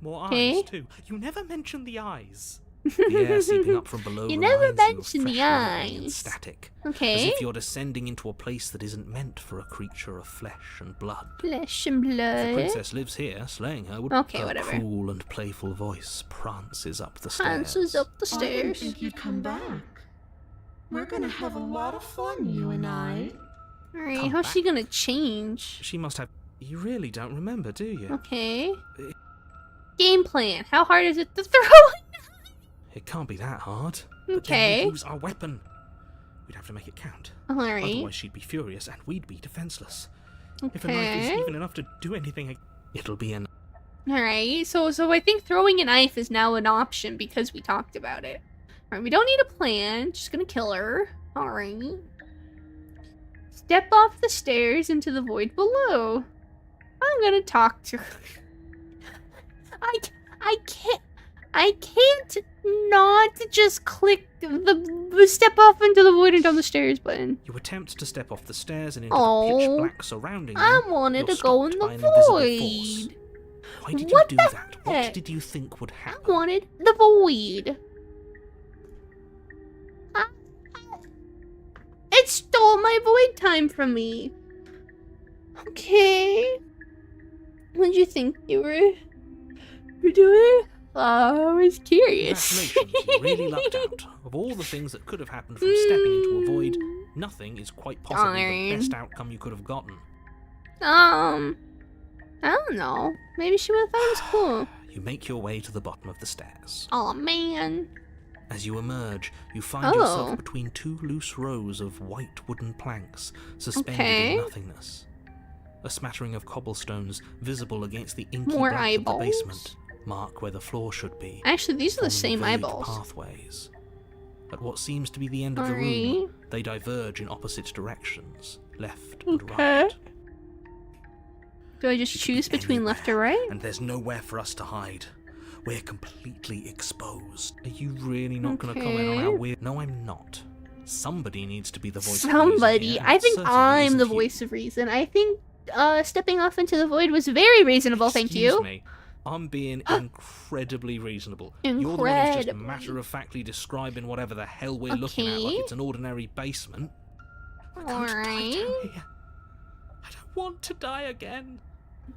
More
Okay.
eyes too. You never mention the eyes. The air seeping up from below
You never
reminds you of
mention the
fresh lightning and
eyes.
static. As
Okay.
if you're descending into a place that isn't meant for a creature of flesh and blood.
Flesh and
If the
blood.
princess lives here, slaying her would.
Okay,
her
whatever.
cool and playful voice prances up the stairs.
Dances up the
I didn't
stairs.
think you'd come back. We're gonna have a lot of fun, you and I.
Alright,
Come
how's she
back.
gonna change?
She must have. You really don't remember, do you?
Okay.
Eh.
Game plan. How hard is it to throw?
It can't be that hard. But then
Okay.
we lose our weapon. We'd have to make it count.
Alright.
Otherwise she'd be furious and we'd be defenseless. If a knife
Okay.
is even enough to do anything, it'll be an...
Alright, so I think throwing a knife is now an option because we talked about it. Alright, we don't need a plan. Just gonna kill her. Alright. Step off the stairs into the void below. I'm gonna talk to her. I can't not just click the step off into the void and down the stairs button.
You attempt to step off the stairs and into
Oh,
the pitch black surrounding you.
I wanted
You're
to go in
stopped
the
by an invisible
void.
force. Why did
What
you do
the
that?
heck?
What did you think would
I
happen?
wanted the void. It stole my void time from me. Okay. What did you think you were doing? I was curious.
Congratulations, you really lucked out. Of all the things that could have happened from stepping into a void, nothing is quite possibly the
Darn.
best outcome you could have gotten.
I don't know. Maybe she would have thought it was cool.
You make your way to the bottom of the stairs.
Oh man.
As you emerge, you find
Oh.
yourself between two loose rows of white wooden planks suspended
Okay.
in nothingness. A smattering of cobblestones visible against the inky
More
black
eyeballs?
of the basement mark where the floor should be.
Actually, these are the
forming
same
vague
eyeballs.
pathways. At what seems to be the end of the room,
Alright.
they diverge in opposite directions, left and
Okay.
right.
Do I just
It could
choose
be
between left or
anywhere,
right?
And there's nowhere for us to hide. We're completely exposed. Are you really not going to comment on how
Okay.
weird? No, I'm not. Somebody needs to be the voice of
Somebody.
reason here,
I
and
think
certainly
I'm
isn't
the
you.
voice of reason. I think stepping off into the void was very reasonable, thank
Excuse
you.
me. I'm being incredibly reasonable. You're the one who's just
Incredibly.
matter-of-factly describing whatever the hell we're looking at like
Okay.
it's an ordinary basement. I'm going to die
Alright.
down here. I don't want to die again.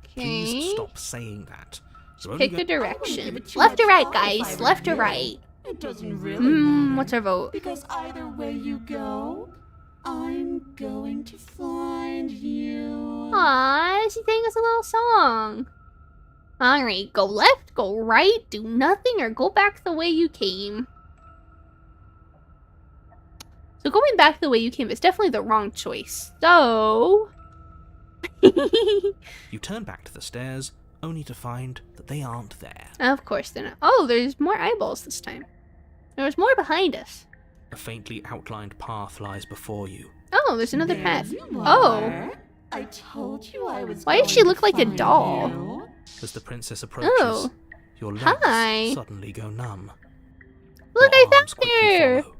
Okay.
Please stop saying that. You're only
Pick a
go-
direction. Left or right, guys? Left or right?
It doesn't really matter.
What's our vote?
Because either way you go, I'm going to find you.
Aw, she sang us a little song. Alright, go left, go right, do nothing, or go back the way you came. So going back the way you came is definitely the wrong choice. So...
You turn back to the stairs, only to find that they aren't there.
Of course they're not. Oh, there's more eyeballs this time. There's more behind us.
A faintly outlined path lies before you.
Oh, there's another
There
path.
you
Oh.
are. I told you I was.
Why does she
going
look
to
like a
find
doll?
you.
As the princess approaches,
Oh.
your legs
Hi.
suddenly go numb.
Look,
Your
I
arms
found
quickly
her!
follow.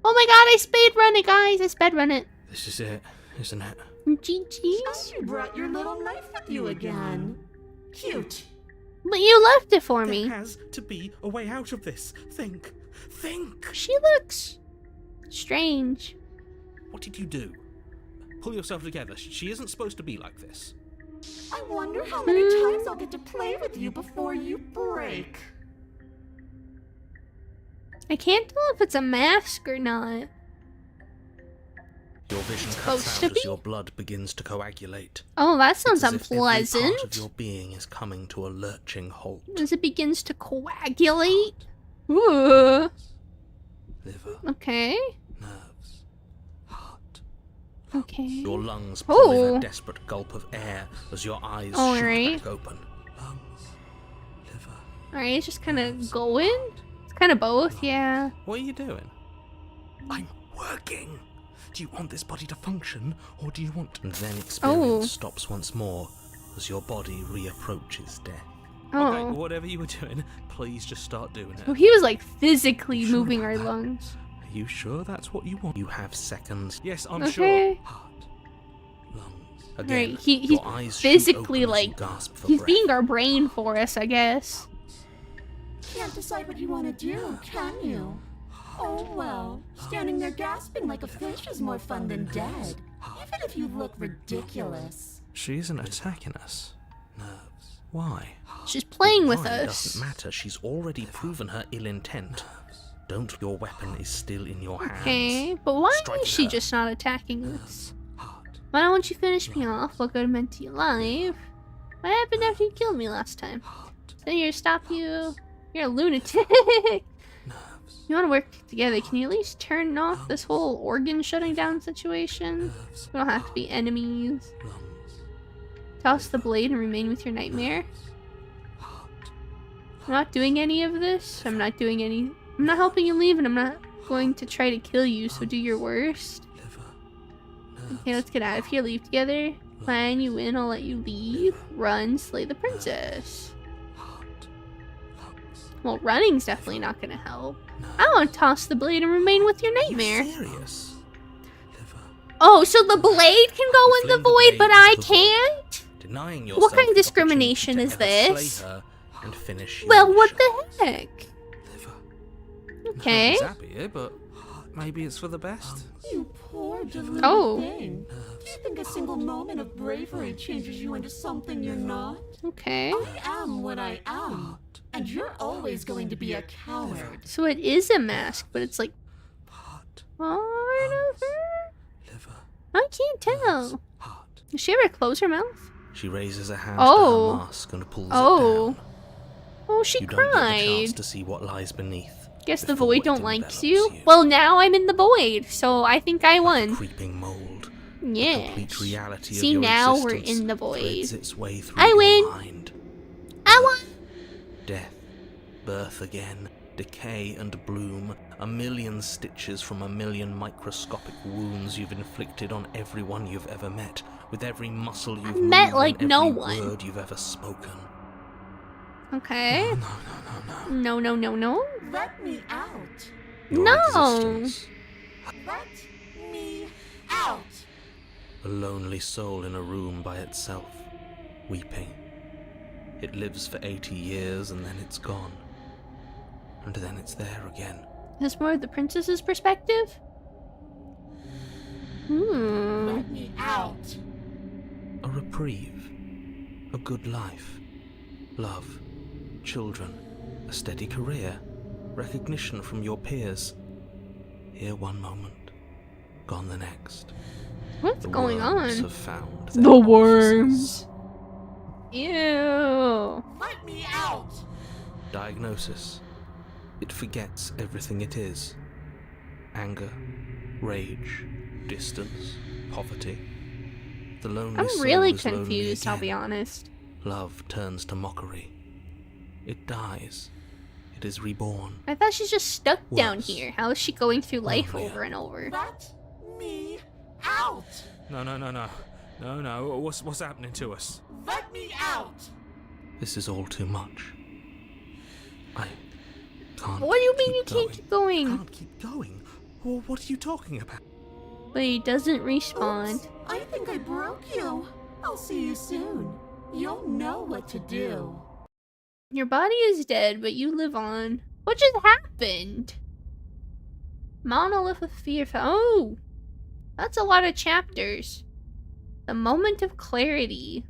Oh my god, I spade run it, guys! I sped run it.
This is it, isn't it?
GG's.
You brought your little knife with you again. Cute.
But you left it for
There
me.
has to be a way out of this. Think.
She looks strange.
What did you do? Pull yourself together. She isn't supposed to be like this.
I wonder how many times I'll get to play with you before you break.
I can't tell if it's a mask or not.
Your vision
Supposed
cuts
to
out
be?
as your blood begins to coagulate.
Oh, that sounds
It's as if every
unpleasant.
part of your being is coming to a lurching halt.
As it begins to coagulate. Ooh.
Liver,
Okay.
nerves, heart.
Okay.
Your lungs pull in
Oh.
a desperate gulp of air as your eyes
All
shoot
right.
back open. Lungs, liver.
Alright, it's just kind of going. It's kind of both, yeah.
What are you doing? I'm working. Do you want this body to function, or do you want... And then experience
Oh.
stops once more as your body reapproaches death.
Oh.
Okay, whatever you were doing, please just start doing it.
So he was like physically
Sure
moving
about
our
that?
lungs.
Are you sure that's what you want? You have seconds. Yes, I'm
Okay.
sure. Heart, lungs. Again,
Right, he's
your eyes shoot
physically
open as you
like
gasp for
he's
breath.
being our brain for us, I guess.
Can't decide what you want to do, can you? Oh well, standing there gasping like a fish is more fun than dead. Even if you look ridiculous.
She isn't attacking us. Nerves. Why?
She's playing with
Why
us.
doesn't matter. She's already proven her ill intent. Don't. Your weapon is still in your hands.
Okay, but why
Strike
is she
her.
just not attacking us?
Heart.
Why don't you finish me off? Look, I meant to you alive. What happened after you killed me last time?
Heart.
Then here to stop you. You're a lunatic.
Nerves.
You want to work together. Can you at least turn off this whole organ shutting down situation? We don't have to be enemies. Toss the blade and remain with your nightmare. I'm not doing any of this. I'm not helping you leave, and I'm not going to try to kill you, so do your worst. Okay, let's get out of here. Leave together. Fine, you win. I'll let you leave. Run, slay the princess. Well, running's definitely not gonna help. I want to toss the blade and remain with your nightmare.
Serious?
Oh, so the blade can go in the void, but I can't?
Denying
What
yourself
kind of
the
discrimination is
opportunity to
this?
slay her and finish your
Well, what
mission.
the heck? Okay.
Nobody's happy here, but maybe it's for the best.
You poor deluded
Oh.
thing. Do you think a single moment of bravery changes you into something you're not?
Okay.
I am what I am, and you're always going to be a coward.
So it is a mask, but it's like part of her? I can't tell. Does she ever close her mouth?
She raises a hand
Oh.
to her mask and pulls
Oh.
it down.
Oh, she
You don't get the chance
cried.
to see what lies beneath.
Guess the
before
void
it
don't
envelops
like you. Well, now I'm in the void, so I think I won.
Creeping mold.
Yes.
Complete reality
See,
of your
now
existence
we're in the void.
threads its way through
I
your
win.
mind.
I won.
Death, birth again, decay and bloom, a million stitches from a million microscopic wounds you've inflicted on everyone you've ever met, with every muscle you've moved
met, like,
and
no
every
one.
word you've ever spoken.
Okay. No. No.
Let me out.
Your
No.
existence,
Let me out.
a lonely soul in a room by itself, weeping. It lives for 80 years and then it's gone. And then it's there again.
Is this more of the princess's perspective?
Let me out.
A reprieve, a good life, love, children, a steady career, recognition from your peers. Here one moment, gone the next.
What's
The
going
worms
on?
have found
The
their
worms.
offices.
Ew.
Let me out.
Diagnosis. It forgets everything it is. Anger, rage, distance, poverty. The lonely
I'm
soul
really
is lonely
confused, I'll be
again.
honest.
Love turns to mockery. It dies. It is reborn.
I thought she's just stuck down
Worse.
here. How is she going through life
Lonelier.
over and over?
Let me out.
No. What's happening to us?
Let me out.
This is all too much. I can't.
What do you mean you
keep
can't keep going?
Can't keep going. Well, what are you talking about?
But he doesn't respawn.
Oops, I think I broke you. I'll see you soon. You'll know what to do.
Your body is dead, but you live on. What just happened? Monolith of Fear. Oh! That's a lot of chapters. The Moment of Clarity.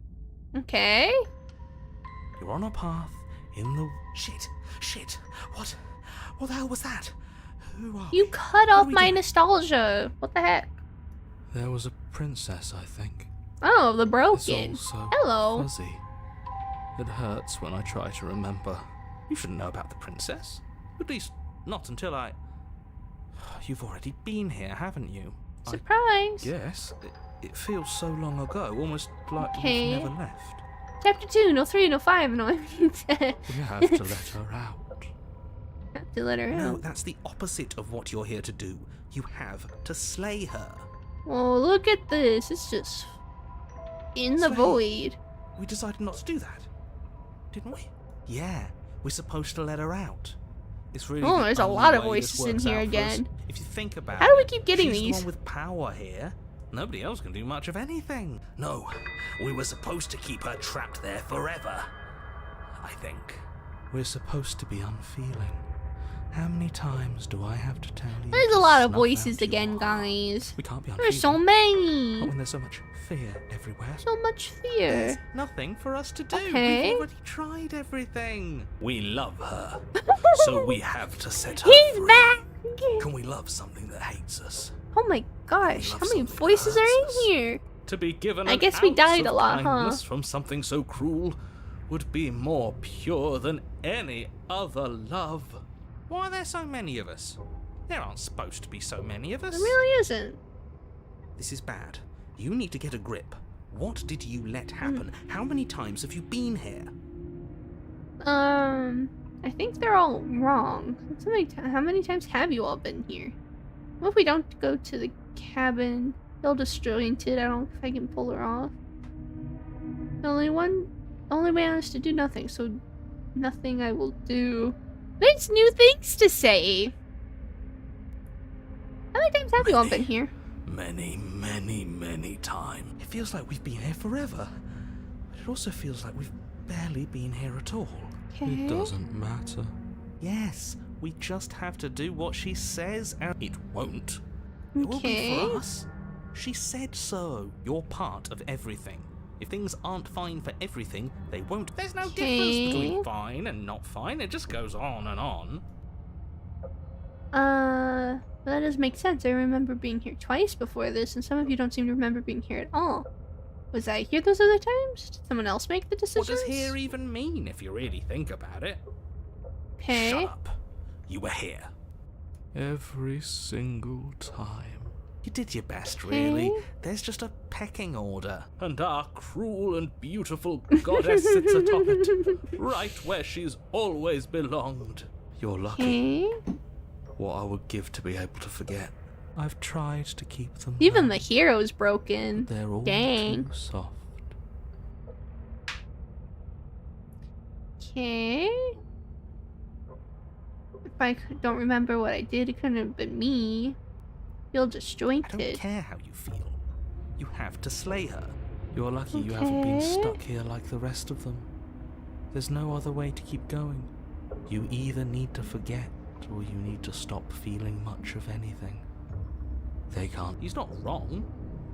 Okay.
You're on a path in the... Shit. What the hell was that? Who are
You
we?
cut
What
off
do we
my
do?
nostalgia. What the heck?
There was a princess, I think.
Oh, the
It's
broken.
all so
Hello.
fuzzy. It hurts when I try to remember.
You shouldn't know about the princess. At least, not until I... You've already been here, haven't you?
Surprise.
Yes. It feels so long ago, almost like
Okay.
we've never left.
Chapter 2, no 3, no 5, no everything said.
We have to let her out.
Have to let her
No,
out.
that's the opposite of what you're here to do. You have to slay her.
Oh, look at this. It's just in the
Slay.
void.
We decided not to do that, didn't we? Yeah, we're supposed to let her out.
It's really
Oh,
the
there's a
only
lot of
way this
voices in
works
here
out for us.
again.
If you think about
How do we
it,
keep getting
she's
these?
the one with power here. Nobody else can do much of anything. No, we were supposed to keep her trapped there forever. I think.
We're supposed to be unfeeling. How many times do I have to tell you?
There's
to
a lot of
snuff
voices
out your
again,
heart?
guys.
We can't be unfeeling.
There's so
Not
many.
when there's so much fear everywhere.
So much
There's
fear.
nothing for us to do.
Okay.
We've already tried everything. We love her, so we have to set her
He's
free.
back.
Can we love something that hates us?
Oh my gosh,
love
how many
something
voices
that
are
hurts us.
in here?
To be given
I
an
guess we
ounce
died
of
a lot, huh?
kindness from something so cruel would be more pure than any other love. Why are there so many of us? There aren't supposed to be so many of us.
There really isn't.
This is bad. You need to get a grip. What did you let happen? How many times have you been here?
I think they're all wrong. How many times have you all been here? What if we don't go to the cabin? They'll disjoint it. I don't know if I can pull her off. The only way is to do nothing, so nothing I will do. There's new things to say. How many times have you all been here?
Many times. It feels like we've been here forever. But it also feels like we've barely been here at all.
Okay.
It doesn't matter.
Yes, we just have to do what she says, and it won't. It will be
Okay.
for us. She said so. You're part of everything. If things aren't fine for everything, they won't. There's no difference between fine and not fine. It just goes on and on.
That does make sense. I remember being here twice before this, and some of you don't seem to remember being here at all. Was I here those other times? Did someone else make the decisions?
What does here even mean, if you really think about it?
Okay.
Shut up. You were here.
Every single time.
You did your best,
Okay.
really. There's just a pecking order.
And our cruel and beautiful goddess sits atop it, right where she's always belonged.
You're lucky.
Okay.
What I would give to be able to forget. I've tried to keep them.
Even the
back.
hero's broken.
They're all
Dang.
too soft.
Okay. If I don't remember what I did, it couldn't have been me. Feel
I don't
disjointed.
care how you feel. You have to slay her.
You're lucky you haven't been
Okay.
stuck here like the rest of them. There's no other way to keep going. You either need to forget, or you need to stop feeling much of anything. They can't.
He's not wrong.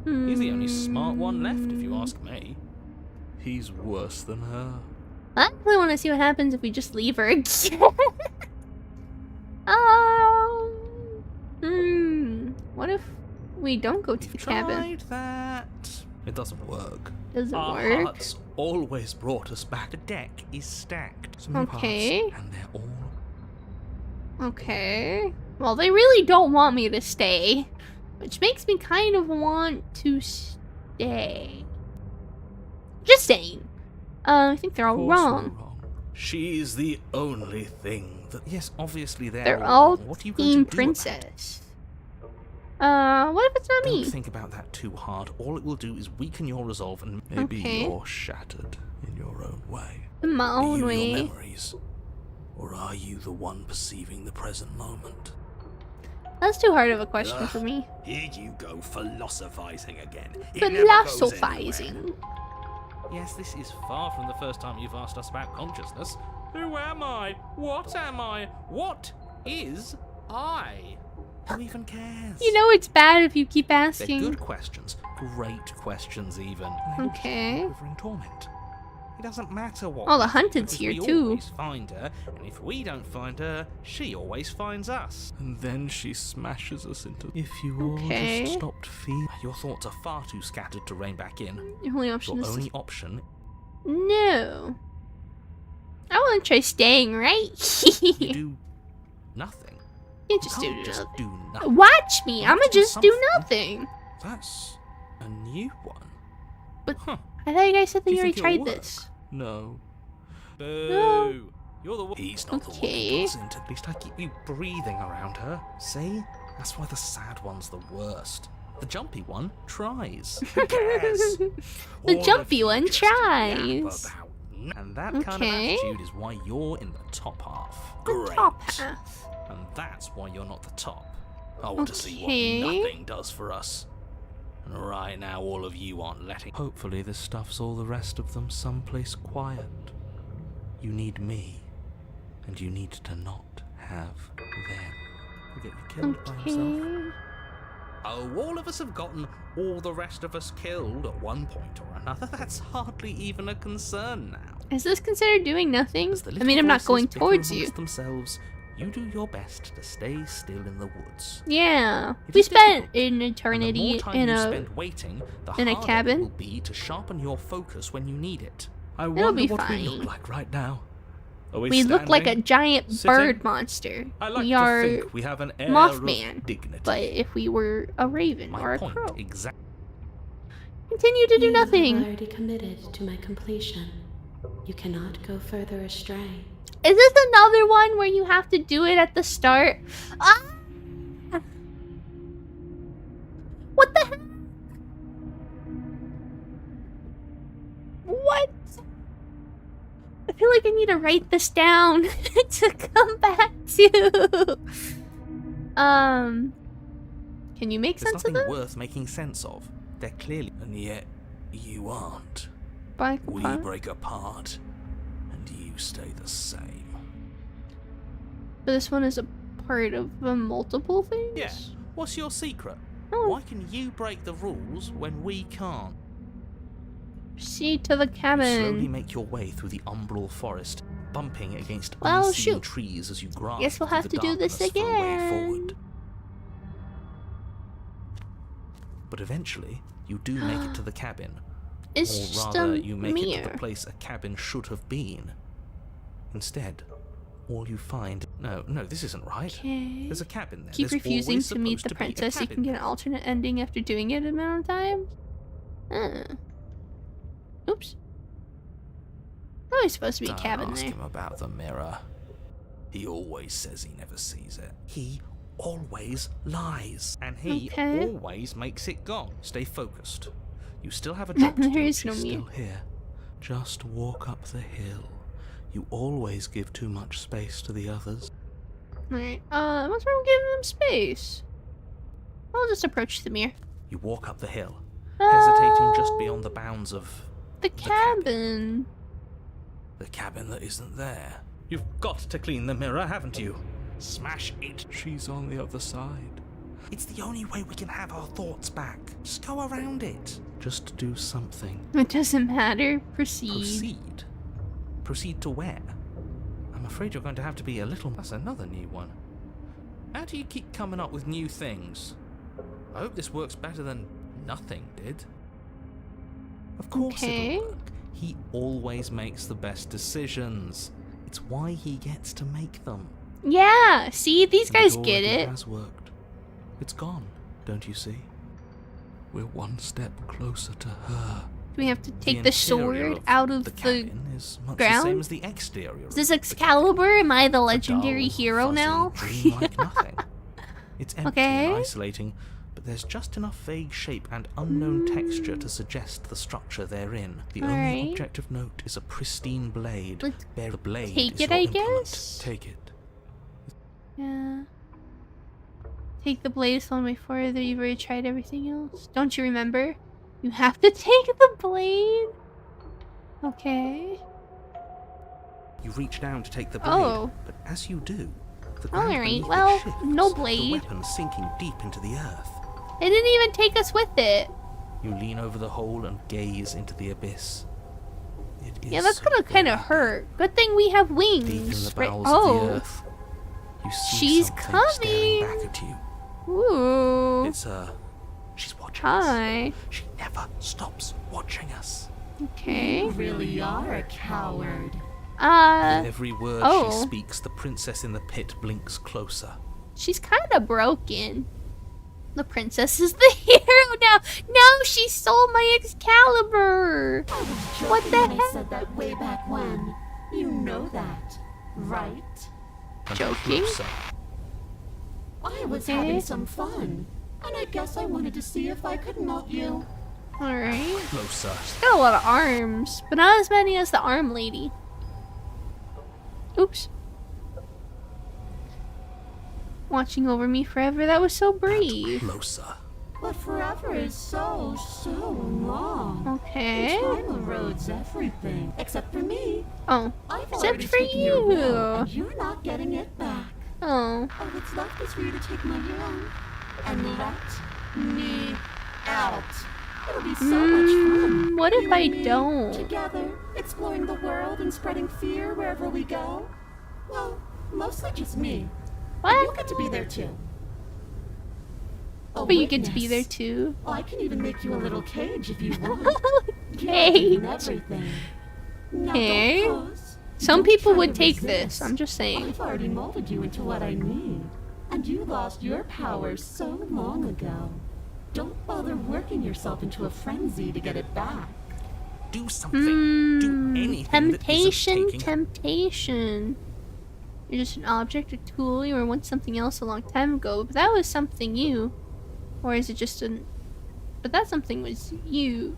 He's the only smart one left, if you
Hmm.
ask me.
He's worse than her.
I actually want to see what happens if we just leave her again. What if we don't go to the cabin?
Tried that. It doesn't work.
Does it
Our
work?
hearts always brought us back.
The deck is stacked.
So many
Okay.
parts, and they're all.
Okay. Well, they really don't want me to stay, which makes me kind of want to stay. Just saying. I think they're all
Of course
wrong.
we're wrong.
She's the only thing that.
Yes, obviously
They're all
wrong. What are you going
Team
to do
Princess. What if it's not
about it?
me?
Don't think about that too hard. All it will do is weaken your resolve and
Maybe
Okay.
you're shattered in your own way.
In my
Are
own
you
way.
your memories? Or are you the one perceiving the present moment?
That's too hard of a question for me.
Here you go, philosophizing again. It never goes
Philosophizing.
anywhere.
Yes, this is far from the first time you've asked us about consciousness. Who am I? What am I? What is I? Who even cares?
You know it's bad if you keep
They're
asking.
good questions. Great questions, even.
Okay.
Over in torment. It doesn't matter what.
Oh, the
we do,
Hunted's
because
here
we
too.
always find her, and if we don't find her, she always finds us.
And then she smashes us into. If you all
Okay.
just stopped feeling.
Your thoughts are far too scattered to rein back in.
Your only option
Your
is
only option.
no. I want to try staying, right?
You do nothing.
You
You
just
can't
do
just
nothing.
do nothing.
Watch me.
You
I'ma
have to do
just do
something.
nothing.
That's a new one.
But-
huh.
I thought you guys said that
Do
you
you
already
think
tried
it'll work?
this.
No.
Boo!
No.
You're the one.
He's not the one
Okay.
who goes into.
At least I keep you breathing around her. See? That's why the sad one's the worst. The jumpy one tries. Who cares?
The
All of
jumpy
you
one
just yap
tries.
about and that kind of
Okay.
attitude is why you're in the top half.
The top half.
And that's why you're not the top. I want to see
Okay.
what nothing does for us. And right now, all of you aren't letting.
Hopefully, this stuffs all the rest of them someplace quiet. You need me, and you need to not have them. He'll get you killed by himself.
Okay.
Oh, all of us have gotten all the rest of us killed at one point or another. That's hardly even a concern now.
Is this considered doing nothing?
As the
I
little
mean, I'm not
voices
going
bicker
towards you.
amongst themselves, you do your best to stay still in the woods.
Yeah.
It
We
is
spent
difficult,
an
And the
eternity
more time
in
you
a.
spend waiting, the
in a
harder
cabin?
it will be to sharpen your focus when you need it.
I
It'll
wonder
be
what we
fine.
look like right now.
Are
We look like a
standing?
giant
Sitting?
bird monster.
I like
We
to
are
think we have an air
Mothman,
of dignity.
but if we were a raven
My
or a
point
crow.
exactly.
Continue to do
You have
nothing.
already committed to my completion. You cannot go further astray.
Is this another one where you have to do it at the start? Ah! What the heck? What? I feel like I need to write this down to come back to. Can you make
There's
sense of
nothing
this?
worth making sense of. They're clearly... And yet, you aren't.
Bye,
We
bye.
break apart, and you stay the same.
But this one is a part of multiple things?
Yeah. What's your secret?
Oh.
Why can you break the rules when we can't?
Proceed to the
You slowly
cabin.
make your way through the umbral forest, bumping against
Well,
unseen
shoot.
trees as you grasp
Guess we'll
through
have
the
to do this
darkness for a way
again.
forward. But eventually, you do make it to the cabin.
It's
Or
just
rather,
a
you make it to
mirror.
the place a cabin should have been. Instead, all you find... No, this isn't right.
Okay.
There's a cabin there.
Keep
There's
refusing
always
to meet
supposed
the
to be a
princess. You
cabin
can get an
there.
alternate ending after doing it a amount of times. Oops. Always supposed to be a
Don't
cabin
ask
there.
him about the mirror. He always says he never sees it. He always lies.
And he
Okay.
always makes it gone.
Stay focused. You still have a job to
There
do.
is no
She's
mirror.
still here. Just walk up the hill. You always give too much space to the others.
Alright. What's wrong with giving them space? I'll just approach the mirror.
You walk up the hill, hesitating just
Oh,
beyond the bounds of
the cabin.
the cabin that isn't there.
You've got to clean the mirror, haven't you? Smash it.
She's on the other side. It's the only way we can have our thoughts back. Just go around it. Just do something.
It doesn't matter. Proceed.
Proceed. Proceed to where? I'm afraid you're going to have to be a little... That's another new one.
How do you keep coming up with new things? I hope this works better than nothing did.
Of course
Okay.
it'll work. He always makes the best decisions. It's why he gets to make them.
Yeah. See, these
And
guys
it
get
already
it.
has worked. It's gone, don't you see? We're one step closer to her.
Do we have to take
The
the
interior
sword out of
the
the...
cabin is much
ground?
the same as the exterior.
Is this
of the cabin.
Excalibur? Am I the
A
legendary
dull,
hero
fuzzy
now?
dream like nothing. It's empty
Okay.
and isolating, but there's just enough vague shape and unknown texture to suggest the structure therein. The only
Alright.
object of note is a pristine blade.
Let's
Bear the blade
take
is
it,
your
I
implement.
guess?
Take it.
Yeah. Take the blade on my forehead. You've already tried everything else. Don't you remember? You have to take the blade. Okay.
You reach down to take the blade,
Oh.
but as you do, the ground
Alright,
beneath it
well,
shifts,
no
the
blade.
weapon sinking deep into the earth.
It didn't even take us with it.
You lean over the hole and gaze into the abyss. It is
Yeah, that's
so
gonna kind of
very
hurt. Good thing we have wings.
deep in the
right-
bowels
oh.
of the earth. You see
She's
something
coming.
staring back at you.
Ooh.
It's her. She's watching us.
Hi.
She never stops watching us.
Okay.
You really are a coward.
With every word
oh.
she speaks, the princess in the pit blinks closer.
She's kind of broken. The princess is the hero now. No, she stole my Excalibur.
I was
What
joking
the
when I
heck?
said that way back when. You know that, right?
And
Joking?
closer.
I was
Okay.
having some fun, and I guess I wanted to see if I could melt you.
Alright.
Closer.
She's got a lot of arms, but not as many as the arm lady. Oops. Watching over me forever, that was so brave.
Closer.
But forever is so long.
Okay.
Time erodes everything, except for me.
Oh.
I've
Except
already
for
taken your will,
you.
and you're not getting it back.
Oh.
All that's left is for you to take my hand and let me out. It'll be so much fun.
What if
You
I
and me,
don't?
Together, exploring the world and spreading fear wherever we go. Well, mostly just me. But you'll
What?
get to be there too. A
But you get to be there
witness.
too.
Oh, I can even make you a little cage if you want.
Cage.
And everything. Now
Okay.
don't pose.
Some
Don't
people
try
would
to
take
resist.
this. I'm just saying.
I've already molded you into what I need. And you lost your powers so long ago. Don't bother working yourself into a frenzy to get it back.
Do something. Do anything that
Temptation,
isn't taking
temptation. You're just an object, a tool. You were once something else a long time ago, but that was something new. Or is it just an... But that something was you.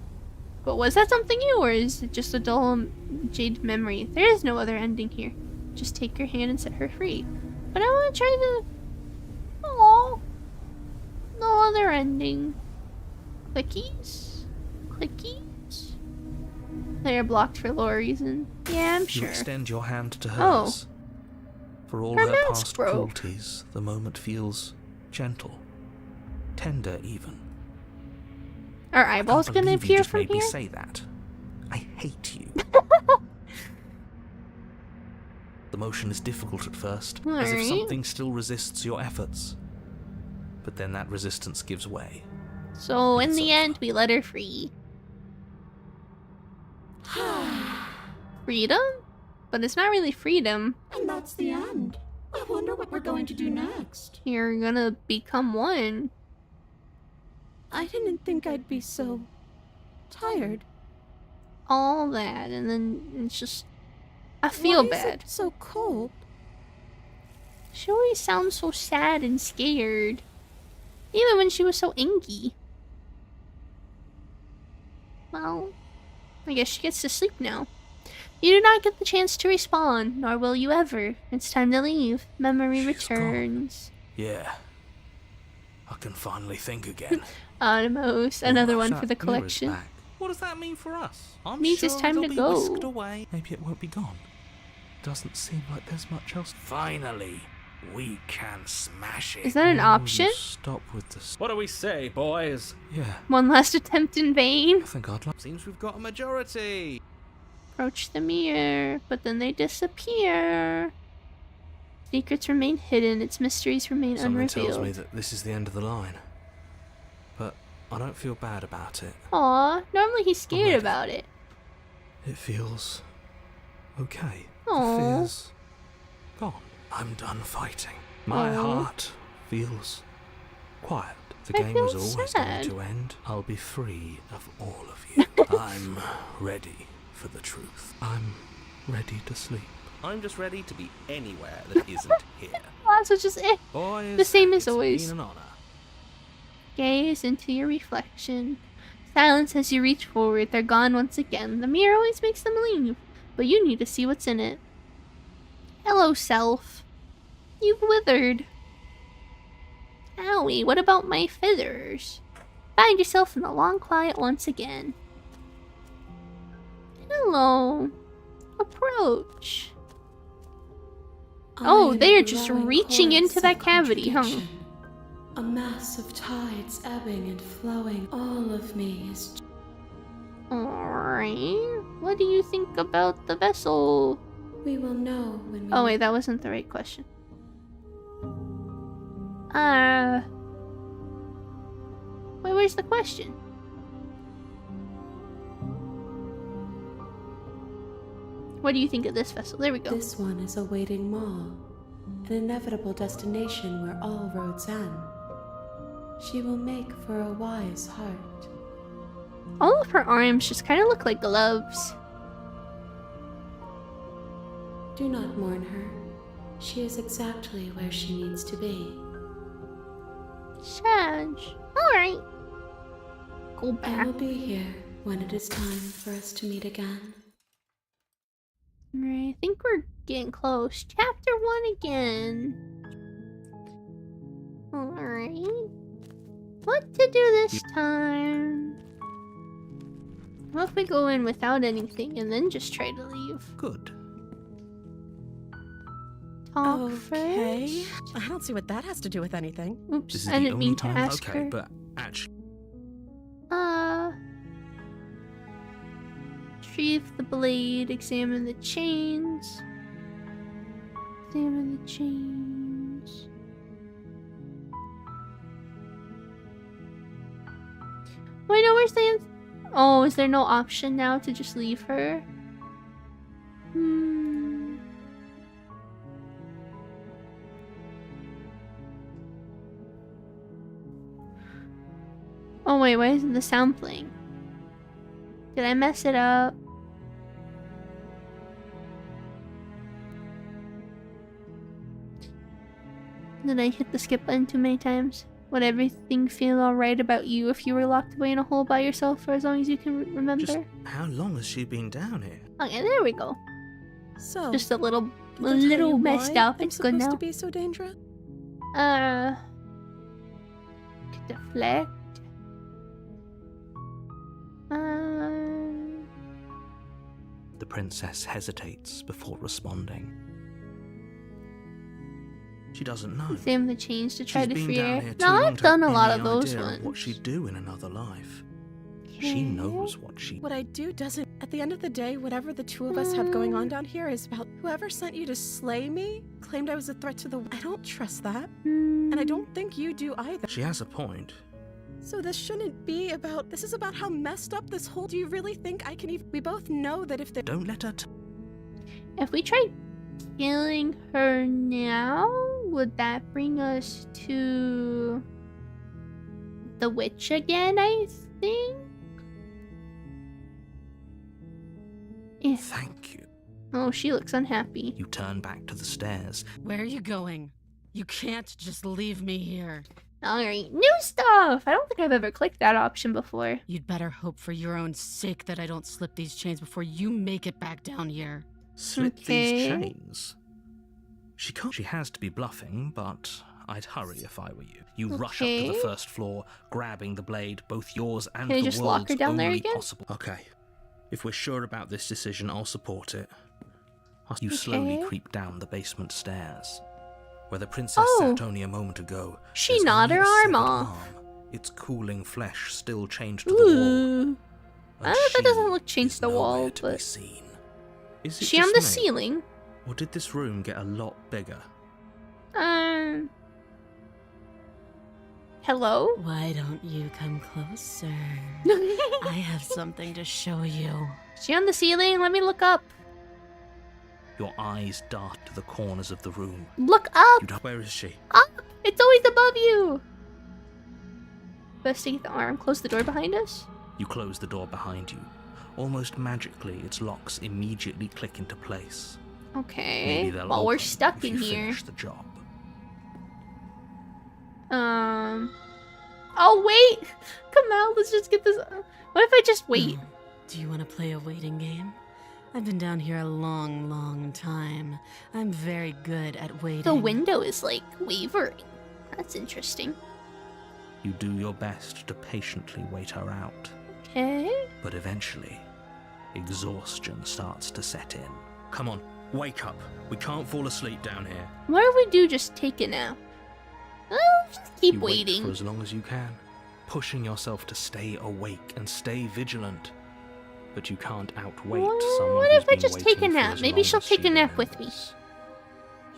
But was that something new, or is it just a dull, jaded memory? There is no other ending here. Just take your hand and set her free. But I want to try the... Aww. No other ending. Clickies? Clickies? They are blocked for lore reason. Yeah, I'm
You
sure.
extend your hand to
Oh.
hers. For all
Her
her
mouth's
past
broke.
cruelties, the moment feels gentle. Tender, even.
Are eyeballs gonna
You
appear
just
from
made me
here?
say that. I hate you. The motion is difficult at first, as if
Alright.
something still resists your efforts. But then that resistance gives way.
So in
It's
the
over.
end, we let her free. Freedom? But it's not really freedom.
And that's the end. I wonder what we're going to do next.
You're gonna become one.
I didn't think I'd be so tired.
All that, and then it's just... I feel
Why
bad.
Is it so cold?
She always sounds so sad and scared. Even when she was so inky. Well, I guess she gets to sleep now. You do not get the chance to respawn, nor will you ever. It's time to leave. Memory
She's gone.
returns.
Yeah. I can finally think again.
Automos, another
Almost.
one for the
That mirror's
collection.
back.
What does that mean for us?
I'm
Means
sure
it's time
it'll
to
be
go.
whisked away. Maybe it won't be gone. Doesn't seem like there's much else. Finally, we can smash it.
Is that an
Oh,
option?
you stop with the...
What do we say, boys?
Yeah,
One last attempt in vain.
I think I'd like...
Seems we've got a majority.
Approach the mirror, but then they disappear. Secrets remain hidden, its mysteries remain
Something
unrevealed.
tells me that this is the end of the line. But I don't feel bad about it.
Aw, normally he's scared
ready.
about it.
It feels... okay.
Aw.
The fear's gone. I'm done fighting. My
Aw.
heart feels quiet. The
I
game
feel
was always
sad.
going to end. I'll be free of all of you. I'm ready for the truth. I'm ready to sleep.
I'm just ready to be anywhere that isn't here.
Oh, that's just it.
Boys,
The same as
it's
always.
been an honor.
Gaze into your reflection. Silence as you reach forward. They're gone once again. The mirror always makes them leave, but you need to see what's in it. Hello, self. You've withered. Owie, what about my feathers? Find yourself in the long quiet once again. Hello. Approach. Oh,
I am
they are
a
just
growing
reaching
chorus
into that
of
cavity, huh?
contradiction. A mass of tides ebbing and flowing. All of me is
Alright. What do you think about the vessel?
We will know when we
Oh wait, that wasn't the right question. Wait, where's the question? What do you think of this vessel? There we go.
This one is awaiting Maul, an inevitable destination where all roads end. She will make for a wise heart.
All of her arms just kind of look like gloves.
Do not mourn her. She is exactly where she needs to be.
Sag. Alright. Go
I
back.
will be here when it is time for us to meet again.
Alright, I think we're getting close. Chapter 1 again. Alright. What to do this time? What if we go in without anything and then just try to leave?
Good.
Talk
Okay.
first.
I don't see what that has to do with anything.
Oops,
This is
I
the
didn't
only
mean to
time.
ask
Okay,
her.
but actually,
Retrieve the blade, examine the chains. Examine the chains. Wait, no, where's the Oh, is there no option now to just leave her? wait, why isn't the sound playing? Did I mess it up? Did I hit the skip button too many times? Would everything feel alright about you if you were locked away in a hole by yourself for as long as you can remember?
Just how long has she been down here?
Okay, there we go.
So,
Just a little
did they tell you
messed
why
up.
I'm
It's good
supposed
now.
to be so dangerous?
Deflect.
The princess hesitates before responding. She doesn't know.
Save the change to try
She's
to
been
free
down
her.
here too
No,
long
I've
to
done a
have
lot
any
of those
idea
ones.
what she'd do in another life. She
Okay.
knows what she.
What I do doesn't. At the end of the day, whatever the two of us have going on down here is about whoever sent you to slay me claimed I was a threat to the. I don't trust that. And I don't think you do either.
She has a point.
So this shouldn't be about. This is about how messed up this whole. Do you really think I can even. We both know that if the.
Don't let her.
If we try killing her now, would that bring us to the witch again, I think? Yeah.
Thank you.
Oh, she looks unhappy.
You turn back to the stairs.
Where are you going? You can't just leave me here.
Alright, new stuff! I don't think I've ever clicked that option before.
You'd better hope for your own sake that I don't slip these chains before you make it back down here.
Slip
Okay.
these chains. She can't. She has to be bluffing, but I'd hurry if I were you. You rush up to the
Okay.
first floor, grabbing the blade, both yours and
Can I
the
just lock
world's
her down there
only
again?
possible. Okay. If we're sure about this decision, I'll support it. You slowly
Okay.
creep down the basement stairs. Where the princess
Oh.
sat only a moment ago.
She
there's
gnawed
only
her
a
arm
severed
off.
arm, its cooling flesh still chained to the wall.
Ooh.
and
I don't know if that doesn't
she
look chained
is
to the wall,
nowhere to be
but...
seen. Is it
Is she on
just
the
me?
ceiling?
Or did this room get a lot bigger?
Hello?
Why don't you come closer? I have something to show you.
Is she on the ceiling? Let me look up.
Your eyes dart to the corners of the room.
Look up!
Where is she?
Up! It's always above you! Investigate the arm. Close the door behind us.
You close the door behind you. Almost magically, its locks immediately click into place.
Okay.
Maybe they'll
Well, we're
open
stuck
if
in
you
here.
finish the job.
Oh, wait! Come out, let's just get this... What if I just wait?
Do you want to play a waiting game? I've been down here a long, long time. I'm very good at waiting.
The window is, like, wavering. That's interesting.
You do your best to patiently wait her out.
Okay.
But eventually, exhaustion starts to set in. Come on, wake up. We can't fall asleep down here.
What if we do just take a nap? Just keep
You
waiting.
wait for as long as you can, pushing yourself to stay awake and stay vigilant. But you can't outwait someone
What
who's
if I
been
just take a
waiting for
nap?
as
Maybe
long
she'll
as
take
she
a nap with me.
remembers.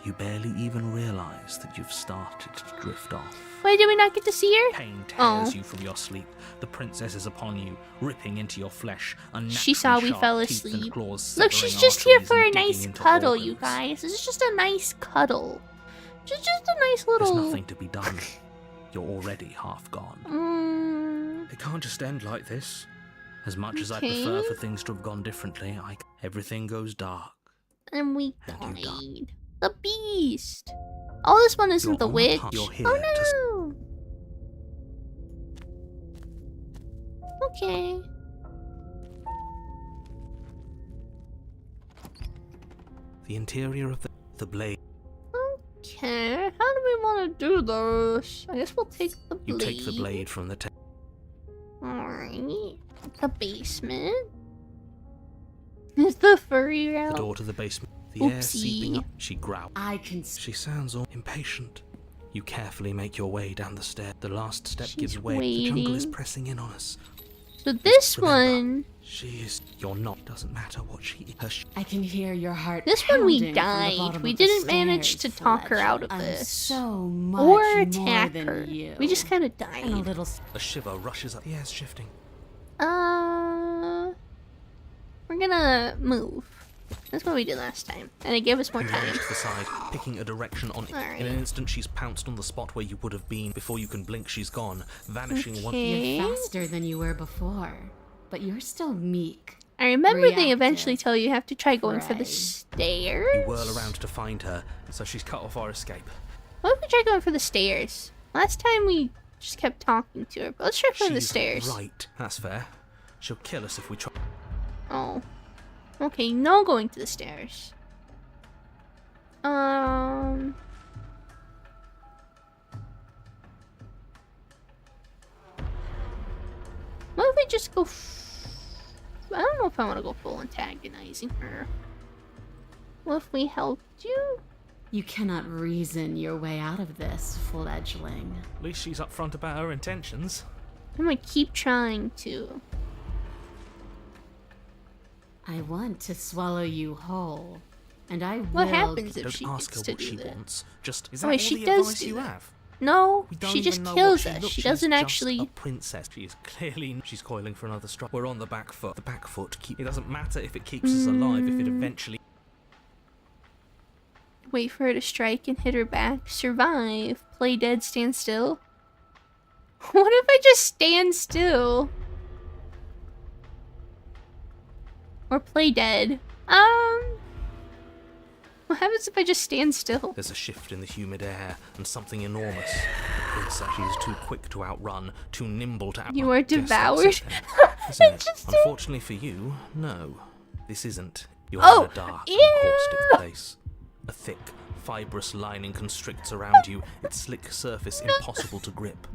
You barely even realize that you've started to drift off.
Why did we not get to see her?
Pain tears
Oh.
you from your sleep. The princess is upon you, ripping into your flesh.
She saw we
sharp
fell
teeth and
asleep.
claws
Look,
severing
she's just here
arteries
for
and
a
digging
nice
into
cuddle, you
organs.
guys. This is just a nice cuddle. Just a nice
There's
little...
nothing to be done. You're already half gone.
Mm,
It can't just end like this. As much as I
Okay.
prefer for things to have gone differently, everything goes dark.
and we
And you
died. The beast. Oh, this one isn't
You're
the
on
witch.
path. You're here
Oh no. Okay.
The interior of the blade.
Okay. How do we want to do this? I guess we'll take the blade.
You take the blade from the table.
Alright. The basement. Is the furry
The
route?
door to the basement. The air seeping
Oopsie.
up. She growls.
I can
She sounds all impatient. You carefully make your way down the stair. The last step
She's
gives way. The jungle is
waiting.
pressing in on us.
So this
Remember,
one,
She is. You're not. Doesn't matter what she is.
I can hear your heart.
this one we
pounding from the
died.
bottom
We
of the
didn't manage to
stairs,
talk her
Fletcher.
out of
I'm
this.
so much
Or
more
attack
than
her.
you.
We just kind of
and a
died.
little.
A shiver rushes up. The air's shifting.
We're gonna move. That's what we did last time, and it gave us more
You
time.
run to the side, picking a direction on it.
Alright.
In an instant, she's pounced on the spot where you would have been. Before you can blink, she's gone, vanishing one.
Okay.
You're faster than you were before, but you're still meek.
I remember they
Reactive.
eventually tell you have to try going for the
Prey.
stairs.
You whirl around to find her, so she's cut off our escape.
What if we try going for the stairs? Last time we just kept talking to her, but let's try going the
She's
stairs.
right. That's fair. She'll kill us if we try.
Oh. Okay, no going to the stairs. What if we just go I don't know if I want to go full antagonizing her. What if we helped you?
You cannot reason your way out of this, fledgling.
At least she's upfront about her intentions.
I'm gonna keep trying to.
I want to swallow you whole, and I will.
What happens if
Don't
she
ask her
gets to
what
do
she
that?
wants. Just
Is that
Oh,
all
she
the
does
advice
do
you
that.
have?
No,
we don't
she
even
just
know
kills
what
us.
looks.
She
She's
doesn't
just
actually.
a princess. She's clearly she's coiling for another strike. We're on the back foot. The back foot keep.
It doesn't matter if it keeps us alive, if it eventually...
Wait for her to strike and hit her back. Survive. Play dead, stand still. What if I just stand still? Or play dead? What happens if I just stand still?
There's a shift in the humid air, and something enormous. The princess, she's too quick to outrun, too nimble to
You are
Guess that's
devoured.
it then, isn't it?
Interesting.
Unfortunately for you, no. This isn't. You're
Oh,
in a dark and
ew.
caustic place. A thick, fibrous lining constricts around you, its slick surface impossible to grip.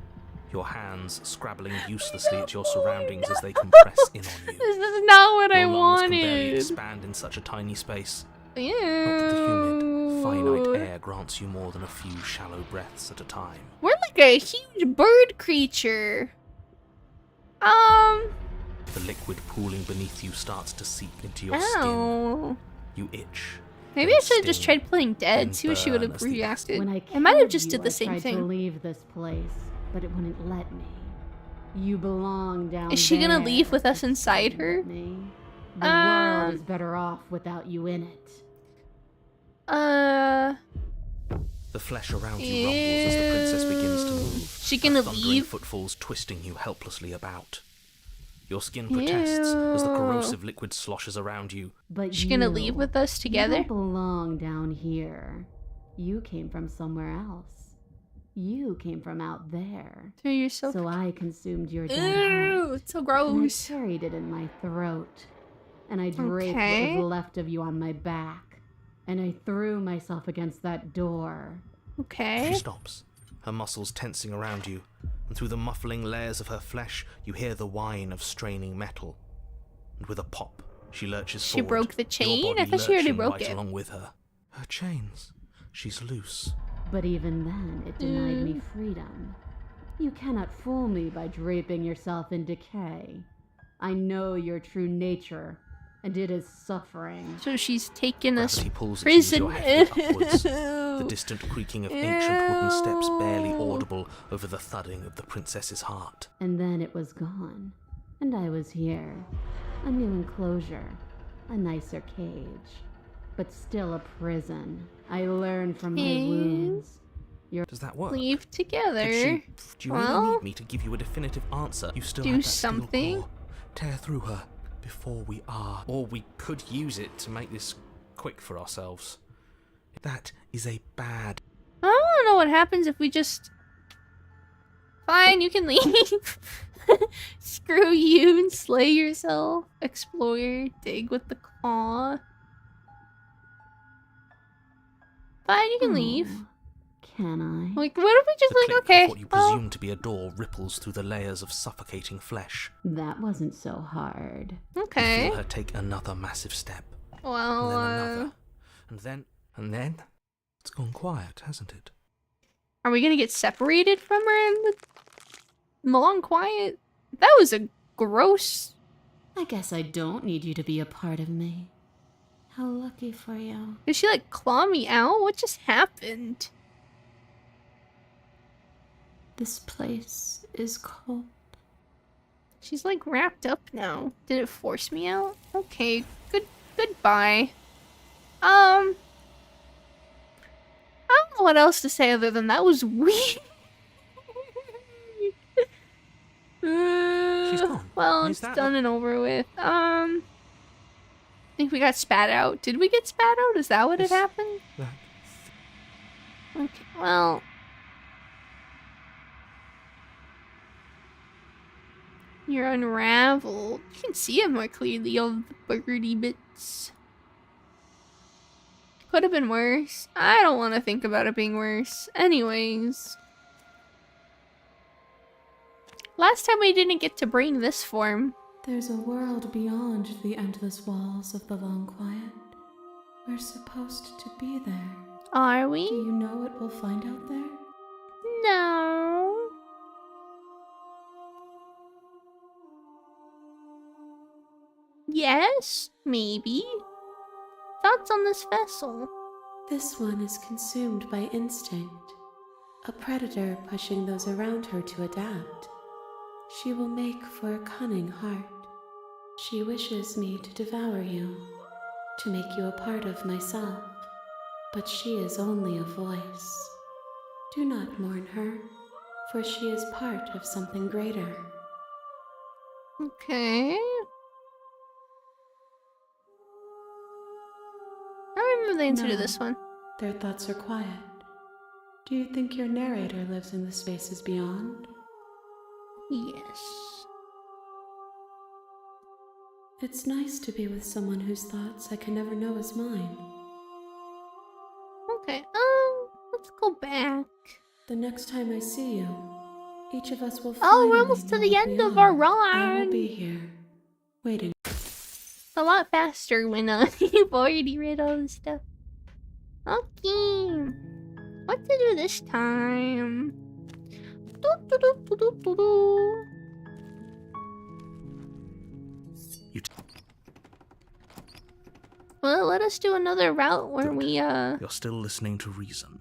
Your hands scrabbling uselessly at your surroundings as they compress in on you.
This is not what I
Your lungs can barely
wanted.
expand in such a tiny space.
Ew.
Not that the humid, finite air grants you more than a few shallow breaths at a time.
We're like a huge bird creature.
The liquid pooling beneath you starts to seep into your skin.
Ow.
You itch.
Maybe
then
I should have just
sting,
tried playing dead,
then
see what she would
burn
have
as the
reacted.
When
I might have
killed
just
you,
did the
I
same
tried to
thing.
leave this place, but it wouldn't let me. You belong down
Is she gonna
there,
leave with us
but
inside
you
her?
let me. The world is better off without you in it.
The flesh around you rumbles as the princess begins to move.
She
her
gonna
thundering
leave?
footfalls twisting you helplessly about. Your skin protests as the
Ew.
corrosive liquid sloshes around you.
But
Is she gonna
you,
leave with us
You
together?
don't belong down here. You came from somewhere else. You came from out there.
Through yourself.
So I consumed your dead
Ew,
heart,
it's so
and I
gross.
carried it in my throat. And I draped
Okay.
what was left of you on my back. And I threw myself against that door.
Okay.
She stops, her muscles tensing around you, and through the muffling layers of her flesh, you hear the whine of straining metal. And with a pop, she lurches
She
forward.
broke the
your
chain? I
body
thought she already
lurching
broke
right
it.
along with her. Her chains. She's loose.
But even then, it denied me freedom. You cannot fool me by draping yourself in decay. I know your true nature, and it is suffering.
So she's taken us
Gravity pulls at you as
prison.
you're hefted upwards. The distant creaking of ancient wooden steps barely
Ew.
audible over the thudding of the princess's heart.
And then it was gone, and I was here. A new enclosure, a nicer cage, but still a prison. I learned from my
Okay.
wounds.
Does that work?
Leave together.
Do you really
Well,
need me to give you a definitive answer? You still
do
have that steel
something.
claw. Tear through her before we are.
Or we could use it to make this quick for ourselves.
That is a bad.
I don't know what happens if we just. Fine, you can leave. Screw you and slay yourself. Explore, dig with the claw. Fine, you can leave.
Oh, can I?
Like, what if we just
The
like,
click
okay,
of what you
well,
presume to be a door ripples through the layers of suffocating flesh.
That wasn't so hard.
You
okay.
feel her take another massive step,
Well,
and then another, and then. It's gone quiet, hasn't it?
are we gonna get separated from her in the long quiet? That was a gross.
I guess I don't need you to be a part of me. How lucky for you.
Did she like claw me out? What just happened?
This place is cold.
She's like wrapped up now. Did it force me out? Okay, goodbye. I don't know what else to say other than that was weird.
She's gone.
Well,
Is
it's
that
done and over with. I think we got spat out. Did we get spat out? Is that what had happened? Okay, well. You're unraveled. You can see it more clearly, all the birdie bits. Could have been worse. I don't want to think about it being worse. Anyways. Last time we didn't get to bring this form.
There's a world beyond the endless walls of the long quiet. We're supposed to be there.
Are we?
Do you know what we'll find out there?
No. Yes, maybe. Thoughts on this vessel?
This one is consumed by instinct, a predator pushing those around her to adapt. She will make for a cunning heart. She wishes me to devour you, to make you a part of myself, but she is only a voice. Do not mourn her, for she is part of something greater.
Okay. I remember the answer to this one.
Their thoughts are quiet. Do you think your narrator lives in the spaces beyond?
Yes.
It's nice to be with someone whose thoughts I can never know as mine.
Okay, let's go back.
The next time I see you, each of us will
Oh, we're
finally
almost to
know
the
what
end
we
of
are.
our
I will
run.
be here, waiting.
A lot faster when you've already read all this stuff. Okay. What to do this time? Well, let us do another route where
Good.
we
You're still listening to reason.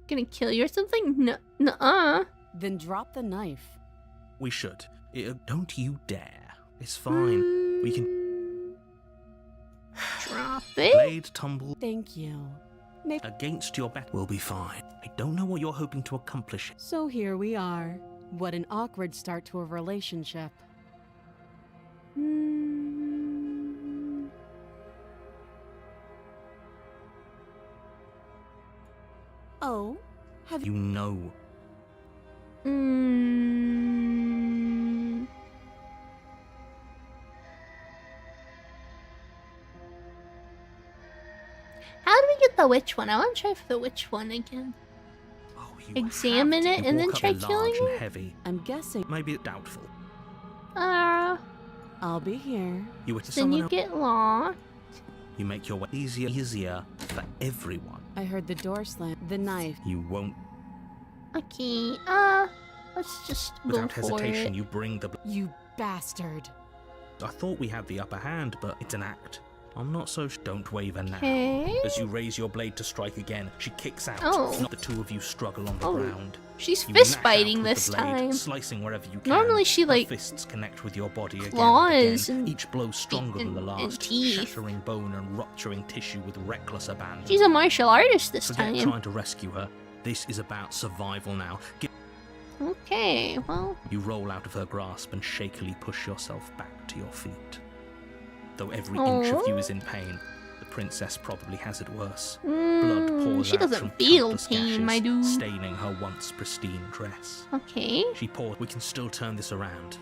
gonna kill you or something? No, nuh-uh.
Then drop the knife.
We should. Don't you dare. It's fine. We can...
Drop it.
Blade tumble
Thank you.
against your back. We'll be fine. I don't know what you're hoping to accomplish.
So here we are. What an awkward start to a relationship. Oh, have
You know.
How do we get the witch one? I want to try for the witch one again.
Oh, you
Examine
have
it
to.
and
You
then
walk up
try
there
killing
large and
it?
heavy.
I'm guessing
Maybe doubtful.
I'll be here.
You were to
Then
someone
you
else.
get lost.
You make your way easier for everyone.
I heard the door slam. The knife.
You won't.
Okay, let's just
Without
go for
hesitation,
it.
you bring the...
You bastard.
I thought we had the upper hand, but it's an act. I'm not so... Don't waver now.
Okay.
As you raise your blade to strike again, she kicks out.
Oh.
Not the two of you struggle on the
Oh.
ground.
She's
You
fist
lash out
fighting
with
this
the blade,
time.
slicing wherever you can.
Normally she,
Her
like,
fists connect with your body again
claws
and again.
and-
Each blow stronger than the
and
last,
teeth.
shattering bone and rupturing tissue with reckless abandon.
She's a martial artist this
Forget
time.
trying to rescue her. This is about survival now.
Okay, well,
You roll out of her grasp and shakily push yourself back to your feet. Though every inch of you is in pain, the princess probably has it worse. Blood pours
she
out from
doesn't feel
countless
pain,
gashes,
my dude.
staining her once pristine dress.
Okay.
She paused. We can still turn this around.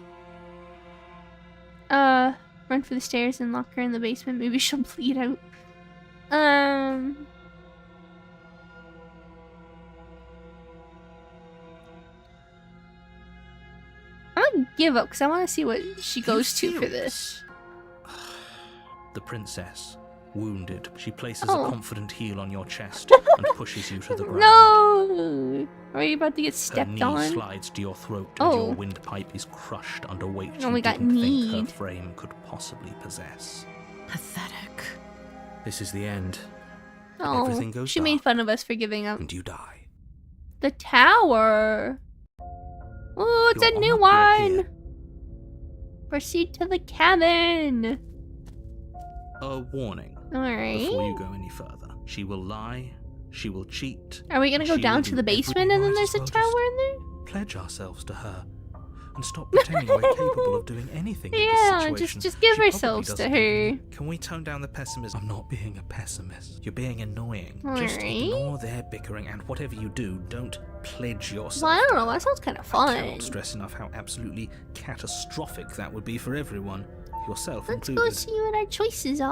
Run for the stairs and lock her in the basement. Maybe she'll bleed out. I'm gonna give up because I want to see what she goes to for this.
The princess, wounded, she places
Oh.
a confident heel on your chest and pushes you to the ground.
No! Are you about to get
Her
stepped
knee
on?
slides to your throat as
Oh.
your windpipe is crushed under weight
Oh,
you
we got
didn't think her
kneed.
frame could possibly possess.
Pathetic.
This is the end,
Oh,
everything goes
she made
dark.
fun of us for giving up.
and you die.
The tower. Oh, it's
You're
a new
on
one.
here.
Proceed to the cabin.
A warning.
Alright.
Before you go any further. She will lie, she will cheat.
Are we gonna go
she
down
will
to
do
the basement
everything.
and then
Might
there's
as
a
well
tower in there?
just pledge ourselves to her. And stop pretending we're capable of doing anything in this
Yeah,
situation.
just give
She
ourselves
probably
to
doesn't
her.
Can we tone down the pessimism? I'm not being a pessimist. You're being annoying. Just
Alright.
ignore their bickering, and whatever you do, don't pledge yourself.
Well, I don't
to
know,
her.
that sounds kind of
I
fun.
cannot stress enough how absolutely catastrophic that would be for everyone, yourself
Let's
included.
go see what our choices
I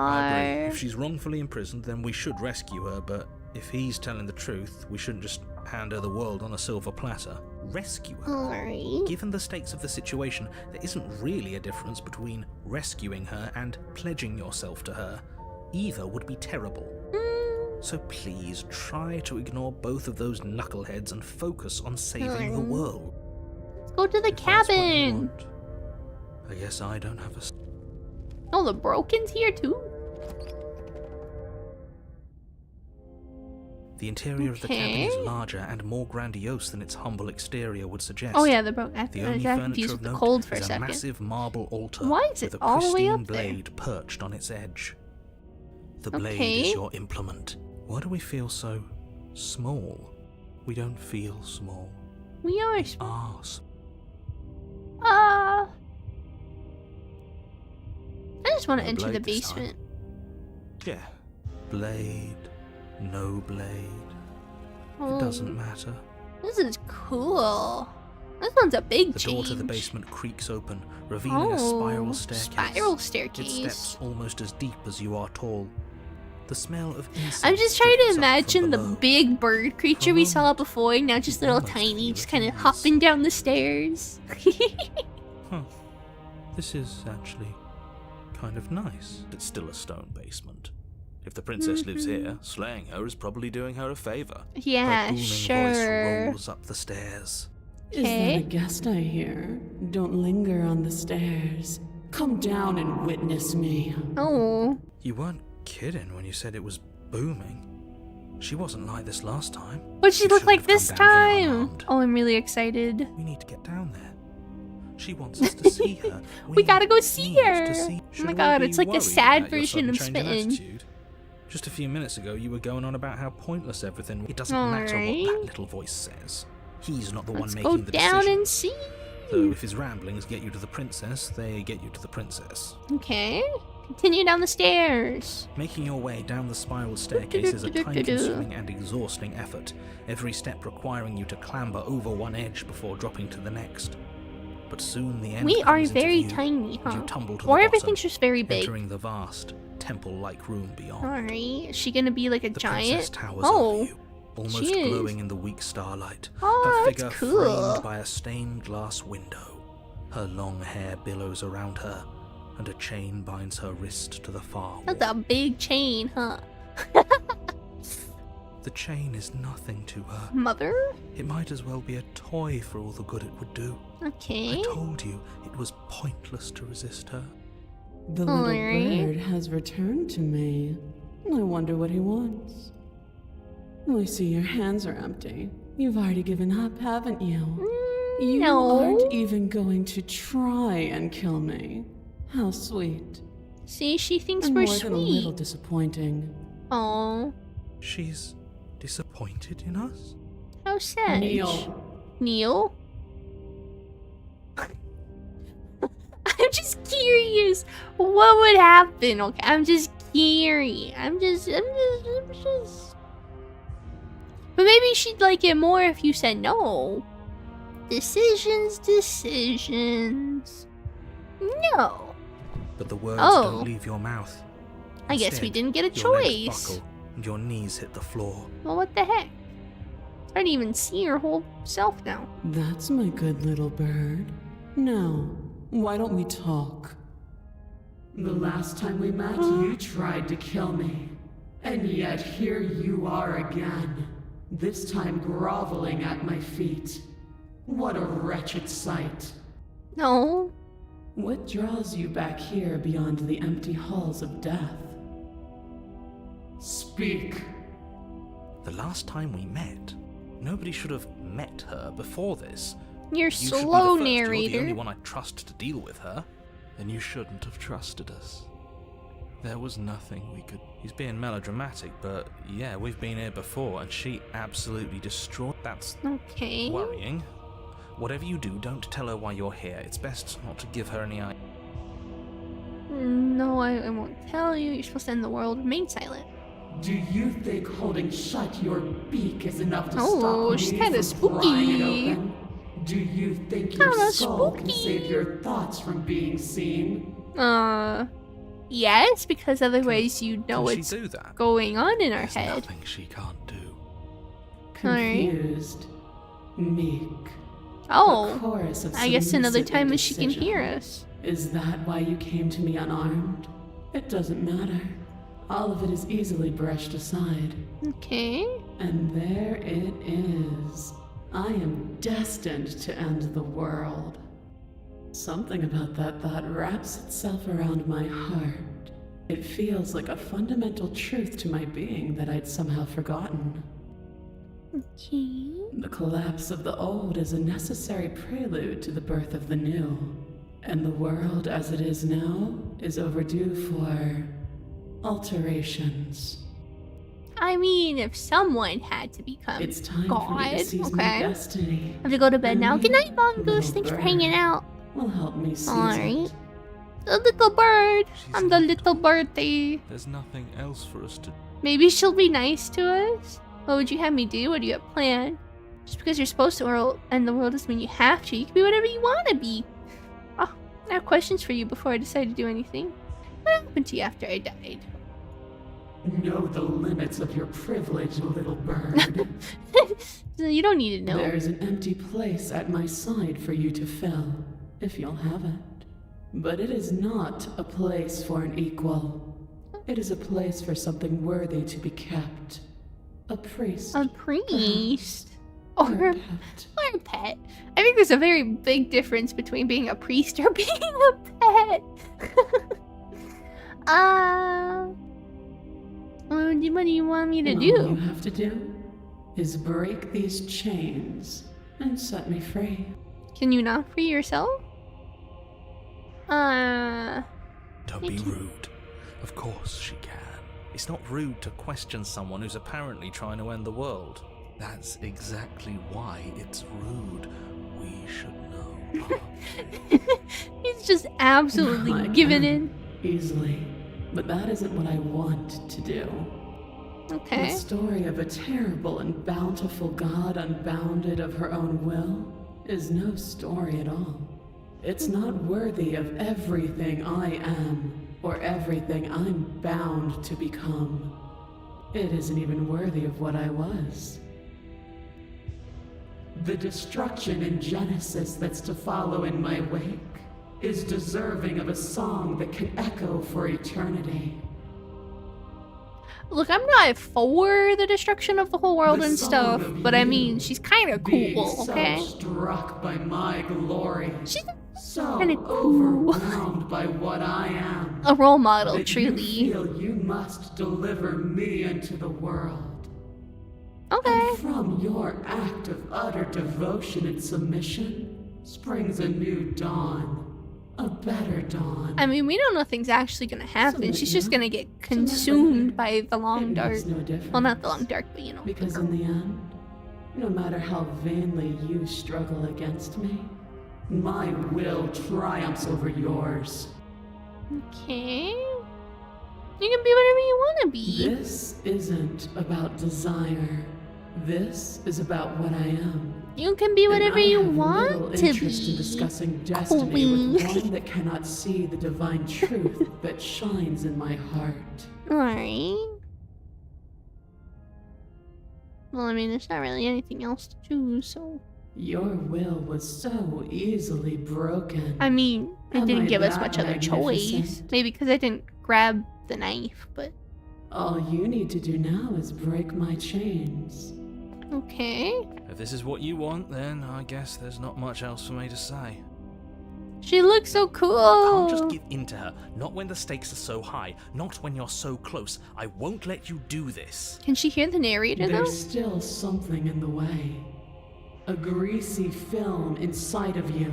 agree.
are.
If she's wrongfully imprisoned, then we should rescue her, but if he's telling the truth, we shouldn't just hand her the world on a silver platter. Rescue her.
Alright.
Given the stakes of the situation, there isn't really a difference between rescuing her and pledging yourself to her. Either would be terrible. So please try to ignore both of those knuckleheads and focus on saving the world.
Let's go to the
If that's what you
cabin.
want, I guess I don't have a...
Oh, the Broken's here too?
The interior of the cabin is
Okay.
larger and more grandiose than its humble exterior would suggest.
Oh yeah, the Broken. I
The only
got
furniture
confused
of
with the
note
cold for a
is a
second.
massive marble altar
Why is
with
it
a
all the way
pristine
up there?
blade perched on its edge. The blade
Okay.
is your implement. Why do we feel so small? We don't feel small.
We are.
We are small.
I just want to
No
enter the
blade this time.
basement.
Yeah. Blade, no blade.
Oh,
It doesn't matter.
This is cool. This one's a big
The
change.
door to the basement creaks open, revealing a spiral staircase.
Spiral
Its
staircase.
steps almost as deep as you are tall. The smell of insects
I'm just trying to
drifts up from
imagine the
below.
big bird creature we saw before, now just little tiny, just kind of hopping down the stairs.
Huh. This is actually kind of nice. It's still a stone basement. If the princess lives here, slaying her is probably doing her a favor.
Yeah,
Her booming
sure.
voice rolls up the stairs.
Is that a guest I hear? Don't linger on the stairs. Come down and witness me.
Oh.
You weren't kidding when you said it was booming. She wasn't like this last time.
What'd she
You
look
shouldn't
like
have come
this
down here
time?
unarmed.
Oh, I'm really excited.
We need to get down there. She wants us to see her.
We gotta go see
need
her.
to see-
Oh
Should
my
we
god,
be
it's like the
worried
sad
about your
version of
sudden change in
spitting.
attitude? Just a few minutes ago, you were going on about how pointless everything. It doesn't matter what
Alright.
that little voice says. He's not the
Let's
one
go
making the
down
decision.
and see.
So if his ramblings get you to the princess, they get you to the princess.
Okay. Continue down the stairs.
Making your way down the spiral staircase is a time-consuming and exhausting effort, every step requiring you to clamber over one edge before dropping to the next. But soon the end
We are
comes into
very
view,
tiny,
and you
huh?
tumble to
Or
the
everything's
bottom,
just very big.
entering the vast, temple-like room beyond.
Alright. Is she gonna be like a
The
giant?
princess towers
Oh.
over you, almost
she is.
glowing in the weak starlight.
Oh,
her
that's
figure
cool.
framed by a stained glass window. Her long hair billows around her, and a chain binds her wrist to the far wall.
That's a big chain, huh?
The chain is nothing to her.
Mother?
It might as well be a toy for all the good it would do.
Okay.
I told you it was pointless to resist her.
The little
Alright.
bird has returned to me. I wonder what he wants. I see your hands are empty. You've already given up, haven't you? You
no.
aren't even going to try and kill me. How sweet.
See, she thinks
I'm
we're
more than a little
sweet.
disappointing.
Oh,
She's disappointed in us?
how sad.
Neil.
Neil? I'm just curious. What would happen? Okay, I'm just curious. I'm just. But maybe she'd like it more if you said no. Decisions. No.
But the words
Oh.
don't leave your mouth.
I guess we
Instead,
didn't get a
your legs
choice.
buckle and your knees hit the floor.
Well, what the heck? I don't even see her whole self now.
That's my good little bird. Now, why don't we talk? The last time we met, you tried to kill me. And yet here you are again. This time groveling at my feet. What a wretched sight.
No.
What draws you back here beyond the empty halls of death? Speak.
The last time we met, nobody should have met her before this.
You're
You should be the
slow,
first. You're the
narrator.
only one I trust to deal with her. Then you shouldn't have trusted us.
There was nothing we could... He's being melodramatic, but yeah, we've been here before, and she absolutely destroyed... That's
Okay.
worrying. Whatever you do, don't tell her why you're here. It's best not to give her any idea.
No, I won't tell you. You're supposed to end the world. Remain silent.
Do you think holding shut your beak is enough to
Oh,
stop me
she's kinda
from prying it
spooky.
open? Do you think your
Kinda
skull can
spooky.
save your thoughts from being seen?
Yes, because otherwise you know
Can she
what's
do that?
going on in our
There's
head.
nothing she can't do.
Confused, meek. A
Oh,
chorus of
I guess another
submissive
time when she can
indecision.
hear us.
Is that why you came to me unarmed? It doesn't matter. All of it is easily brushed aside.
Okay.
And there it is. I am destined to end the world. Something about that thought wraps itself around my heart. It feels like a fundamental truth to my being that I'd somehow forgotten.
Okay.
The collapse of the old is a necessary prelude to the birth of the new. And the world as it is now is overdue for alterations.
I mean, if someone had to become
It's time
God,
for me to seize my
okay.
destiny.
I have to go to bed now.
And
Good night,
you,
Mongoose.
little
Thanks for
bird,
hanging out.
will help me seize
Alright.
it.
The little bird.
She's
I'm the little birdie.
There's nothing else for us to...
Maybe she'll be nice to us. What would you have me do? What do you have planned? Just because you're supposed to end the world doesn't mean you have to. You can be whatever you want to be. Oh, I have questions for you before I decide to do anything. What happened to you after I died?
Know the limits of your privilege, little bird.
You don't need to know.
There's an empty place at my side for you to fill, if you'll have it. But it is not a place for an equal. It is a place for something worthy to be kept. A priest.
A priest?
Or
Or
a pet.
or a pet. I think there's a very big difference between being a priest or being a pet. What do you want me to
All you
do?
have to do is break these chains and set me free.
Can you not free yourself?
Don't
Thank
be
you.
rude. Of course she can. It's not rude to question someone who's apparently trying to end the world. That's exactly why it's rude. We should know.
He's just absolutely
I
giving
can,
in.
Easily. But that isn't what I want to do.
Okay.
The story of a terrible and bountiful God unbounded of her own will is no story at all. It's not worthy of everything I am or everything I'm bound to become. It isn't even worthy of what I was. The destruction in Genesis that's to follow in my wake is deserving of a song that can echo for eternity.
Look, I'm not for the destruction of the whole world
The
and
song
stuff,
of
but I
you
mean, she's kind of
Being
cool, okay?
so struck by my glory,
She's
so
kinda cool.
overwhelmed by what I am,
a role model,
that
truly.
you feel you must deliver me into the world.
Okay.
And from your act of utter devotion and submission springs a new dawn. A better dawn.
I mean, we don't know things actually gonna happen.
Something
She's just
new.
gonna get
Something
consumed
better.
by the long
It
dark.
makes no difference.
Well, not the long dark, but you know.
Because in the end, no matter how vainly you struggle against me, my will triumphs over yours.
Okay. You can be whatever you want to be.
This isn't about desire. This is about what I am.
You can be whatever
And I
you
have
want
little
to
interest in
be.
discussing destiny
Queen.
with one that cannot see the divine truth that shines in my heart.
Alright. Well, I mean, there's not really anything else to choose, so.
Your will was so easily broken.
I mean, it
Am
didn't
I
give us
that
much other choice.
magnificent?
Maybe because I didn't grab the knife, but.
All you need to do now is break my chains.
Okay.
If this is what you want, then I guess there's not much else for me to say.
She looks so cool.
Can't just give in to her. Not when the stakes are so high. Not when you're so close. I won't let you do this.
Can she hear the narrator, though?
There's still something in the way. A greasy film inside of you,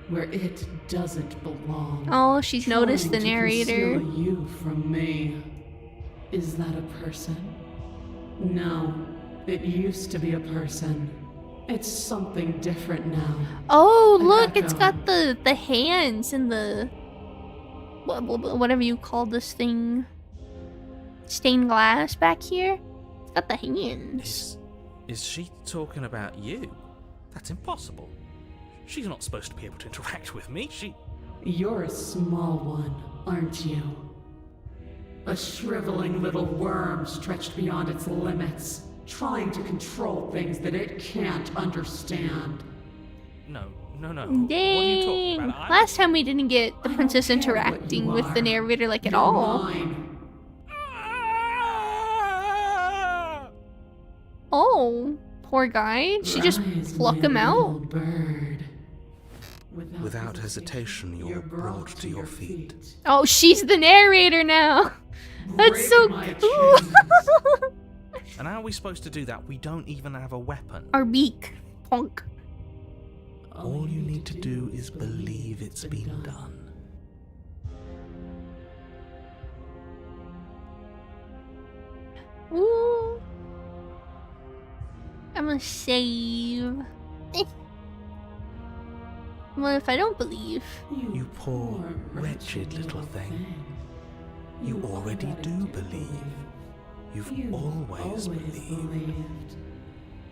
where it doesn't belong.
Oh, she's noticed the
Trying to
narrator.
conceal you from me. Is that a person? No, it used to be a person. It's something different now.
Oh,
An
look, it's
echo.
got the hands and the whatever you call this thing, stained glass back here. It's got the hands.
Is she talking about you? That's impossible. She's not supposed to be able to interact with me.
You're a small one, aren't you? A shriveling little worm stretched beyond its limits, trying to control things that it can't understand.
No. What are you talking
Dang.
about?
Last time we didn't get the
I don't
princess
care what
interacting
you
with the
are.
narrator like at
You're
all.
mine.
Oh, poor guy. She just
Rise,
pluck
my
him
little
out.
Bird.
Without hesitation, you're brought to your feet.
Oh, she's the narrator now. That's
Break
so
my
cool.
chains.
And how are we supposed to do that? We don't even have a weapon.
Our beak. Punk.
All you need to do is believe it's been done.
Ooh. I'm gonna save. Well, if I don't believe.
You poor, wretched little thing. You already do believe. You've always believed.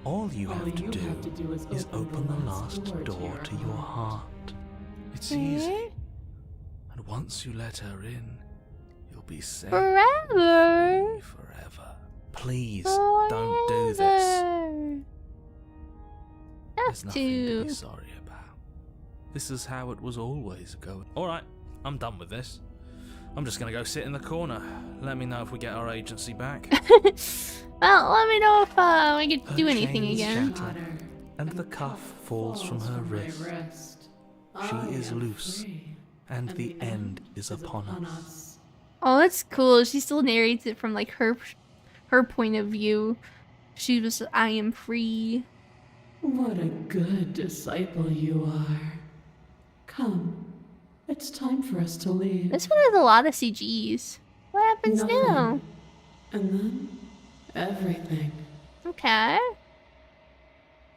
All you have to do is open the last door to your heart.
It's easy. And once you let her in, you'll be safe
Forever.
forever.
Please, don't do this.
Forever.
There's
Have
nothing to be
to.
sorry about. This is how it was always going.
Alright, I'm done with this. I'm just gonna go sit in the corner. Let me know if we get our agency back.
Well, let me know if I get to do
Her
anything
chains
again.
shatter, and the cuff falls from her wrist. She is loose, and the end is upon us.
Oh, that's cool. She still narrates it from like her point of view. She was, I am free.
What a good disciple you are. Come, it's time for us to leave.
This one has a lot of CGs. What happens
Nothing.
now?
And then, everything.
Okay.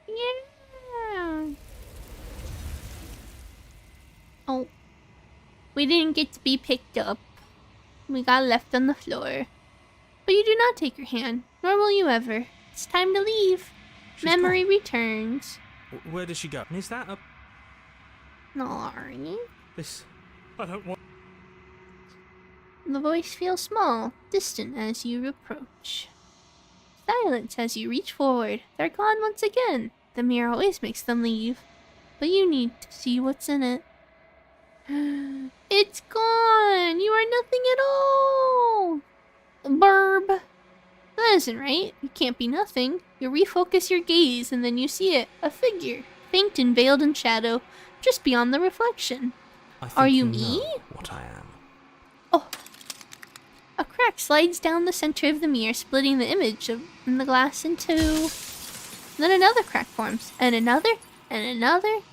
Yeah. Oh. We didn't get to be picked up. We got left on the floor. But you do not take your hand, nor will you ever. It's time to leave. Memory returns.
Where does she go? Is that a...
Narrator.
This... I don't want...
The voice feels small, distant as you approach. Silence as you reach forward. They're gone once again. The mirror always makes them leave. But you need to see what's in it. It's gone! You are nothing at all! Burb. That isn't right. You can't be nothing. You refocus your gaze and then you see it. A figure. Faint and veiled in shadow. Just beyond the reflection.
I think
Are you
know
me?
what I am.
Oh. A crack slides down the center of the mirror, splitting the image in the glass in two. Then another crack forms, and another,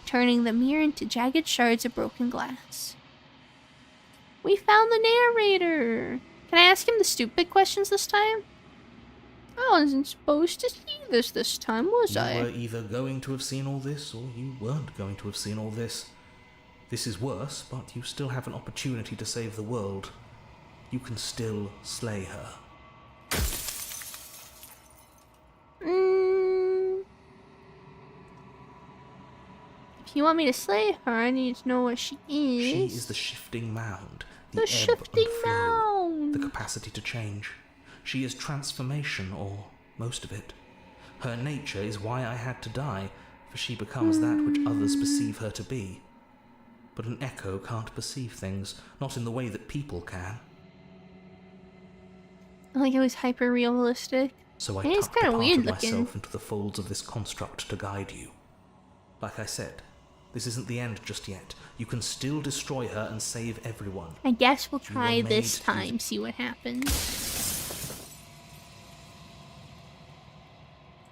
turning the mirror into jagged shards of broken glass. We found the narrator! Can I ask him the stupid questions this time? I wasn't supposed to see this time, was
You
I?
were either going to have seen all this, or you weren't going to have seen all this. This is worse, but you still have an opportunity to save the world. You can still slay her.
If you want me to slay her, I need to know what she is.
She is the shifting mound, the
The
ebb
shifting
and flow,
mound.
the capacity to change. She is transformation, or most of it. Her nature is why I had to die, for she becomes that which others perceive her to be. But an echo can't perceive things, not in the way that people can.
Like it was hyper realistic.
So I
Yeah, he's
tucked a
kinda
part
weird
of
looking.
myself into the folds of this construct to guide you. Like I said, this isn't the end just yet. You can still destroy her and save everyone.
I guess we'll
You
try
were
this
made to-
time, see what happens.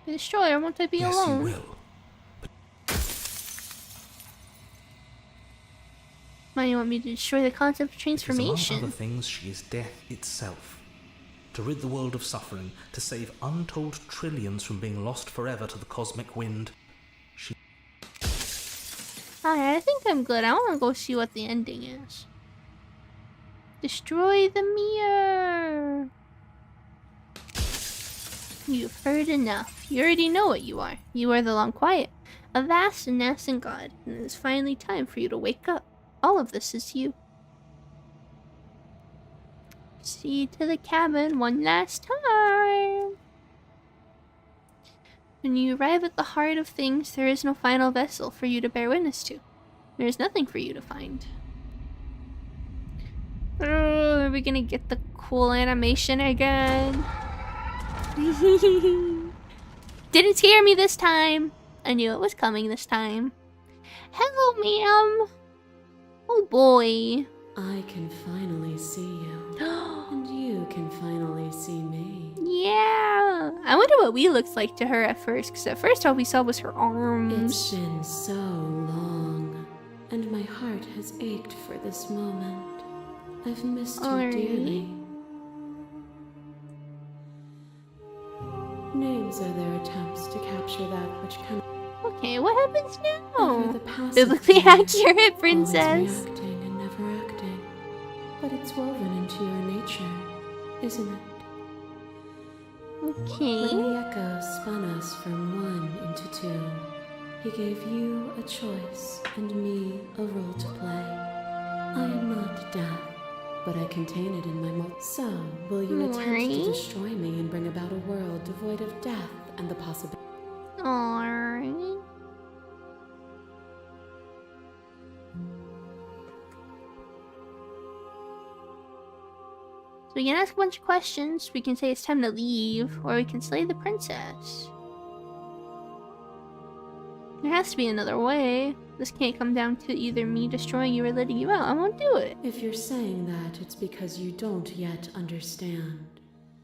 The destroyer, won't I be
Yes,
alone?
you will.
Why do you want me to destroy the concept of
Because among
transformation?
other things, she is death itself. To rid the world of suffering, to save untold trillions from being lost forever to the cosmic wind, she...
Alright, I think I'm good. I want to go see what the ending is. Destroy the mirror! You've heard enough. You already know what you are. You are the Long Quiet, a vast and nascent god, and it is finally time for you to wake up. All of this is you. See to the cabin one last time. When you arrive at the heart of things, there is no final vessel for you to bear witness to. There is nothing for you to find. Oh, are we gonna get the cool animation again? Didn't scare me this time. I knew it was coming this time. Hello, ma'am. Oh boy.
I can finally see you. And you can finally see me.
Yeah. I wonder what we looked like to her at first, because at first all we saw was her arms.
It's been so long, and my heart has ached for this moment. I've missed you dearly. Names are their attempts to capture that which can.
Okay, what happens now?
Over the past
Biblically
of days,
accurate, princess.
Always reacting and never acting. But it's woven into your nature, isn't it?
Okay.
When the echo spun us from one into two, he gave you a choice and me a role to play. I am not death, but I contain it in my So, will you attempt to destroy me and bring about a world devoid of death and the possibility?
Alright. So we can ask a bunch of questions, we can say it's time to leave, or we can slay the princess. There has to be another way. This can't come down to either me destroying you or letting you out. I won't do it.
If you're saying that, it's because you don't yet understand.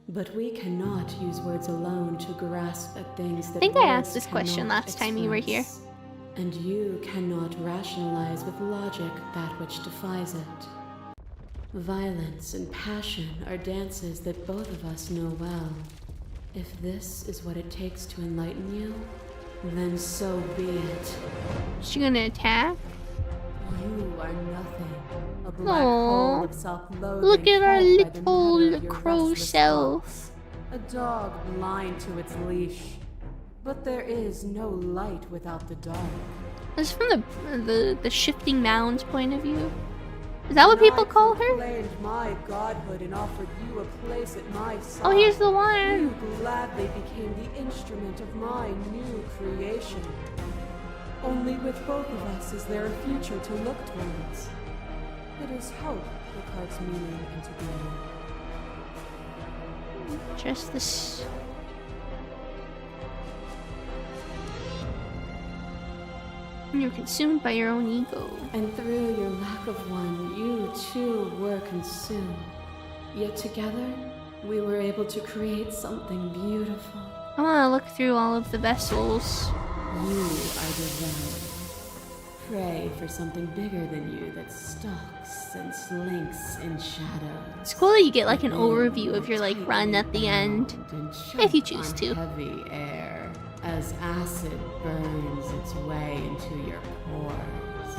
But we cannot use words alone to grasp at things that
I think I asked
words
this question
cannot
last time you were here.
express. And you cannot rationalize with logic that which defies it. Violence and passion are dances that both of us know well. If this is what it takes to enlighten you, then so be it.
Is she gonna attack?
You are nothing. A black hole of self-loathing.
Look at our
fed by the
little
matter of your
crow
restless
self.
thoughts. A dog blind to its leash. But there is no light without the dark.
This is from the shifting mounds point of view. Is that what people call her?
Claimed my godhood and offered you a place at my side.
Oh, here's the one.
You gladly became the instrument of my new creation. Only with both of us is there a future to look towards. It is hope that carves meaning into being.
Just this. You're consumed by your own ego.
And through your lack of one, you too were consumed. Yet together, we were able to create something beautiful.
I want to look through all of the vessels.
You are devoured. Pray for something bigger than you that stalks and slinks in shadows.
It's cool that you get like an overview of your like run at the end, if you choose to.
Heavy air as acid burns its way into your pores.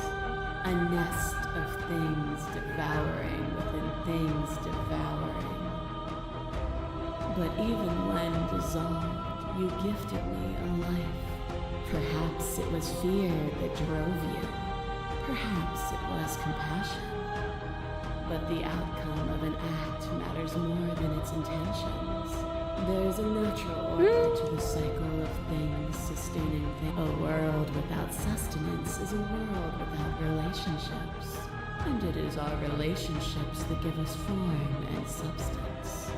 A nest of things devouring within things devouring. But even when dissolved, you gifted me a life. Perhaps it was fear that drove you. Perhaps it was compassion. But the outcome of an act matters more than its intentions. There is a natural order to the cycle of things sustaining things. A world without sustenance is a world without relationships. And it is our relationships that give us form and substance.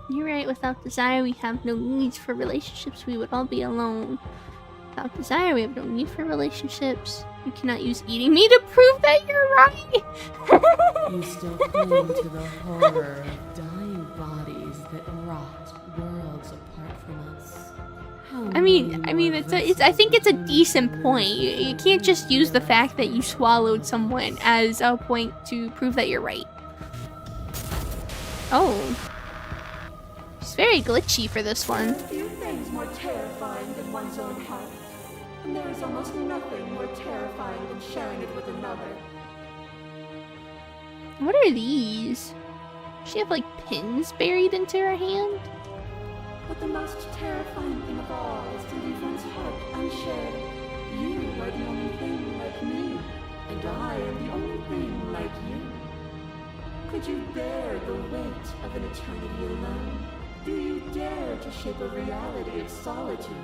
You're right, without desire we have no needs for relationships, we would all be alone. Without desire, we have no need for relationships. You cannot use eating me to prove that you're right.
You still cling to the horror of dying bodies that rot worlds apart from us.
I mean, I think it's a decent point. You can't just use the fact that you swallowed someone as a point to prove that you're right. Oh. It's very glitchy for this one.
Few things more terrifying than one's own heart. And there is almost nothing more terrifying than sharing it with another.
What are these? Does she have like pins buried into her hand?
But the most terrifying thing of all is to leave one's heart unshared. You are the only thing like me, and I am the only thing like you. Could you bear the weight of an eternity alone? Do you dare to shape a reality of solitude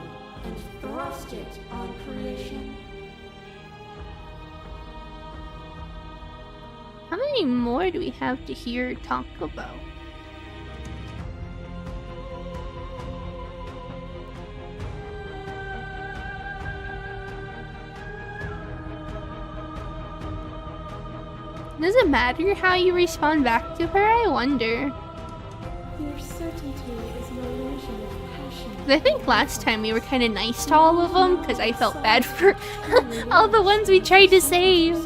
and thrust it on creation?
How many more do we have to hear talk about? Does it matter how you respond back to her? I wonder.
Your certainty is an illusion of passion.
I think last time we were kind of nice to all of them because I felt bad for all the ones we tried to save.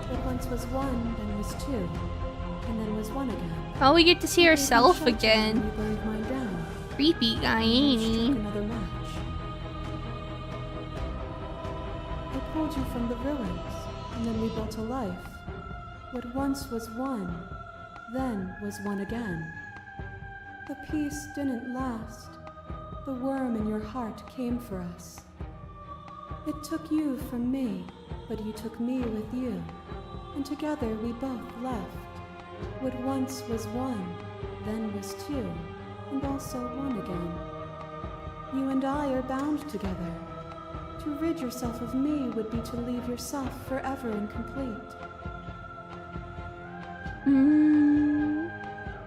What once was one, then was two, and then was one again.
Oh, we get to see herself again.
You burned mine down.
Creepy guy, ain't he?
Struck another match. I pulled you from the ruins, and then we built a life. What once was one, then was one again. The peace didn't last. The worm in your heart came for us. It took you from me, but you took me with you. And together we both left. What once was one, then was two, and also one again. You and I are bound together. To rid yourself of me would be to leave yourself forever incomplete.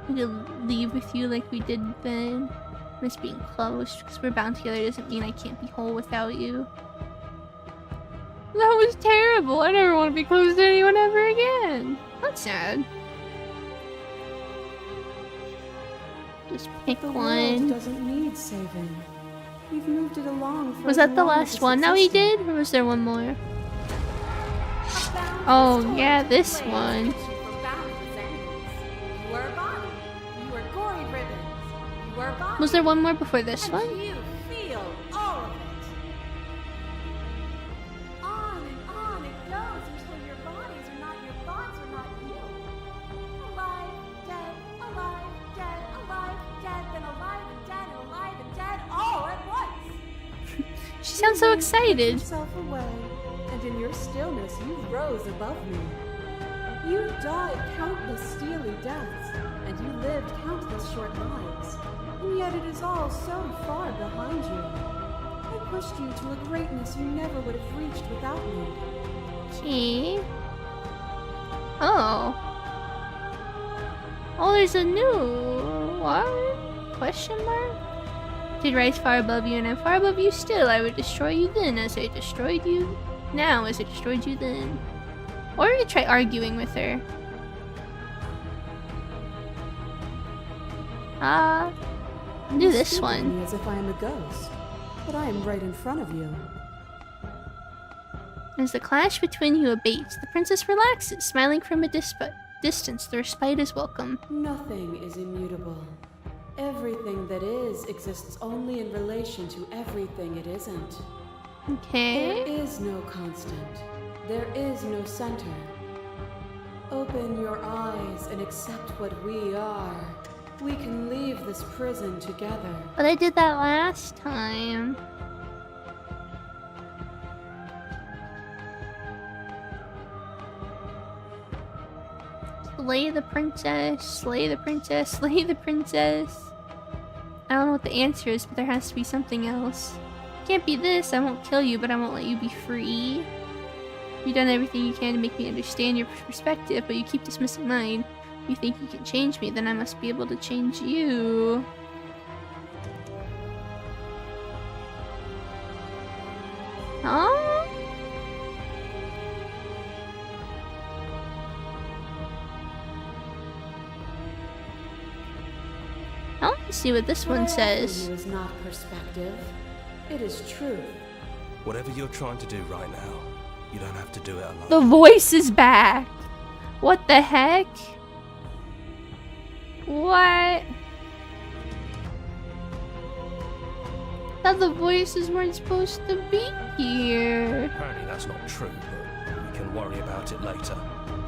We could leave with you like we did then. Miss being close, because we're bound together doesn't mean I can't be whole without you. That was terrible. I never want to be close to anyone ever again. That's sad. Just pick
The
one.
world doesn't need saving. We've moved it along for
Was
as
that the
long
last
as
one
it's
that we
existed.
did? Or was there one more? Oh, yeah, this one. Was there one more before this one?
You feel all of it. On and on it goes until your bodies are not your thoughts, are not you. Alive, dead, alive, dead, then alive and dead, and alive and dead, all at once.
She sounds so excited.
Yourself away, and in your stillness you rose above me. You died countless steely deaths, and you lived countless short lives. And yet it is all so far behind you. I pushed you to a greatness you never would have reached without me.
Okay. Oh. Oh, there's a new what? Question mark? Did rise far above you, and I'm far above you still. I would destroy you then, as I destroyed you now, as I destroyed you then. Or we could try arguing with her. Do this
Speak of
one.
me as if I am a ghost, but I am right in front of you.
As the clash between you abates, the princess relaxes, smiling from a distance. The respite is welcome.
Nothing is immutable. Everything that is exists only in relation to everything it isn't.
Okay.
There is no constant. There is no center. Open your eyes and accept what we are. We can leave this prison together.
But I did that last time. Slay the princess, slay the princess, slay the princess. I don't know what the answer is, but there has to be something else. Can't be this, I won't kill you, but I won't let you be free. You've done everything you can to make me understand your perspective, but you keep dismissing mine. You think you can change me, then I must be able to change you. I want to see what this one says.
It is not perspective. It is truth.
Whatever you're trying to do right now, you don't have to do it alone.
The voice is back. What the heck? What? Thought the voices weren't supposed to be here.
Apparently that's not true, but we can worry about it later.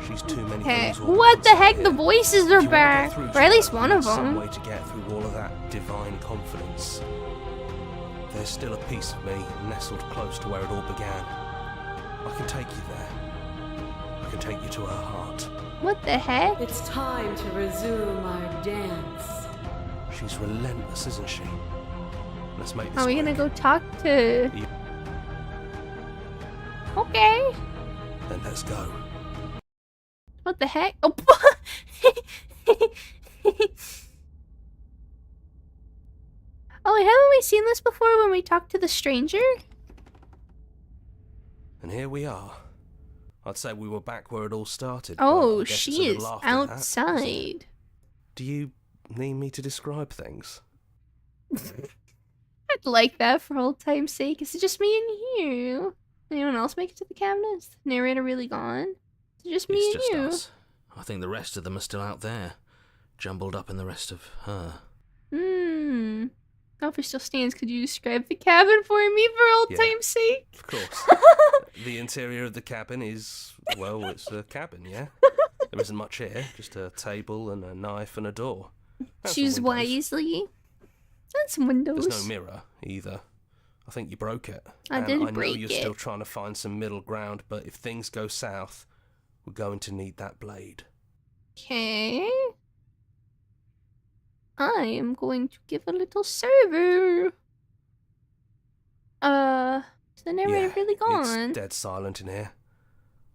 She's too many
Hey,
things all at
what
once
the
out
heck?
here.
The voices
If you
are
wanna get
back.
through
Or
to
at
her,
least one
you
of
need some
them.
way to get through all of that divine confidence. There's still a piece of me nestled close to where it all began. I can take you there. I can take you to her heart.
What the heck?
It's time to resume our dance.
She's relentless, isn't she? Let's make this
Are we gonna
quick.
go talk to... Okay.
Then let's go.
What the heck? Oh, oh, wait, haven't we seen this before when we talked to the stranger?
And here we are. I'd say we were back where it all started.
Oh,
but I guess it's a
she is
little after that, isn't it?
outside.
Do you need me to describe things?
I'd like that for old time's sake. Is it just me and you? Anyone else make it to the cabinet? Is the narrator really gone? Is it just me
It's
and
just
you?
us. I think the rest of them are still out there, jumbled up in the rest of her.
Oh, if it still stands, could you describe the cabin for me for old
Yeah.
time's sake?
Of course. The interior of the cabin is, well, it's a cabin, yeah? There isn't much here, just a table and a knife and a door. And some
Choose
windows.
wisely. And some windows.
There's no mirror, either. I think you broke it.
I
and
didn't
I know
break
you're
it.
still trying to find some middle ground, but if things go south, we're going to need that blade.
Okay. I am going to give a little server. Is the narrator
Yeah,
really gone?
It's dead silent in here.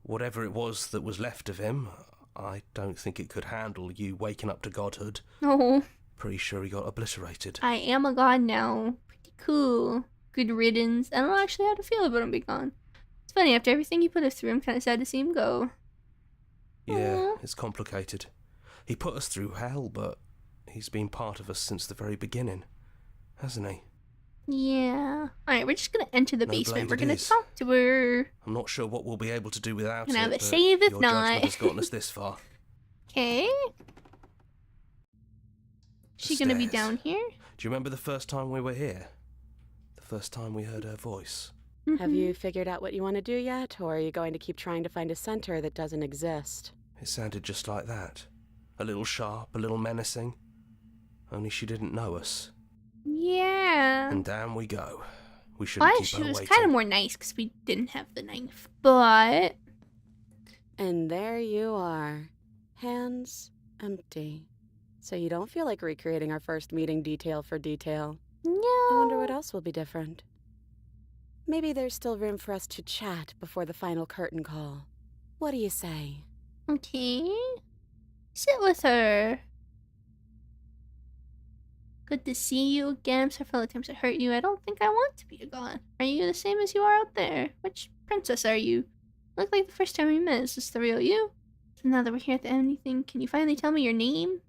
Whatever it was that was left of him, I don't think it could handle you waking up to godhood.
No,
Pretty sure he got obliterated.
I am a god now. Pretty cool. Good riddance. I don't know actually how to feel about him being gone. It's funny, after everything he put us through, I'm kind of sad to see him go.
Yeah,
Aw.
it's complicated. He put us through hell, but he's been part of us since the very beginning, hasn't he?
Yeah. Alright, we're just gonna enter the
No
basement.
blade
We're
it
gonna
is.
talk to her.
I'm not sure what we'll be able to do without
Can
it,
I have a
but
save if
your
not?
judgment has gotten us this far.
Okay.
The
She gonna be
stairs.
down here?
Do you remember the first time we were here? The first time we heard her voice?
Have you figured out what you want to do yet, or are you going to keep trying to find a center that doesn't exist?
It sounded just like that. A little sharp, a little menacing. Only she didn't know us.
Yeah.
And down we go. We shouldn't
Well,
keep
she
her
was
waiting.
kind of more nice because we didn't have the knife. But
And there you are. Hands empty. So you don't feel like recreating our first meeting detail for detail.
no.
I wonder what else will be different. Maybe there's still room for us to chat before the final curtain call. What do you say?
Okay. Sit with her. Good to see you again. I'm sorry for all the times I hurt you. I don't think I want to be a god. Are you the same as you are out there? Which princess are you? Look like the first time we met. Is this the real you? So now that we're here at the ending, can you finally tell me your name?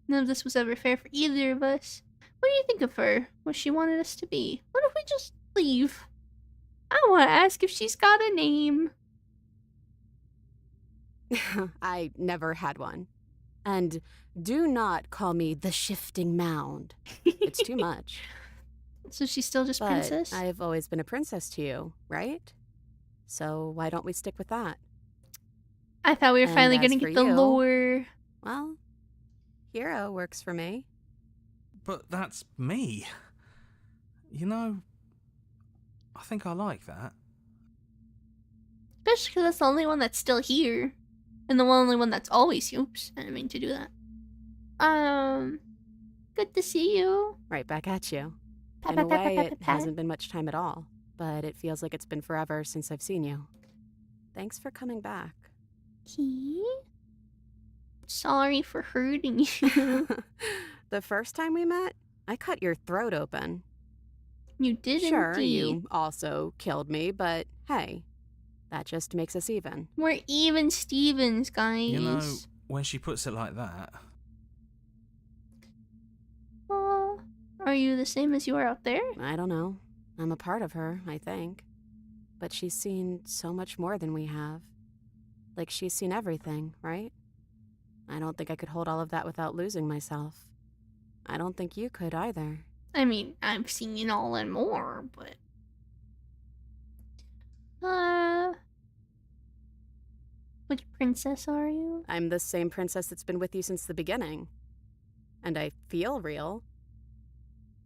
None of this was ever fair for either of us. What do you think of her? What she wanted us to be? What if we just leave? I want to ask if she's got a name.
I never had one. And do not call me the shifting mound. It's too much.
So she's still just
But
princess?
I've always been a princess to you, right? So why don't we stick with that?
I thought we were
And
finally
as
gonna
for
get the
you-
lore.
Well, hero works for me.
But that's me. You know, I think I like that.
Especially because that's the only one that's still here. And the only one that's always oops, I didn't mean to do that. Good to see you.
Right back at you.
Pat,
In a
pat, pat,
way,
pat,
it
pat, pat.
hasn't been much time at all, but it feels like it's been forever since I've seen you. Thanks for coming back.
Okay. Sorry for hurting you.
The first time we met, I cut your throat open.
You did
Sure,
indeed.
you also killed me, but hey, that just makes us even.
We're even Stevens, guys.
You know, when she puts it like that,
Are you the same as you are out there?
I don't know. I'm a part of her, I think. But she's seen so much more than we have. Like, she's seen everything, right? I don't think I could hold all of that without losing myself. I don't think you could either.
I mean, I've seen all and more, but... Which princess are you?
I'm the same princess that's been with you since the beginning. And I feel real.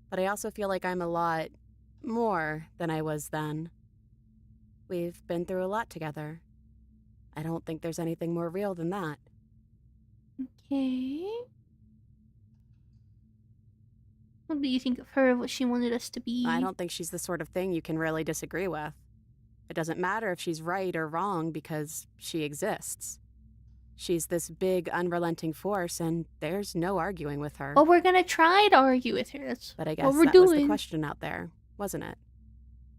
But I also feel like I'm a lot more than I was then. We've been through a lot together. I don't think there's anything more real than that.
Okay. What do you think of her, what she wanted us to be?
I don't think she's the sort of thing you can really disagree with. It doesn't matter if she's right or wrong because she exists. She's this big, unrelenting force, and there's no arguing with her.
Well, we're gonna try to argue with her. That's
but I guess
what we're
that
doing.
was the question out there, wasn't it?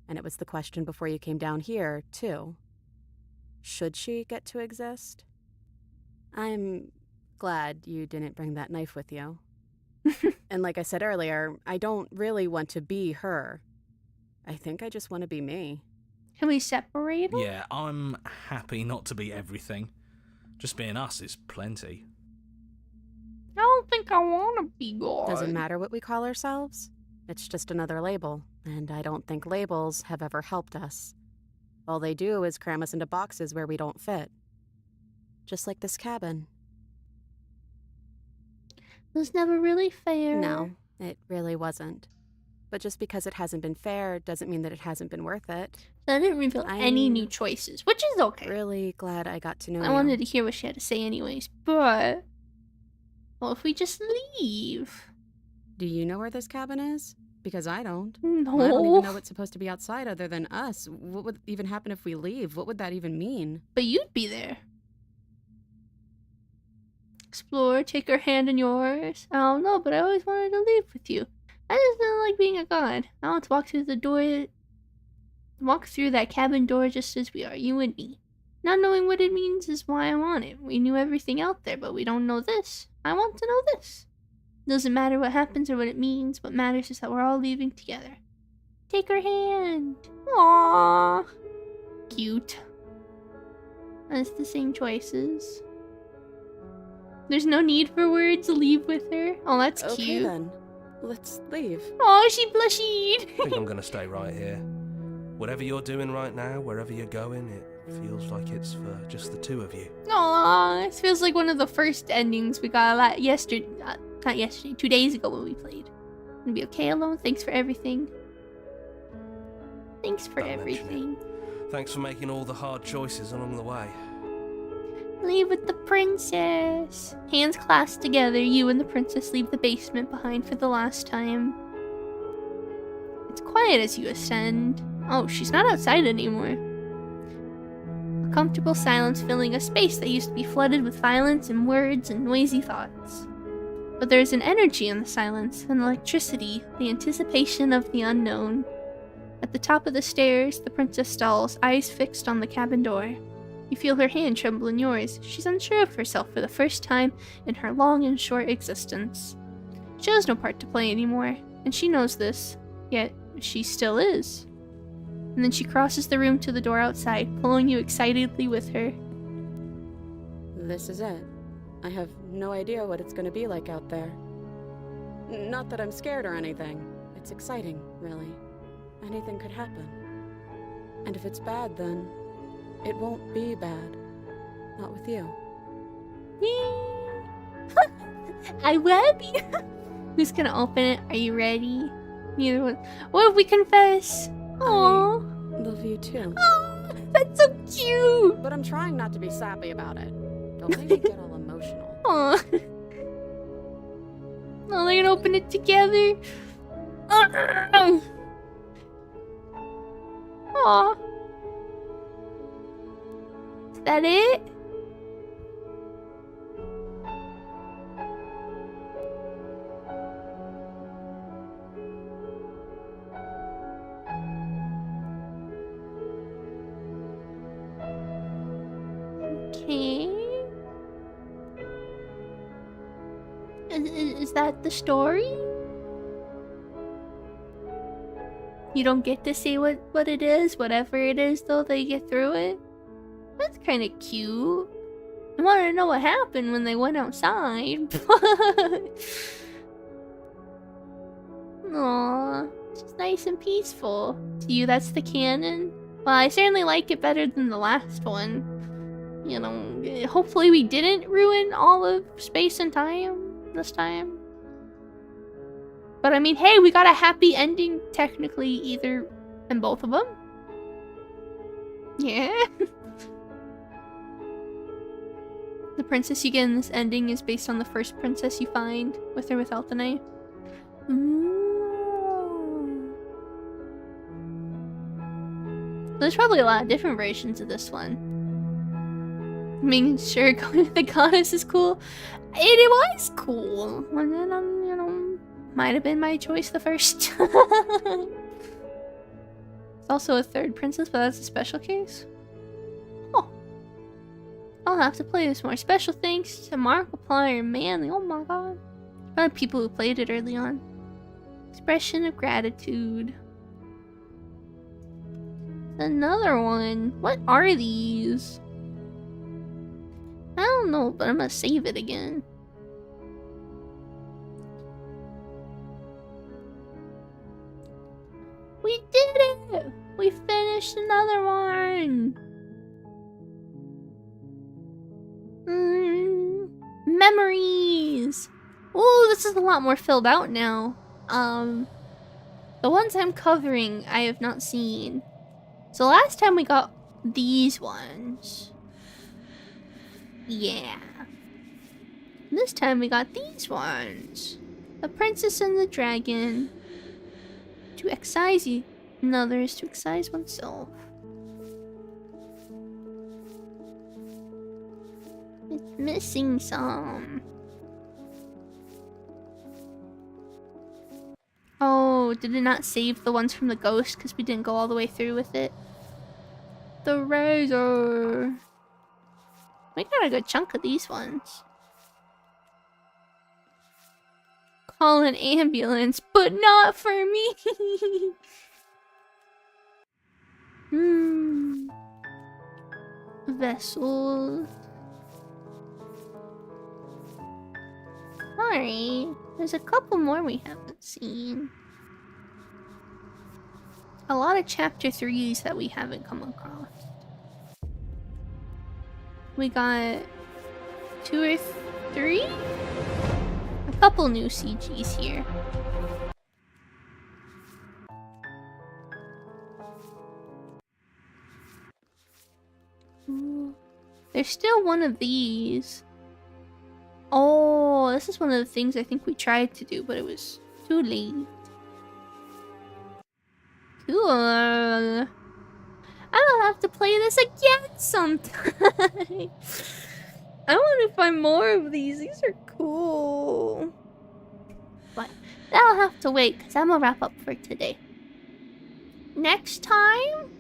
And it was the question before you came down here, too. Should she get to exist? I'm glad you didn't bring that knife with you. And like I said earlier, I don't really want to be her. I think I just want to be me.
Can we separate them?
Yeah, I'm happy not to be everything. Just being us is plenty.
I don't think I want to be God.
Doesn't matter what we call ourselves. It's just another label, and I don't think labels have ever helped us. All they do is cram us into boxes where we don't fit. Just like this cabin.
It was never really fair.
No, it really wasn't. But just because it hasn't been fair doesn't mean that it hasn't been worth it.
I didn't reveal any new choices, which is okay.
Really glad I got to know you.
I wanted to hear what she had to say anyways, but... Well, if we just leave?
Do you know where this cabin is? Because I don't.
No.
I don't even know what's supposed to be outside other than us. What would even happen if we leave? What would that even mean?
But you'd be there. Explore, take her hand in yours. I don't know, but I always wanted to leave with you. I just don't like being a god. I want to walk through the door... Walk through that cabin door just as we are, you and me. Not knowing what it means is why I want it. We knew everything out there, but we don't know this. I want to know this. Doesn't matter what happens or what it means. What matters is that we're all leaving together. Take her hand. Aww. Cute. That's the same choices. There's no need for words. Leave with her. Oh, that's
okay,
cute.
Then. Let's leave.
Oh, she blushed.
I think I'm gonna stay right here. Whatever you're doing right now, wherever you're going, it feels like it's for just the two of you.
Aw, this feels like one of the first endings we got a lot yesterday. Not yesterday, 2 days ago when we played. Gonna be okay alone. Thanks for everything. Thanks for
Don't mention
everything.
Thanks for making all the hard choices along the way.
Leave with the princess. Hands clasped together, you and the princess leave the basement behind for the last time. It's quiet as you ascend. Oh, she's not outside anymore. A comfortable silence filling a space that used to be flooded with violence and words and noisy thoughts. But there's an energy in the silence, an electricity, the anticipation of the unknown. At the top of the stairs, the princess stalls, eyes fixed on the cabin door. You feel her hand tremble in yours. She's unsure of herself for the first time in her long and short existence. She has no part to play anymore, and she knows this, yet she still is. And then she crosses the room to the door outside, pulling you excitedly with her.
This is it. I have no idea what it's going to be like out there. Not that I'm scared or anything. It's exciting, really. Anything could happen. And if it's bad, then it won't be bad. Not with you.
I will be. Who's gonna open it? Are you ready? Neither one. What if we confess? Aww.
I love you too.
Oh, that's so cute.
But I'm trying not to be sappy about it. Don't make me get all emotional.
Aww. Oh, they're gonna open it together. Aww. Is that it? Okay. Is that the story? You don't get to say what it is, whatever it is, though, they get through it. That's kind of cute. I wanted to know what happened when they went outside. Aww, it's just nice and peaceful. To you, that's the canon? Well, I certainly like it better than the last one. You know, hopefully we didn't ruin all of space and time this time. But I mean, hey, we got a happy ending, technically, either in both of them. Yeah. The princess you get in this ending is based on the first princess you find, with or without the knife. Ooh. There's probably a lot of different versions of this one. Making sure going with the goddess is cool. It was cool. And then, you know, might have been my choice the first. It's also a third princess, but that's a special case. Oh. I'll have to play this more. Special thanks to Markiplier and Manly. Oh my god. Probably people who played it early on. Expression of gratitude. Another one. What are these? I don't know, but I'm gonna save it again. We did it! We finished another one! Memories! Ooh, this is a lot more filled out now. The ones I'm covering, I have not seen. So last time we got these ones. Yeah. This time we got these ones. The princess and the dragon. To excise another is to excise oneself. It's missing some. Oh, did it not save the ones from the ghost because we didn't go all the way through with it? The razor. We got a good chunk of these ones. Call an ambulance, but not for me. Vessels. Sorry, there's a couple more we haven't seen. A lot of chapter 3s that we haven't come across. We got 2 or 3? A couple new CGs here. Ooh. There's still one of these. Oh, this is one of the things I think we tried to do, but it was too late. Cool. I'll have to play this again sometime. I want to find more of these. These are cool. But that'll have to wait because I'm gonna wrap up for today. Next time,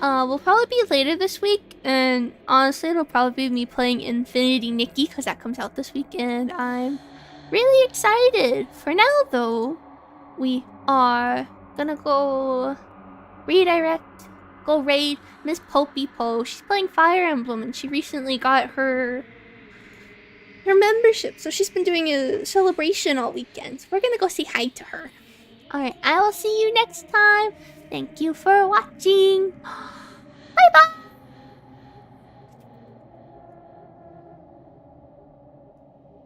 will probably be later this week, and honestly, it'll probably be me playing Infinity Nikki because that comes out this weekend. I'm really excited. For now, though, we are gonna go redirect, go raid Miss Popey Po. She's playing Fire Emblem, and she recently got her membership, so she's been doing a celebration all weekend. So we're gonna go say hi to her. Alright, I will see you next time. Thank you for watching. Bye bye!